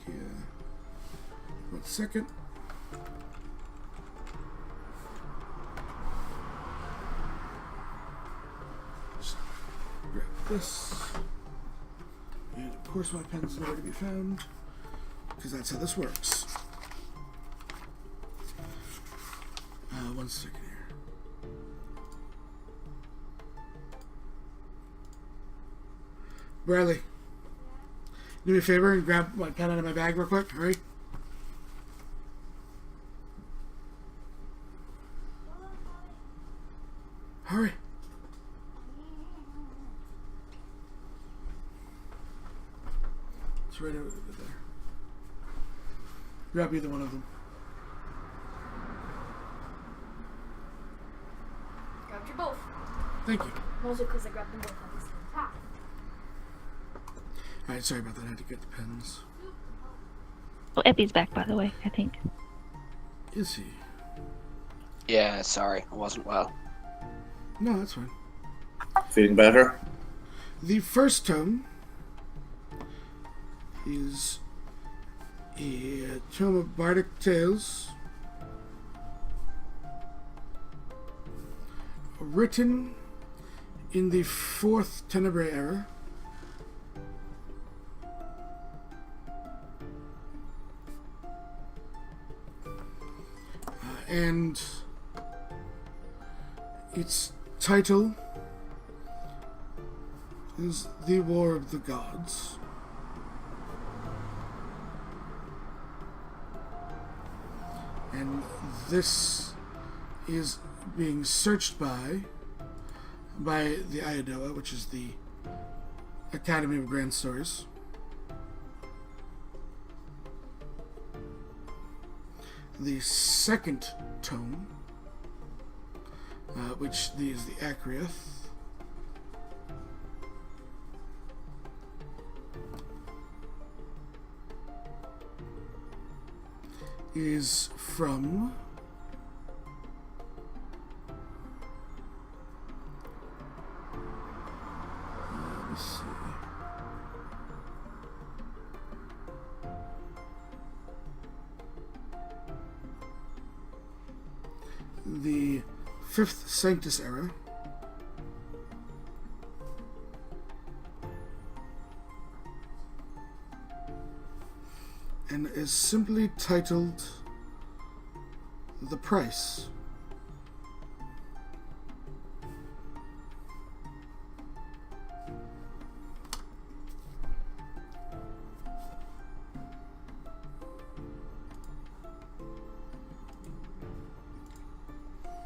Yeah. 1 second. Just grab this. And of course my pen's nowhere to be found, because that's how this works. 1 second here. Bradley, do me a favor and grab my pen out of my bag real quick. Hurry. Hurry. It's right over there. Grab either one of them. Grabbed you both. Thank you. Mostly because I grabbed them both at the same time. Alright, sorry about that. I had to get the pens. Oh, Epi's back, by the way, I think. Is he? Yeah, sorry, I wasn't well. No, that's fine. Feeling better? The first tome is a tome of bardic tales written in the 4th Tenebrae era. And its title is The War of the Gods. And this is being searched by the Iodoa, which is the Academy of Grand Stories. The second tome, which is the Akriath, is from let's see. The 5th Sanctus era. And is simply titled The Price.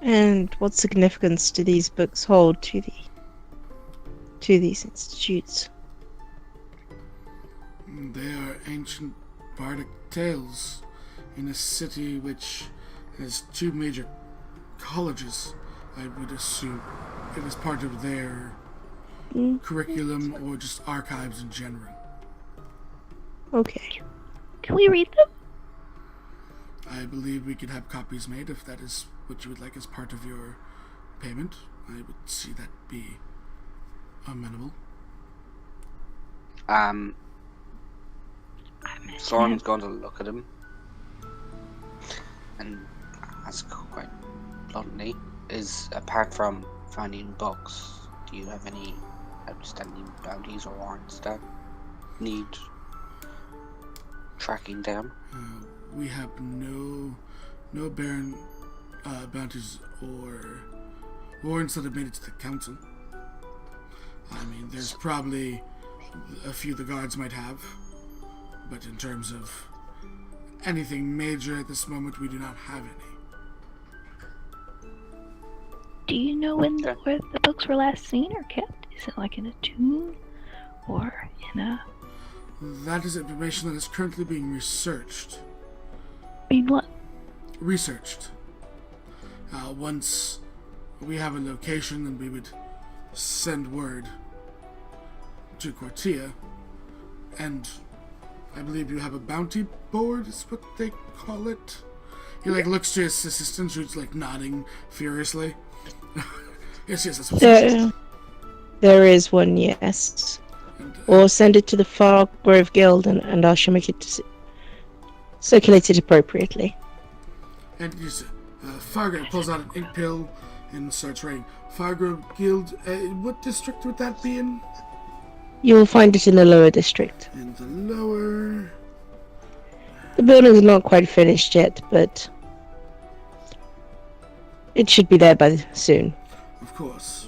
And what significance do these books hold to these institutes? They are ancient bardic tales in a city which has 2 major colleges. I would assume it is part of their curriculum or just archives in general. Okay. Can we read them? I believe we could have copies made if that is what you would like as part of your payment. I would see that be amenable. Soren's going to look at him and ask quite bluntly, apart from finding books, do you have any outstanding bounties or warrants that need tracking down? We have no barren bounties or warrants that have made it to the council. I mean, there's probably a few the guards might have, but in terms of anything major at this moment, we do not have any. Do you know where the books were last seen or kept? Is it like in a tomb or in a... That is information that is currently being researched. Being what? Researched. Once we have a location, then we would send word to Quartia, and I believe you have a bounty board, is what they call it. He looks to his assistant, who's nodding furiously. yes, that's what there is one, yes. Or send it to the Fargrove Guild, and I shall make it circulated appropriately. And Fargrove pulls out an ink pill and starts writing. Fargrove Guild, what district would that be in? You will find it in the lower district. In the lower... The building is not quite finished yet, but it should be there by soon. Of course.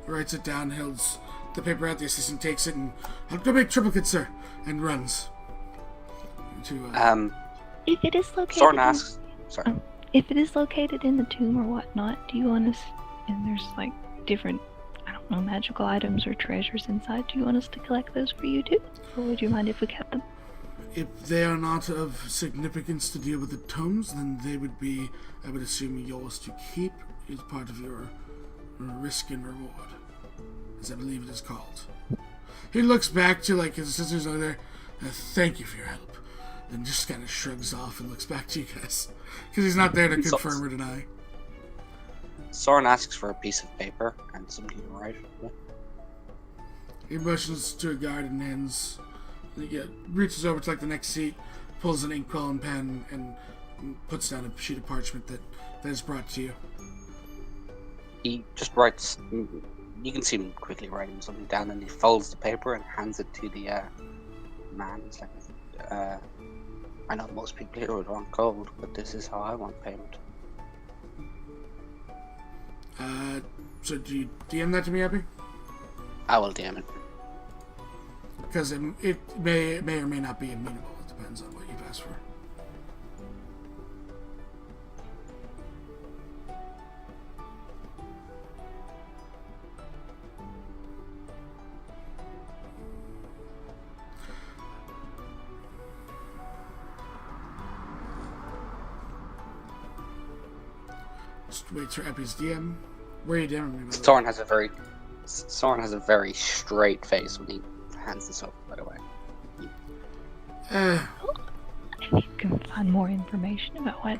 He writes it down, holds the paper out, the assistant takes it, and I'll go make triplicates, sir, and runs. If it is located... Soren asks... Sorry. If it is located in the tomb or whatnot, do you want us... And there's different, I don't know, magical items or treasures inside. Do you want us to collect those for you too? Or would you mind if we kept them? If they are not of significance to deal with the tomes, then they would be, I would assume, yours to keep as part of your risk and reward, as I believe it is called. He looks back to his sisters over there. Thank you for your help. Then just kind of shrugs off and looks back to you guys. Because he's not there to confirm or deny. Soren asks for a piece of paper and something to write with. He motions to a guard and hands... reaches over to the next seat, pulls an ink and pen, and puts down a sheet of parchment that is brought to you. He just writes... You can see him quickly writing something down, and he folds the paper and hands it to the man. He's like, I know most people here would want gold, but this is how I want payment. So do you DM that to me, Abby? I will DM it. Because it may or may not be amenable. It depends on what you've asked for. Just wait for Epi's DM. Where are you DMing me? Soren has a very straight face when he hands this over, by the way. If you can find more information about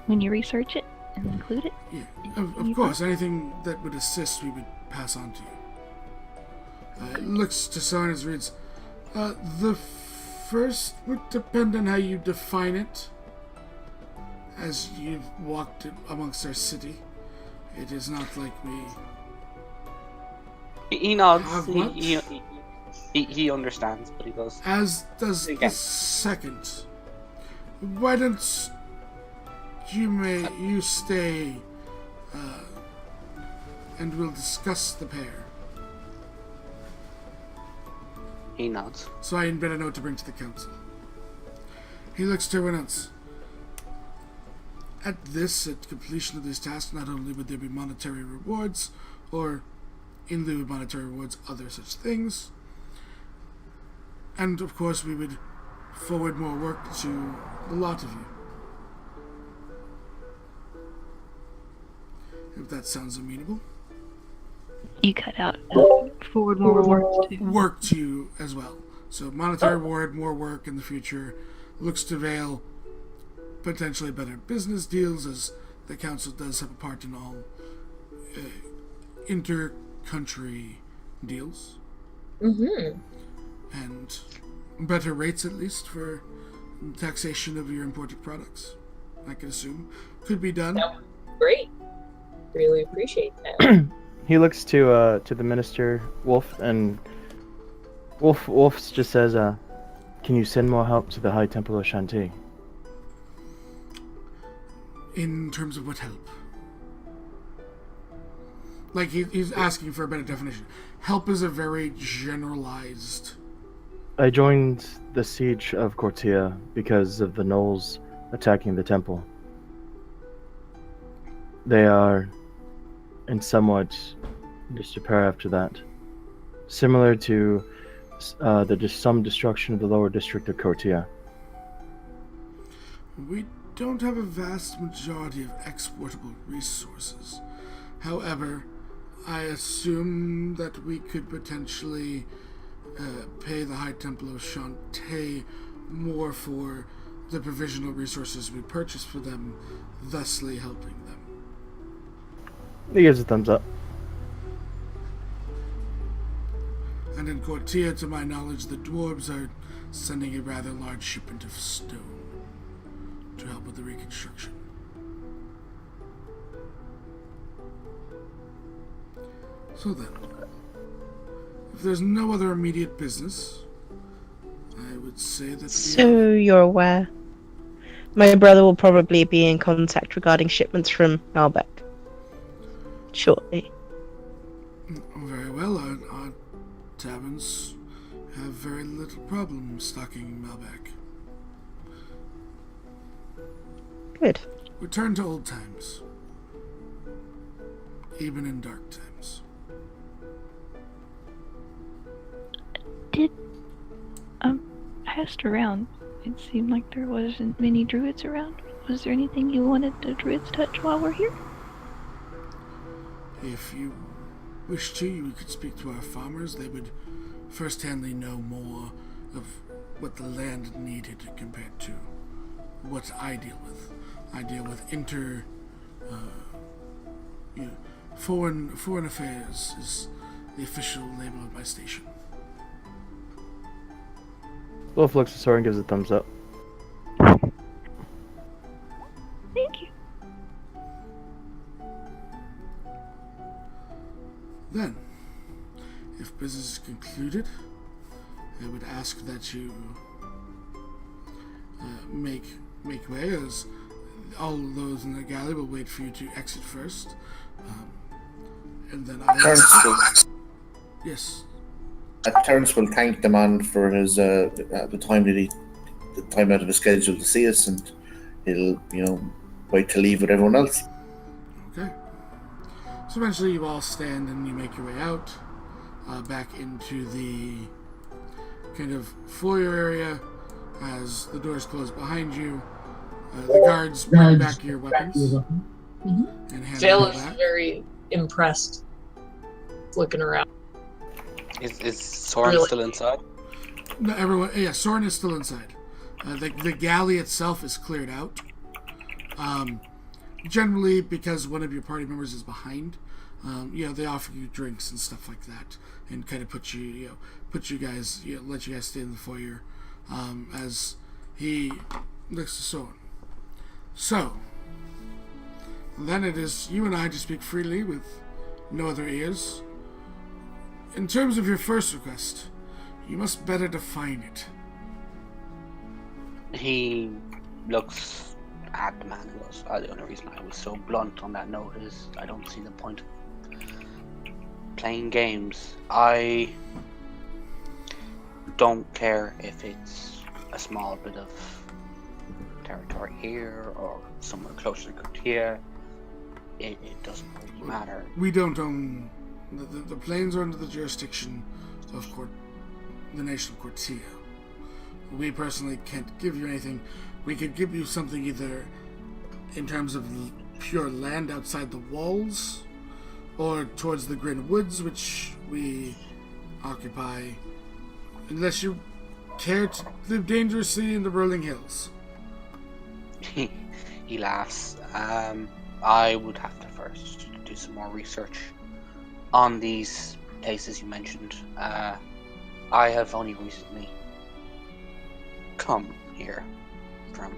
when you research it and include it. Yeah, of course. Anything that would assist, we would pass on to you. It looks to Soren as reads, the first would depend on how you define it. As you've walked amongst our city, it is not like we... He nods. He understands, but he goes... As does the second. Why don't you stay, and we'll discuss the pair. He nods. So I embed a note to bring to the council. He looks to everyone else. At completion of this task, not only would there be monetary rewards, or in lieu of monetary rewards, other such things. And of course, we would forward more work to the lot of you. If that sounds amenable. You cut out forward more work to... Work to you as well. So monetary reward, more work in the future, looks to veil potentially better business deals, as the council does have a part in all inter-country deals. Mm-hmm. And better rates, at least, for taxation of your imported products, I can assume. Could be done. That would be great. Really appreciate that. He looks to the minister, Wolf, and Wolf just says, "Can you send more help to the High Temple of Shanti?" In terms of what help? Like, he's asking for a better definition. Help is a very generalized... I joined the siege of Cortia because of the gnolls attacking the temple. They are in somewhat disrepair after that, similar to some destruction of the lower district of Cortia. We don't have a vast majority of exportable resources. However, I assume that we could potentially pay the High Temple of Shantae more for the provisional resources we purchase for them, thusly helping them. He gives a thumbs up. And in Cortia, to my knowledge, the dwarves are sending a rather large shipment of stone to help with the reconstruction. So then, if there's no other immediate business, I would say that So you're aware. My brother will probably be in contact regarding shipments from Malbec shortly. Very well, our taverns have very little problem stocking Malbec. Good. Return to old times, even in dark times. I asked around. It seemed like there wasn't many druids around. Was there anything you wanted the druids touch while we're here? If you wish to, you could speak to our farmers. They would first-handly know more of what the land needed compared to what I deal with. I deal with foreign affairs is the official label of my station. Wolf looks at Sora and gives a thumbs up. Thank you. Then, if business is concluded, I would ask that you make way, as all those in the galley will wait for you to exit first, and then Yes. Terence will thank the man for his the time out of his schedule to see us, and he'll wait to leave with everyone else. Okay. So eventually you all stand and you make your way out, back into the kind of foyer area as the doors close behind you. The guards bring back your weapons and hand Vale them is back. very impressed, looking around. Is Soren Really? still inside? No, everyone. Yeah, Soren is still inside. The galley itself is cleared out. Generally, because one of your party members is behind, they offer you drinks and stuff like that, and kind of let you guys stay in the foyer, as he looks to Soren. So, then it is you and I to speak freely with no other ears. In terms of your first request, you must better define it. He looks at the man and goes, the only reason I was so blunt on that note is I don't see the point of playing games. I don't care if it's a small bit of territory here or somewhere closer to here. It doesn't really matter. We don't own... The plains are under the jurisdiction of the nation of Cortia. We personally can't give you anything. We could give you something either in terms of pure land outside the walls, or towards the Green Woods, which we occupy, unless you care to live dangerously in the rolling hills. He laughs. I would have to first do some more research on these places you mentioned. I have only recently come here from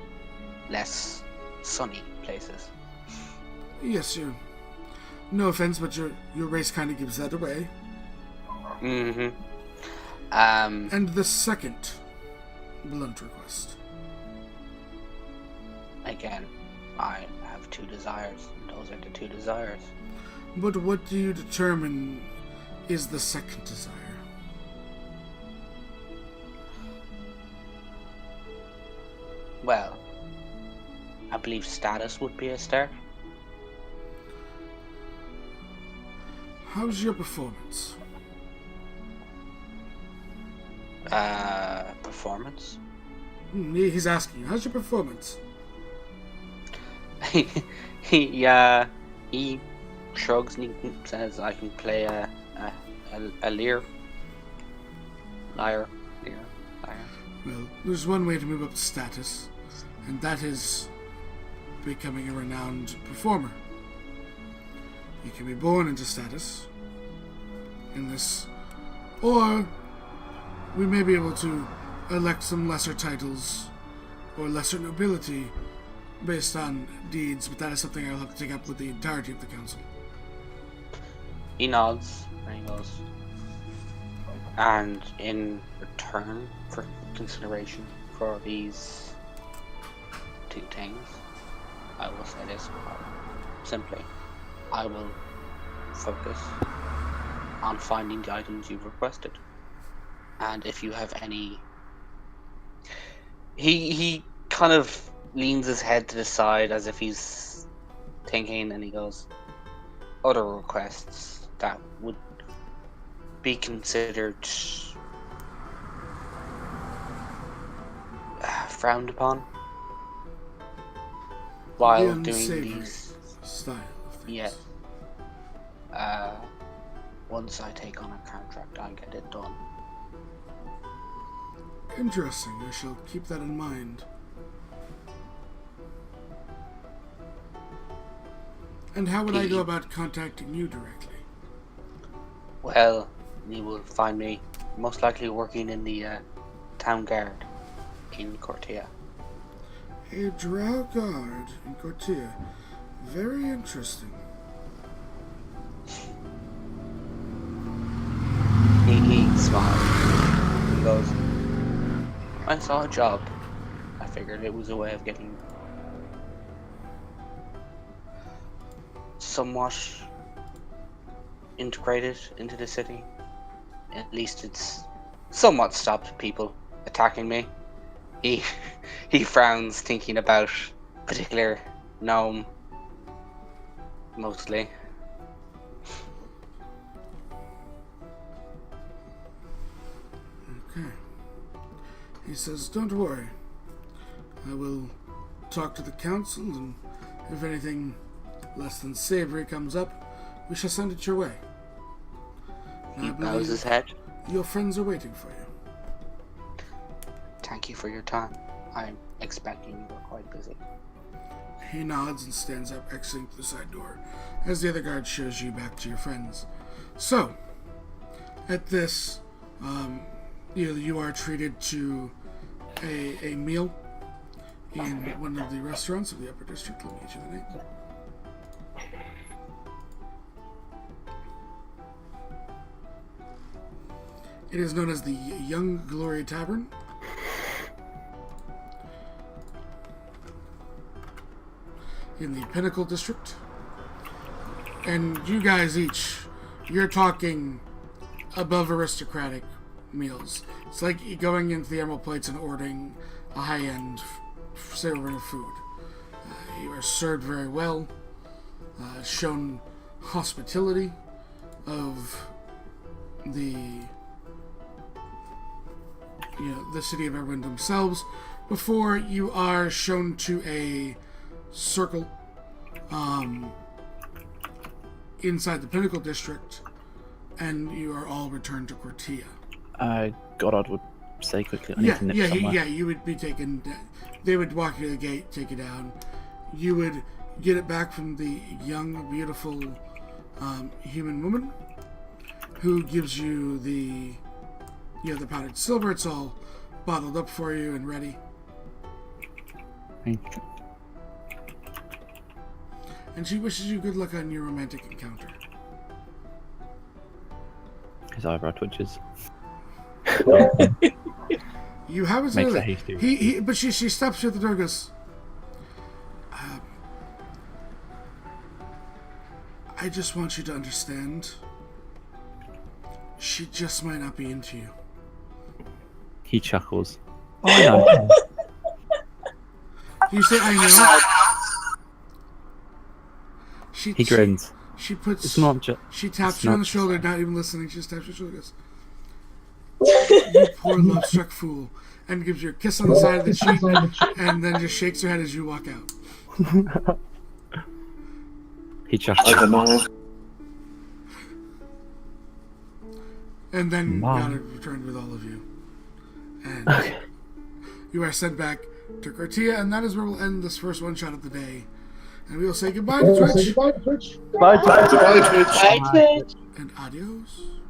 less sunny places. Yes, No offense, but your race kind of gives that away. Mm-hmm. And the second blunt request. Again, I have two desires, and those are the two desires. But what do you determine is the second desire? Well, I believe status would be a start. How's your performance? Performance? He's asking you, how's your performance? He shrugs and he says, I can play a lyre. Lyre. Well, there's one way to move up status, and that is becoming a renowned performer. You can be born into status in this, or we may be able to elect some lesser titles or lesser nobility based on deeds, but that is something I'll have to take up with the entirety of the council. He nods and he goes, and in return for consideration for these two things, I will say this simply. I will focus on finding the items you've requested. And if you have any... He kind of leans his head to the side as if he's thinking, and he goes, other requests that would be considered frowned upon while The doing unsavory these style of things. Yeah. Once I take on a contract, I'll get it done. Interesting. I shall keep that in mind. And how would I go about contacting you directly? Well, you will find me most likely working in the town guard in Cortia. A drow guard in Cortia. Very interesting. He smiles. He goes, I saw a job. I figured it was a way of getting somewhat integrated into the city. At least it's somewhat stopped people attacking me. He frowns, thinking about a particular gnome, mostly. Okay. He says, don't worry. I will talk to the council, and if anything less than savory comes up, we shall send it your way. He bows his head. Your friends are waiting for you. Thank you for your time. I'm expecting you are quite busy. He nods and stands up, exiting through the side door, as the other guard shows you back to your friends. So, at this, you are treated to a meal in one of the restaurants of the Upper District. Let me get you the name. It is known as the Young Glory Tavern. In the Pinnacle District. And you guys you're talking above aristocratic meals. It's like going into the Emerald Plates and ordering a high-end silver food. You are served very well, shown hospitality of the city of Everwind themselves, before you are shown to a circle inside the Pinnacle District, and you are all returned to Cortia. Goddard would say quickly, I need to nip somewhere. You would be taken. They would walk you to the gate, take you down. You would get it back from the young, beautiful human woman, who gives you the powdered silver. It's all bottled up for you and ready. Thank you. and she wishes you good luck on your romantic encounter. His eyebrow twitches. You haven't Makes said a it. hasty. But she stops you at the door and goes, I just want you to understand, she just might not be into you. He chuckles. Oh, I know. You say, I know? He grins. She puts. It's not just. She taps it's you on not the shoulder, not even listening. She just taps your shoulder and goes, you poor love-struck fool. And gives you a kiss on the side of the cheek, and then just shakes her head as you walk out. He chuckles. I don't know. And then Mom. God returned with all of you. And you are sent back to Cartia, and that is where we'll end this first one-shot of the day. And we will say goodbye to Twitch. Bye, Twitch. Goodbye, Twitch. Bye, Twitch. And adios.